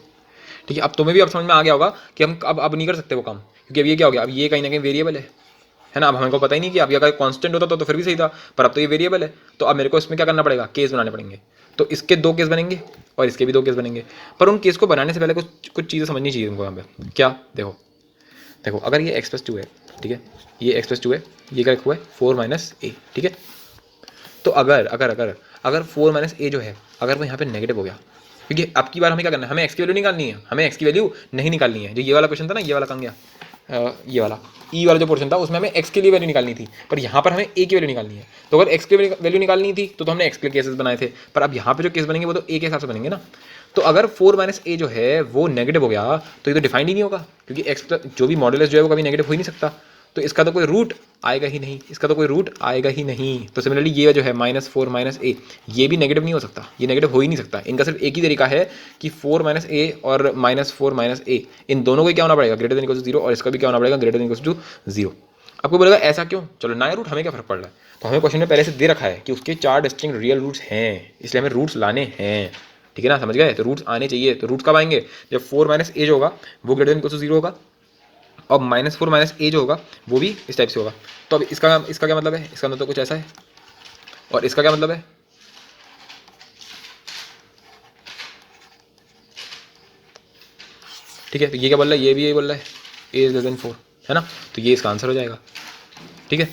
ठीक है। अब तुम्हें भी अब समझ में आ गया होगा कि हम अब नहीं कर सकते वो काम, क्योंकि अब ये क्या हो गया, अब ये कहीं ना कहीं वेरिएबल है है ना। अब हमें को पता ही नहीं कि अब अगर कांस्टेंट होता तो फिर भी सही था, पर अब तो ये वेरिएबल है, तो अब मेरे को इसमें क्या करना पड़ेगा, केस बनाने पड़ेंगे। तो इसके 2 केस बनेंगे और इसके भी 2 केस बनेंगे, पर उन केस को बनाने से पहले कुछ कुछ चीज़ें समझनी चाहिए उनको यहाँ पे। क्या, देखो देखो अगर ये x+2 है, ठीक है, ये x+2 है, ये क्या लिखा हुआ है 4 - a, ठीक है। तो अगर अगर अगर अगर 4 - a जो है, अगर वो यहाँ पे नेगेटिव हो गया, क्योंकि अब की बार हमें क्या करना है, हमें x की वैल्यू निकालनी है, हमें x की वैल्यू नहीं निकालनी है। जो ये वाला क्वेश्चन था ना, ये वाला कहाँ गया, ये वाला ई वाला जो पोर्शन था, उसमें हमें x के लिए वैल्यू निकालनी थी, पर यहाँ पर हमें a की वैल्यू निकालनी है। तो अगर x की वैल्यू निकालनी थी तो हमने x के लिए केसेस बनाए थे, पर अब यहाँ पे जो केस बनेंगे वो तो a के हिसाब से बनेंगे ना। तो अगर 4 - a जो है वो नेगेटिव हो गया तो ये तो डिफाइंड ही नहीं होगा, क्योंकि x जो भी मॉडुलस जो है वो कभी नेगेटिव हो ही नहीं सकता, तो इसका तो कोई रूट आएगा ही नहीं, इसका तो कोई रूट आएगा ही नहीं। तो सिमिलरली ये जो है -4 - a, ये भी नेगेटिव नहीं हो सकता, ये नेगेटिव हो ही नहीं सकता। इनका सिर्फ एक ही तरीका है कि 4 - a और -4 - a, इन दोनों को क्या होना पड़ेगा, ग्रेटर देन इक्वल टू 0, और इसका भी क्या होना पड़ेगा, ग्रेटर देन इक्वल टू 0। आपको बोलेगा ऐसा क्यों, चलो नया रूट हमें क्या फर्क पड़ रहा है, तो हमें क्वेश्चन में पहले से दे रखा है कि उसके 4 डिस्टिंक्ट रियल रूट्स हैं, इसलिए हमें रूट्स लाने हैं, ठीक है ना, समझ गए। तो रूट्स आने चाहिए, तो रूट्स कब आएंगे, जब 4 - a जो होगा वो ग्रेटर देन इक्वल टू 0 होगा, और -4 - a जो होगा वो भी इस टाइप से होगा। तो अब इसका क्या मतलब है, इसका मतलब कुछ ऐसा है, और इसका क्या मतलब है, ठीक है। तो ये क्या बोल रहा है, ये भी यही बोल रहा है, a इज लेस देन 4, है ना, तो ये इसका आंसर हो जाएगा, ठीक है।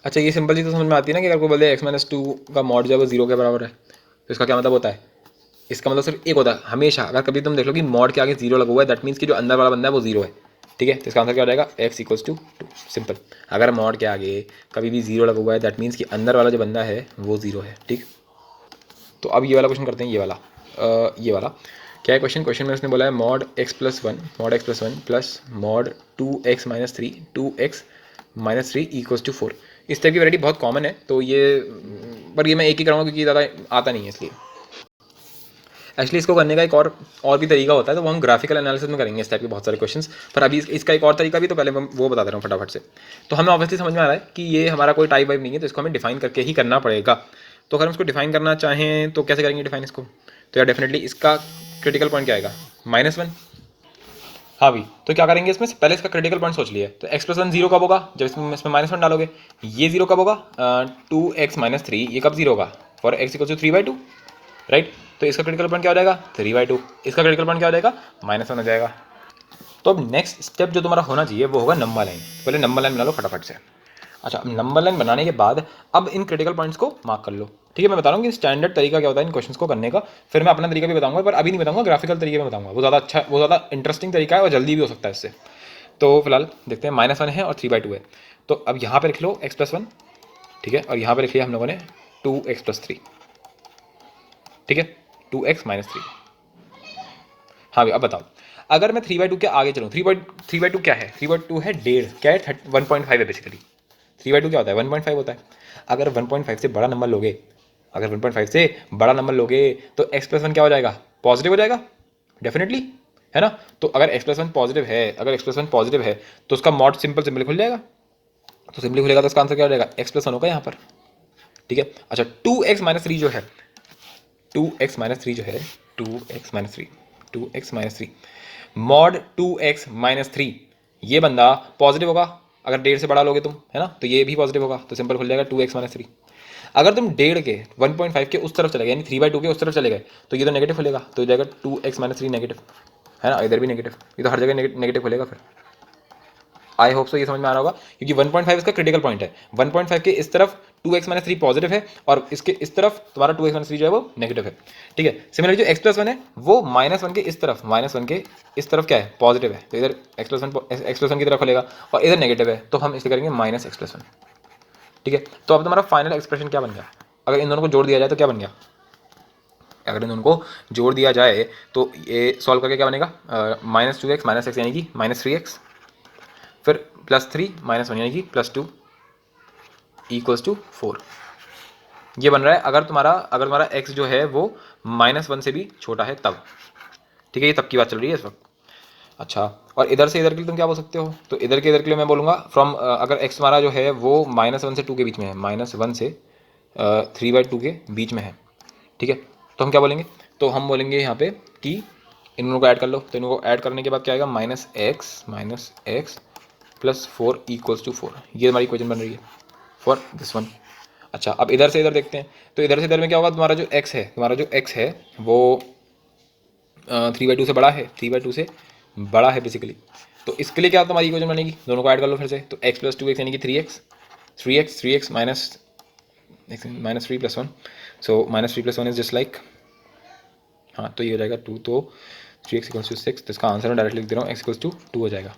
अच्छा, ये सिंपल चीज़ तो समझ में आती है ना कि अगर कोई बोले x-2 का मॉड जो है वो 0 के बराबर है, तो इसका क्या मतलब होता है, इसका मतलब सिर्फ एक होता है हमेशा। अगर कभी तुम देख लो कि मॉड के आगे 0 लगा हुआ है, दैट मीन्स कि जो अंदर वाला बंदा है वो 0 है, ठीक है। तो इसका आंसर क्या हो जाएगा, x = 2, सिंपल। अगर मॉड के आगे कभी भी 0 लगा हुआ है, दैट मीन्स कि अंदर वाला जो बंदा है वो 0 है, ठीक। तो अब ये वाला क्वेश्चन करते हैं, ये वाला क्या है क्वेश्चन, क्वेश्चन में उसने बोला है mod x+1 plus mod 2x - 3 equals to 4। इस टाइप की वैरायटी बहुत कॉमन है, तो ये पर ये मैं एक ही कराऊंगा क्योंकि ज़्यादा आता नहीं है, इसलिए। एक्चुअली इसको करने का एक और भी तरीका होता है, तो वो हम ग्राफिकल एनालिसिस में करेंगे इस टाइप के बहुत सारे क्वेश्चंस, पर अभी इसका एक और तरीका भी, तो पहले मैं वो बता दे रहा हूँ फटाफट से। तो हमें ऑब्वियसली समझ में आ रहा है कि ये हमारा कोई टाइप वाइप नहीं है, तो इसको हमें डिफाइन करके ही करना पड़ेगा। तो अगर हम इसको डिफाइन करना चाहें तो कैसे करेंगे डिफाइन इसको, तो यार डेफिनेटली इसका क्रिटिकल पॉइंट क्या आएगा, -1। हाँ भी, तो क्या करेंगे इसमें, पहले इसका क्रिटिकल पॉइंट सोच लिया है। तो x+1 0 कब होगा, जब इसमें -1 डालोगे। ये 0 कब होगा, 2x - 3, ये कब 0 होगा, फॉर x = 3/2, राइट। तो इसका क्रिटिकल पॉइंट क्या हो जाएगा, 3/2। इसका क्रिटिकल पॉइंट क्या हो जाएगा, -1 हो जाएगा। तो अब नेक्स्ट स्टेप जो तुम्हारा होना चाहिए वो होगा नंबर लाइन। पहले नंबर लाइन बना लो फटाफट से। अच्छा, अब नंबर लाइन बनाने के बाद अब इन क्रिटिकल पॉइंट्स को मार्क कर लो, ठीक है। मैं बता रहा हूँ कि स्टैंडर्ड तरीका क्या होता है इन क्वेश्चंस को करने का, फिर मैं अपना तरीका भी बताऊंगा, पर अभी नहीं बताऊंगा, ग्राफिकल तरीके में बताऊंगा, वो ज़्यादा अच्छा, वो ज़्यादा इंटरेस्टिंग तरीका है और जल्दी भी हो सकता है इससे। तो फिलहाल देखते हैं, -1 है और 3/2 है। तो अब यहाँ पे लिख लो x+1, ठीक है, और यहाँ पे लिख लिया हम लोगों ने 2x+3, ठीक है, 2x - 3। हाँ भाई, अब बताओ, अगर मैं 3/2 के आगे चलूँ, 3/2 क्या है, 3/2 है 1.5, क्या है 1.5 है बेसिकली। 3/2 क्या होता है, 1.5 होता है। अगर 1.5 से बड़ा नंबर लोगे, अगर 1.5 से बड़ा नंबर लोगे तो x+1 क्या हो जाएगा, पॉजिटिव हो जाएगा, डेफिनेटली, है ना। तो अगर x+1 पॉजिटिव है, अगर x+1 पॉजिटिव है तो उसका मॉड सिंपल खुल जाएगा। तो सिंपली खुलेगा तो इसका आंसर क्या हो जाएगा, x+1 होगा यहाँ पर, ठीक है। अच्छा, 2x - 3 जो है, 2x - 3 जो है, 2x - 3 मॉड 2x - 3, ये बंदा पॉजिटिव होगा। अगर 1.5 से बड़ा लोगे तुम, है ना, तो ये भी पॉजिटिव होगा, तो सिंपल खुल जाएगा 2x - 3। अगर तुम 1.5 के 1.5 के उस तरफ चले गए, यानी 3/2 के उस तरफ चले गए, तो ये तो नेगेटिव खुलेगा, तो हो जाएगा 2x - 3 नेगेटिव, है ना, इधर भी नेगेटिव, ये तो हर जगह नेगेटिव खुलेगा फिर। आई होप सो ये समझ में आ रहा होगा, क्योंकि 1.5 इसका क्रिटिकल पॉइंट है। 1.5 के इस तरफ 2x - 3 पॉजिटिव है, और इसके इस तरफ तुम्हारा 2x - 3 जो है वो नेगेटिव है, ठीक है। सिमिलरली जो x+1 है वो -1 के इस तरफ, -1 के इस तरफ क्या है, पॉजिटिव है, तो इधर x+1 की तरफ खुलेगा, और इधर नेगेटिव है, तो हम इसे करेंगे -x+1, ठीक है। तो अब तुम्हारा फाइनल एक्सप्रेशन क्या बन गया, अगर इन दोनों को जोड़ दिया जाए तो क्या बन गया, अगर इन दोनों को जोड़ दिया जाए तो ये सॉल्व करके क्या बनेगा, -2x - x यानी कि -3x, फिर +3 - 1 यानी कि +2 = 4। ये बन रहा है अगर तुम्हारा x जो है वो -1 से भी छोटा है तब, ठीक है। ये तब की बात चल रही है इस वक्त। अच्छा, और इधर से इधर के लिए तुम क्या बोल सकते हो, तो इधर के लिए मैं बोलूँगा फ्रॉम, अगर x तुम्हारा जो है वो -1 से 2 के बीच में है, -1 से 3/2 के बीच में है, ठीक है। तो हम क्या बोलेंगे, तो हम बोलेंगे यहाँ पे कि इन दोनों को ऐड कर लो। तो इन दोनों को ऐड करने के बाद क्या आएगा, -x प्लस 4 इक्वल्स टू 4, ये हमारी इक्वेशन बन रही है फॉर दिस वन। अच्छा, अब इधर से इधर देखते हैं, तो इधर से इधर में क्या होगा, तुम्हारा जो x है वो 3/2 से बड़ा है, 3/2 से बड़ा है बेसिकली। तो इसके लिए क्या तुम्हारी इक्वेशन बनेगी, दोनों को ऐड कर लो फिर से, तो x प्लस 2x यानी कि 3x minus 3 plus 1, so minus 3 plus 1 is just like, हाँ तो ये हो जाएगा 2, तो 3x इक्वल्स टू 6, तो इसका आंसर मैं डायरेक्ट लिख दे रहा हूँ, x इक्वल्स टू 2 हो जाएगा।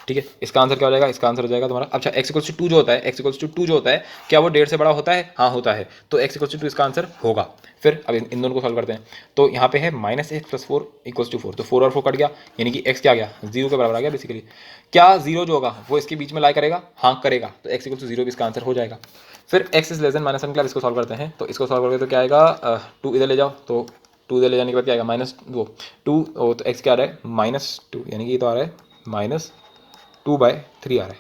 ठीक है, इसका आंसर क्या हो जाएगा, इसका आंसर हो जाएगा तुम्हारा, अच्छा x इक्वल्स टू 2 जो होता है, x इक्वल्स टू 2 जो होता है, क्या वो 1.5 से बड़ा होता है, हाँ होता है, तो x इक्वल्स टू 2 इसका आंसर होगा। फिर अब इन दोनों को सॉल्व करते हैं, तो यहाँ पे है -x प्लस 4 इक्वल्स टू 4, तो 4 और 4 कट गया, यानी कि x क्या आ गया, 0 के बराबर आ गया बेसिकली। क्या 0 जो होगा वो इसके बीच में लाई करेगा, हाँ करेगा, तो x इक्वल्स टू 0 भी इसका आंसर हो जाएगा। फिर x इज लेस देन -1 के लिए इसको सॉल्व करते हैं, तो इसको सॉल्व करके तो क्या आएगा, 2 इधर ले जाओ, तो 2 इधर ले जाने के बाद क्या आएगा, -2, तो x क्या आ रहा है, -2, यानी कि ये तो आ रहा है -2/3 आ रहा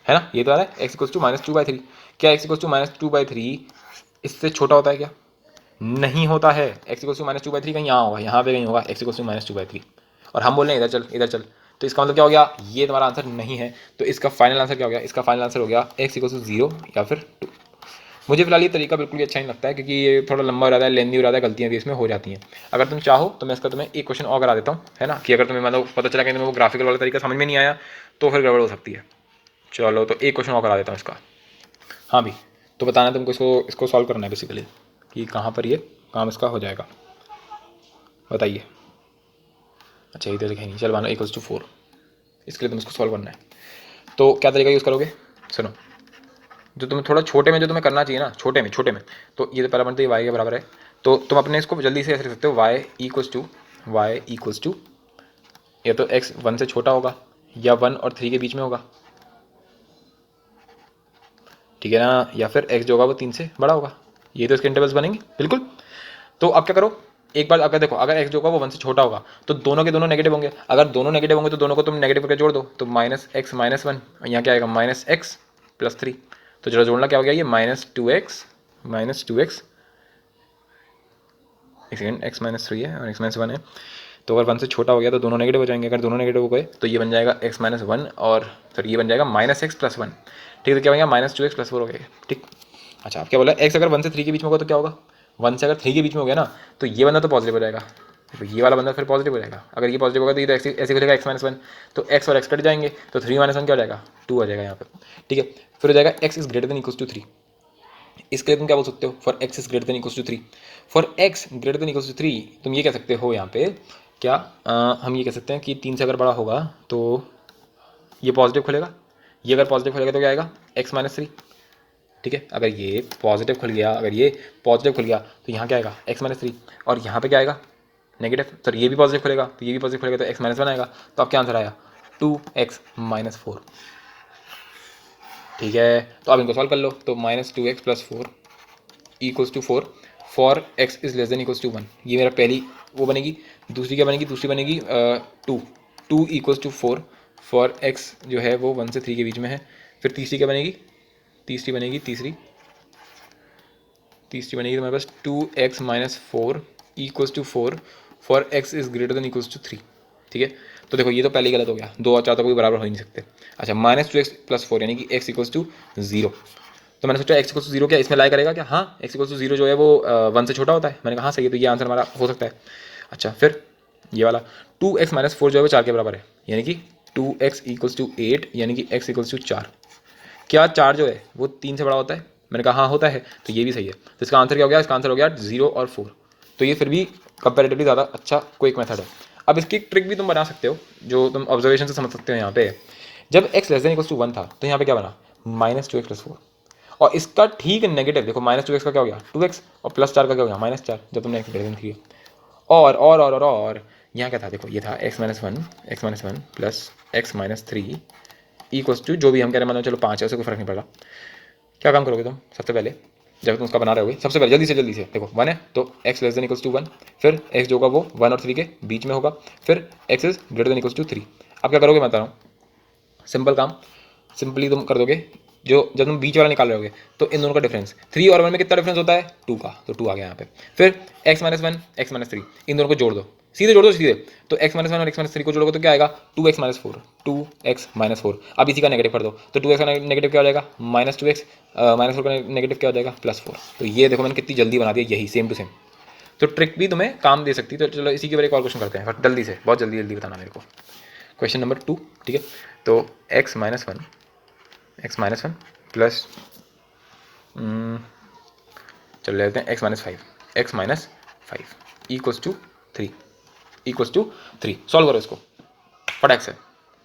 है ना, ये तो आ रहा है x इक्वल्स टू -2/3। क्या x इक्वल्स टू -2/3 इससे छोटा होता है क्या, नहीं होता है, x इक्वल्स टू -2/3 कहीं यहाँ होगा, यहाँ पे कहीं होगा x इक्वल्स टू -2/3, और हम बोल रहे हैं इधर चल इधर चल, तो इसका मतलब क्या हो गया, ये तुम्हारा आंसर नहीं है। तो इसका फाइनल आंसर क्या हो गया, इसका फाइनल आंसर हो गया x इक्वल्स टू 0 या फिर 2। मुझे फिलहाल ये तरीका बिल्कुल भी अच्छा नहीं लगता है, क्योंकि ये थोड़ा लंबा हो जाता है, लेंदी हो जाता है, गलतियाँ भी इसमें हो जाती हैं। अगर तुम चाहो तो मैं इसका तुम्हें एक क्वेश्चन और करा देता हूँ, है ना, कि अगर तुम्हें मतलब पता चला कि तुम्हें वो ग्राफिकल वाला तरीका समझ में नहीं आया तो फिर गड़बड़ हो सकती है। चलो, तो एक क्वेश्चन और करा देता हूँ इसका। हाँ भी, तो बताना तुमको इसको सॉल्व करना है बेसिकली, कि कहाँ पर ये काम इसका हो जाएगा, बताइए। अच्छा, ये तो लिखा ही नहीं, चल मानो इक्वल्स टू 4, इसके लिए तुम इसको सॉल्व करना है। तो क्या तरीका यूज़ करोगे, सुनो, जो तुम्हें थोड़ा छोटे में जो तुम्हें करना चाहिए ना, छोटे में, तो ये तो पहला पॉइंट तो ये y के बराबर है, तो तुम अपने इसको जल्दी से ऐसे लिख सकते हो, y इक्वल्स टू या तो x 1 से छोटा होगा या 1 और 3 के बीच में होगा, ठीक है ना, या फिर x जो होगा वो 3 से बड़ा होगा, ये तो इसके इंटरवल्स बनेंगे बिल्कुल। तो अब क्या करो, एक बार अगर देखो, अगर x जो होगा वो 1 से छोटा होगा तो दोनों के दोनों नेगेटिव होंगे, अगर दोनों नेगेटिव होंगे तो दोनों को तुम नेगेटिव करके जोड़ दो, तो -x -1, यहाँ क्या आएगा -x प्लस 3, तो जरा जोड़ना क्या हो गया, ये -2x एक सेकेंड, x -3 है और x -1 है, तो अगर 1 से छोटा हो गया तो दोनों नेगेटिव हो जाएंगे, अगर दोनों नेगेटिव हो गए तो ये बन जाएगा x -1 और फिर ये बन जाएगा -x प्लस 1, ठीक है, तो क्या बन गया -2x प्लस 4 हो गया, ठीक। अच्छा, आप क्या बोला, x अगर 1 से 3 के बीच में होगा तो क्या होगा, 1 से अगर 3 के बीच में हो गया ना, तो ये बंदा तो पॉजिटिव हो जाएगा, तो ये वाला बंदा फिर पॉजिटिव हो जाएगा, अगर ये पॉजिटिव होगा तो ये तो ऐसे हो जाएगा x -1, तो x और x कट जाएंगे, तो 3 - 1 क्या हो जाएगा, 2 आ जाएगा यहाँ पर, ठीक है। फिर हो जाएगा x is greater than equals to 3, इसके लिए तुम क्या बोल सकते हो, for x is greater than equals to 3, for x greater than equals to 3 तुम ये कह सकते हो यहाँ पे, क्या हम ये कह सकते हैं कि 3 से अगर बड़ा होगा तो ये पॉजिटिव खुलेगा, ये अगर पॉजिटिव खुलेगा तो क्या आएगा x -3, ठीक है, अगर ये पॉजिटिव खुल गया, अगर ये पॉजिटिव खुल गया तो यहाँ क्या आएगा x -3, और यहाँ पे क्या आएगा नेगेटिव, तो ये भी पॉजिटिव खुलेगा तो ये भी पॉजिटिव खुलेगा, तो x -1 आएगा, तो अब क्या आंसर आया 2x -4, ठीक है। तो अब इनको सॉल्व कर लो, तो -2x plus 4 equals to 4 for x is less than equals to 1, ये मेरा पहली वो बनेगी। दूसरी क्या बनेगी, दूसरी बनेगी 2 इक्वल्स टू 4 फॉर x जो है वो 1 से 3 के बीच में है। फिर तीसरी क्या बनेगी, तीसरी बनेगी तुम्हारे पास 2x -4 equals to 4 for x is greater than equals to 3, ठीक है। तो देखो ये तो पहले गलत हो गया, 2 और 4 तो कोई बराबर हो ही नहीं सकते। अच्छा, -2x प्लस 4 यानी कि x इक्वल्स टू 0, तो मैंने सोचा x इक्वल्स टू 0 क्या इसमें लाई करेगा क्या, हाँ x इक्वल्स टू 0 जो है वो 1 से छोटा होता है, मैंने कहा हाँ सही है, तो ये आंसर हमारा हो सकता है। अच्छा, फिर ये वाला 2x -4 जो है वो 4 के बराबर है, यानी कि 2x इक्वल्स टू 8, यानी कि x इक्वल्स टू 4, क्या 4 जो है वो 3 से बड़ा होता है, मैंने कहा हाँ होता है, तो ये भी सही है। तो इसका आंसर क्या हो गया, इसका आंसर हो गया 0 और 4, तो ये फिर भी कंपेरेटिवली ज़्यादा अच्छा क्विक मेथड है। अब इसकी ट्रिक भी तुम बना सकते हो, जो तुम ऑब्जर्वेशन से समझ सकते हो। यहाँ पे जब x less than equals to 1 था तो यहाँ पे क्या बना -2x प्लस 4, और इसका ठीक नेगेटिव देखो, -2x का क्या हो गया 2x, और +4 का क्या हो गया -4, जब तुमने x ग्रेटर देन 3, और यहाँ क्या था, देखो ये था x -1 plus x -3 equals to जो भी हम कह रहे हैं, मतलब चलो 5 है, उससे कोई फर्क नहीं पड़ा। क्या काम करोगे तुम, सबसे पहले जब तुम उसका बना रहे होगे, सबसे पहले जल्दी से देखो 1 है तो x less than equals to 1, फिर x जो होगा वो 1 और 3 के बीच में होगा, फिर x is greater than equals to 3। अब क्या करोगे मैं बता रहा हूँ, सिंपल काम, सिंपली तुम कर दोगे, जो जब तुम बीच वाला निकाल रहे होगे तो इन दोनों का डिफरेंस 3 और 1 में कितना डिफरेंस होता है, 2 का, तो 2 आ गया यहाँ पे। फिर x -1 x -3 इन दोनों को जोड़ दो, सीधे जोड़ दो सीधे। तो x माइनस वन और x माइनस थ्री को जोड़ोगे तो क्या आएगा, 2x minus four, 2x minus four. अब इसी का नेगेटिव कर दो तो 2x का नेगेटिव क्या हो जाएगा, माइनस 2x, माइनस फोर का नेगेटिव क्या हो जाएगा, प्लस फोर। तो ये देखो मैंने कितनी जल्दी बना दिया, यही सेम टू सेम। तो ट्रिक भी तुम्हें काम दे सकती है। तो चलो इसी के बारे में एक और क्वेश्चन करते हैं, जल्दी से, बहुत जल्दी जल्दी बताना मेरे को। क्वेश्चन नंबर 2, ठीक है। तो x माइनस वन प्लस चलो लेते हैं x minus five equals to three. Solve करो इसको फटाक से।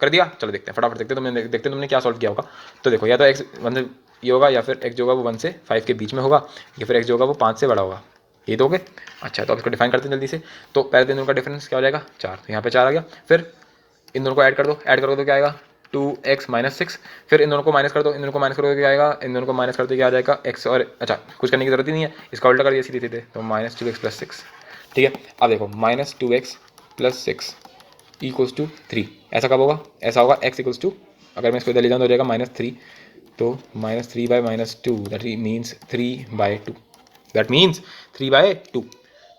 कर दिया, चलो देखते हैं फटाफट, देखते हैं तुमने क्या सॉल्व किया होगा। तो देखो या तो एक्स वन से ये होगा, या फिर एक्स जो होगा वो 1 से 5 के बीच में होगा, या फिर एक्स जो होगा वो 5 से बड़ा होगा। ये तो हो गए। अच्छा, तो अब इसको डिफाइन करते हैं जल्दी से। तो पहले दिन उनका डिफरेंस क्या हो जाएगा, 4। तो यहाँ पे 4 आ गया। फिर इन दोनों को ऐड कर दो, ऐड करोगे तो क्या आएगा, 2x माइनस 6। फिर इन दोनों को माइनस कर दो, इन दोनों को माइनस करोगे क्या आएगा, इन दोनों को माइनस करते क्या आ जाएगा, x और अच्छा कुछ करने की जरूरत ही नहीं है, इसका उल्टा कर दिया सीधे सीधे। तो माइनस 2x प्लस 6, ठीक है। अब देखो minus 2x plus 6 equals to 3। ऐसा कब होगा, ऐसा होगा x इक्वल्स टू, अगर मैं इसको इधर ले जाऊँ तो हो जाएगा -3। तो -3 by -2 that means 3/2, that means 3/2।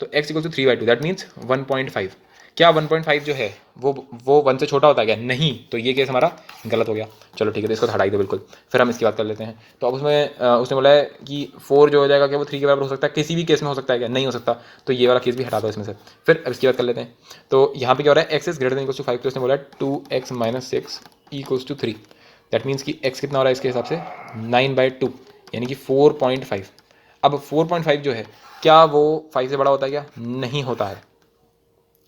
तो x equal to 3/2 that means 1.5। क्या 1.5 जो है वो 1 से छोटा होता है क्या, नहीं। तो ये केस हमारा गलत हो गया। चलो ठीक है, तो इसको हटाई दो बिल्कुल। फिर हम इसकी बात कर लेते हैं। तो अब उसमें उसने बोला है कि 4 जो हो जाएगा क्या वो 3 के बराबर हो सकता है, किसी भी केस में हो सकता है क्या, नहीं हो सकता। तो ये वाला केस भी हटा दो इसमें से। फिर अब इसकी बात कर लेते हैं। तो यहाँ पे क्या हो रहा है, x is greater than equals to 5। तो उसने बोला है 2x minus 6 equals to 3। That means कि x कितना हो रहा है इसके हिसाब से 9/2 यानी कि 4.5। अब 4.5 जो है क्या वो 5 से बड़ा होता है क्या, नहीं होता है,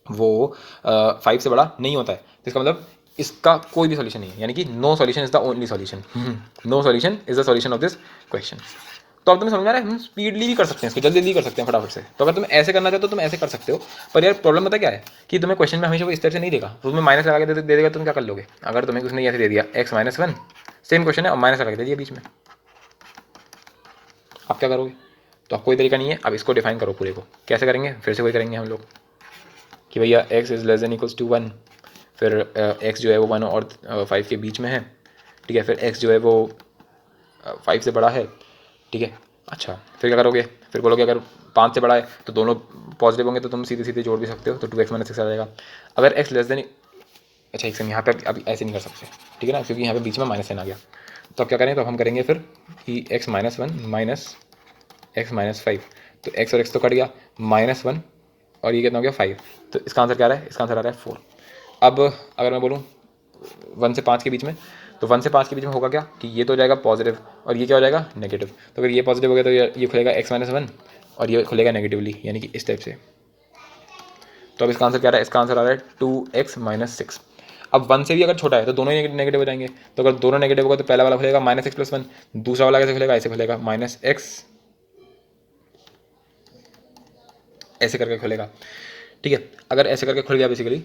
वो 5 से बड़ा नहीं होता है। तो इसका मतलब इसका कोई भी सॉल्यूशन नहीं है, यानी कि no solution is the only solution. No solution is the solution of this question. तो अब तुम्हें समझ आ रहा है, हम स्पीडली भी कर सकते हैं इसको, जल्दी जल्दी कर सकते हैं फटाफट से। तो अगर तुम ऐसे करना चाहते हो तुम ऐसे कर सकते हो। पर यार प्रॉब्लम पता क्या है कि तुम्हें क्वेश्चन में हमेशा वो इस तरह से नहीं देगा, तो तुम्हें माइनस लगा के दे देगा, तुम क्या कर लोगे। अगर तुम्हें उसने ऐसे दे दिया x माइनस 1, सेम क्वेश्चन है और माइनस लगा के दे दिया बीच में, आप क्या करोगे। तो अब कोई तरीका नहीं है, अब इसको डिफाइन करो पूरे को। कैसे करेंगे, फिर से वही करेंगे हम लोग कि भैया x is less than equals to 1। फिर x जो है वो 1 और 5 के बीच में है, ठीक है। फिर x जो है वो 5 से बड़ा है, ठीक है। अच्छा फिर क्या करोगे, फिर बोलोगे अगर 5 से बड़ा है तो दोनों पॉजिटिव होंगे, तो तुम सीधे सीधे जोड़ भी सकते हो। तो 2x माइनस 6 आ जाएगा। अगर x लेस देन, अच्छा एक सेकंड, यहाँ पे अभी ऐसे नहीं कर सकते, ठीक है ना, क्योंकि यहाँ पे बीच में माइनस साइन आ गया। तो अब क्या करें, तो हम करेंगे फिर कि x minus 1 minus x minus 5। तो x और x तो कट गया, -1 और ये कितना हो गया 5। तो इसका आंसर क्या आ रहा है, इसका आंसर आ रहा है 4। अब अगर मैं बोलूँ 1 से 5 के बीच में, तो 1 से 5 के बीच में होगा क्या कि ये तो हो जाएगा पॉजिटिव और ये क्या हो जाएगा नेगेटिव। तो अगर ये पॉजिटिव हो गया तो ये खुलेगा x माइनस 1 और ये खुलेगा नेगेटिवली, यानी कि इस टाइप से। तो अब इसका आंसर क्या आ रहा है, इसका आंसर आ रहा है 2x माइनस 6। अब 1 से भी अगर छोटा है तो दोनों ही नेगेटिव हो जाएंगे। तो अगर दोनों नेगेटिव होगा तो पहला वाला खुलेगा -x प्लस 1, दूसरा वाला कैसे खुलेगा, ऐसे खुलेगा -x, ऐसे करके खुलेगा, ठीक है। अगर ऐसे करके खुल गया बेसिकली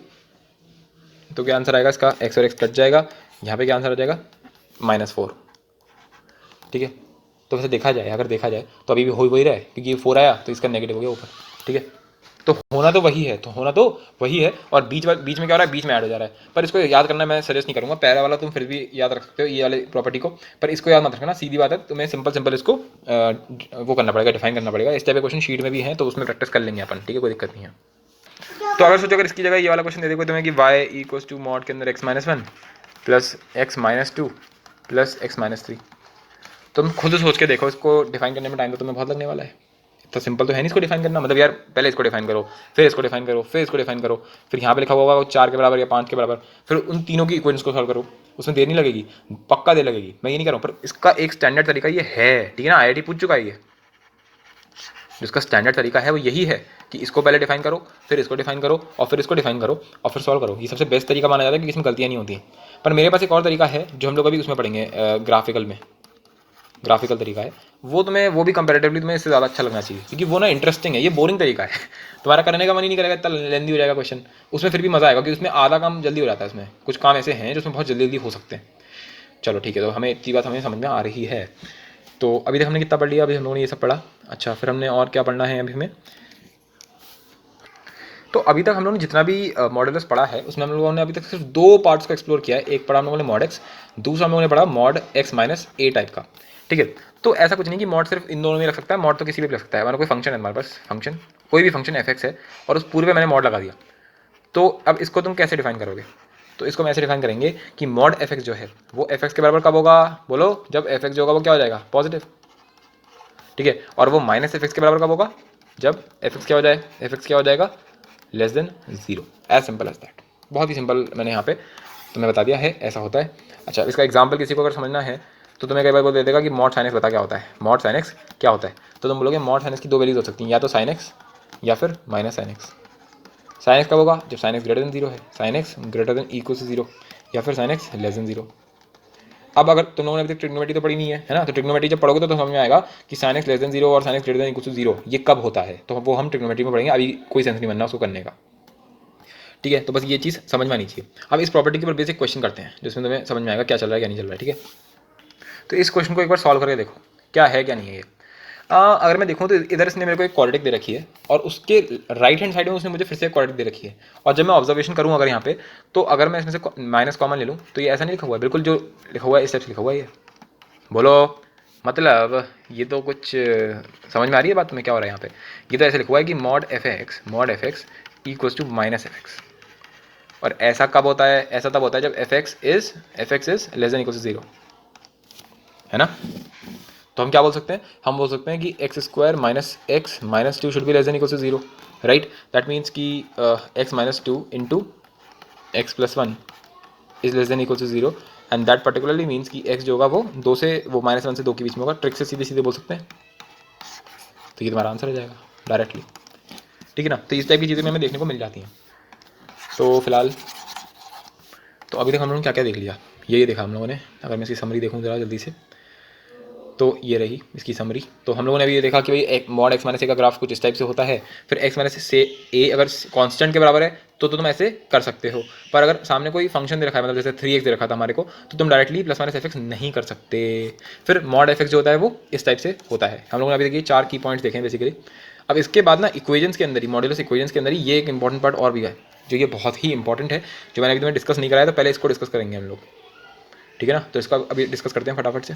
तो क्या आंसर आएगा इसका, x और x कट जाएगा, यहाँ पे क्या आंसर आ जाएगा -4, ठीक है। तो वैसे देखा जाए, अगर देखा जाए तो अभी भी हो वही रहा है, क्योंकि ये 4 आया तो इसका नेगेटिव हो गया ऊपर, ठीक है। तो होना तो वही है, और बीच में क्या हो रहा है, बीच में ऐड हो जा रहा है। पर इसको याद करना मैं सजेस्ट नहीं करूँगा, पहला वाला तुम फिर भी याद रख सकते हो ये वाले प्रॉपर्टी को, पर इसको याद मत रखना, सीधी बात है। तुम्हें सिंपल इसको वो करना पड़ेगा, डिफाइन करना पड़ेगा। इस टाइप के क्वेश्चन शीट में भी है, तो उसमें प्रैक्टिस कर लेंगे अपन, ठीक है, कोई दिक्कत नहीं है। तो अगर सोचो, अगर इसकी जगह ये वाला क्वेश्चन दे दे कोई तुम्हें कि y इक्वल्स टू मॉड के अंदर x minus 1 plus x minus 2 plus x minus 3, तुम खुद सोच के देखो, इसको डिफाइन करने में टाइम तो तुम्हें बहुत लगने वाला है। तो सिंपल तो है नहीं इसको डिफाइन करना, मतलब यार पहले इसको डिफाइन करो, फिर इसको डिफाइन करो, फिर इसको डिफाइन करो, फिर यहाँ पे लिखा हुआ होगा 4 के बराबर या 5 के बराबर, फिर उन तीनों की इक्वेशंस को सॉल्व करो। उसमें देर नहीं लगेगी, पक्का देर लगेगी, मैं ये नहीं कर रहा हूँ, पर इसका एक स्टैंडर्ड तरीका ये है, ठीक है ना। IIT पूछ चुका है ये, जिसका स्टैंडर्ड तरीका है वो यही है कि इसको पहले डिफाइन करो, फिर इसको डिफाइन करो, और फिर इसको डिफाइन करो, और फिर सॉल्व करो। ये सबसे बेस्ट तरीका माना जाता है, क्योंकि इसमें गलतियाँ नहीं होती। पर मेरे पास एक और तरीका है जो हम लोग अभी उसमें पढ़ेंगे, ग्राफिकल तरीका है। वो भी कंपैरेटिवली तुम्हें इससे ज़्यादा अच्छा लगना चाहिए, क्योंकि वो ना इंटरेस्टिंग है, ये बोरिंग तरीका है तुम्हारा करने का मन ही नहीं करेगा, इतना लेंदी हो जाएगा क्वेश्चन। उसमें फिर भी मज़ा आएगा, क्योंकि उसमें आधा काम जल्दी हो जाता है, उसमें कुछ काम ऐसे हैं जो उसमें बहुत जल्दी हो सकते हैं। चलो ठीक है, तो हमें इतनी बात हमें समझ में आ रही है। तो अभी तक हमने कितना पढ़ लिया, अभी हम लोगों ने ये सब पढ़ा। अच्छा फिर हमने और क्या पढ़ना है अभी हमें, तो अभी तक हम लोगों ने जितना भी मॉडल्स पढ़ा है उसमें हम लोगों ने अभी तक सिर्फ 2 पार्ट्स को एक्सप्लोर किया है। एक पढ़ा हम लोगों ने मॉड एक्स, दूसरा हम लोगों ने पढ़ा मॉड x माइनस ए टाइप का, ठीक है। तो ऐसा कुछ नहीं कि मॉड सिर्फ इन दोनों में रख सकता है, मॉड तो किसी भी रख सकता है। हमारा कोई फंक्शन है, हमारे पास फंक्शन, कोई भी फंक्शन f(x) है और उस पूरे पे मैंने मॉड लगा दिया, तो अब इसको तुम कैसे डिफाइन करोगे? तो इसको हम ऐसे डिफाइन करेंगे कि मॉड एफ एक्स जो है वो एफ एक्स के बराबर कब होगा? बोलो, जब एफ एक्स जो होगा वो क्या हो जाएगा? पॉजिटिव, ठीक है। और वो माइनस एफ एक्स के बराबर कब होगा? जब एफ एक्स क्या हो जाए? एफ एक्स क्या हो जाएगा? Less than zero. As simple as that. बहुत ही सिंपल मैंने यहाँ पे तुम्हें बता दिया है, ऐसा होता है। अच्छा, इसका एग्जाम्पल किसी को अगर समझना है तो तुम्हें कई बार वो दे देगा कि मॉड साइन एक्स बता क्या होता है, मॉड साइन एक्स क्या होता है, तो तुम बोलोगे मॉड साइन एक्स की दो वैल्यूज हो सकती हैं, या तो साइन एक्स या फिर minus sine x. Sine x कब होगा? जब sine x greater than zero है, sine x greater than equal to zero, या फिर sine x less than zero. अब अगर तुम लोगों ने अभी तक ट्रिग्नोमेट्री तो पढ़ी नहीं है ना, तो ट्रिग्नोमेट्री जब पढ़ोगे तो समझ में आएगा कि sine x less than zero और sine x greater than equal to zero ये कब होता है, तो वो हम ट्रिग्नोमेट्री में पढ़ेंगे, अभी कोई सेंस नहीं बनना उसको करने का, ठीक है। तो बस ये चीज़ समझ में आनी चाहिए। अब इस प्रॉपर्टी के ऊपर बेसिक क्वेश्चन करते हैं जिसमें तुम्हें समझ में आएगा क्या चल रहा है क्या नहीं चल रहा है, ठीक है। तो इस क्वेश्चन को एक बार सॉल्व करके देखो क्या है क्या नहीं है ये। अगर मैं देखूँ तो इधर इसने मेरे को एक क्वाड्रेटिक दे रखी है और उसके राइट हैंड साइड में उसने मुझे फिर से एक क्वाड्रेटिक दे रखी है, और जब मैं ऑब्जर्वेशन करूँ अगर यहाँ पे, तो अगर मैं इसमें से माइनस कॉमन ले लूँ तो ये ऐसा नहीं लिखा हुआ है, बिल्कुल जो लिखा हुआ है इस टाइप से लिखा हुआ है ये। बोलो, मतलब ये तो कुछ समझ में आ रही है बात तुम्हें क्या हो रहा है यहाँ पे? ये तो ऐसे लिखा हुआ है कि mod F x equals to minus F x, और ऐसा कब होता है? ऐसा तब होता है जब F x is less than equal to zero, है ना। तो हम क्या बोल सकते हैं? हम बोल सकते हैं कि x square minus two should be less than equal to zero, right. That means कि x minus two into x plus one is less than equal to zero, and that particularly means कि x जो होगा वो दो से, वो minus one से दो के बीच में होगा। ट्रिक से सीधे सीधे बोल सकते हैं, तो ये तुम्हारा आंसर हो जाएगा डायरेक्टली, ठीक है ना। तो इस टाइप की चीज़ें हमें देखने को मिल जाती हैं। तो फिलहाल तो अभी तक हम लोगों ने क्या क्या देख लिया, ये देखा हम लोगों ने। अगर मैं इसकी समरी देखूँ ज़रा जल्दी से, तो ये रही इसकी समरी। तो हम लोगों ने अभी ये देखा कि भाई मॉड एक्स माइनस ए का ग्राफ कुछ इस टाइप से होता है, फिर एक्स माइनस से ए अगर कांस्टेंट के बराबर है तो तुम ऐसे कर सकते हो, पर अगर सामने कोई फंक्शन दे रखा है, मतलब जैसे 3x दे रखा था हमारे को, तो तुम directly plus minus F x नहीं कर सकते। फिर मॉड एफ एक्स जो होता है वो इस टाइप से होता है। हम लोगों ने अभी देखिए 4 की पॉइंट्स देखे हैं बेसिकली। अब इसके बाद ना इक्वेजन्स के अंदर ही, मॉड्यूलस इक्वेजन्स के अंदर ही ये एक इंपॉर्टेंट पार्ट और भी है जो ये बहुत ही इंपॉर्टेंट है, जो मैंने अभी तुम्हें डिस्कस नहीं कराया, तो पहले इसको डिस्कस करेंगे हम लोग, ठीक है ना। तो इसका अभी डिस्कस करते हैं फटाफट से।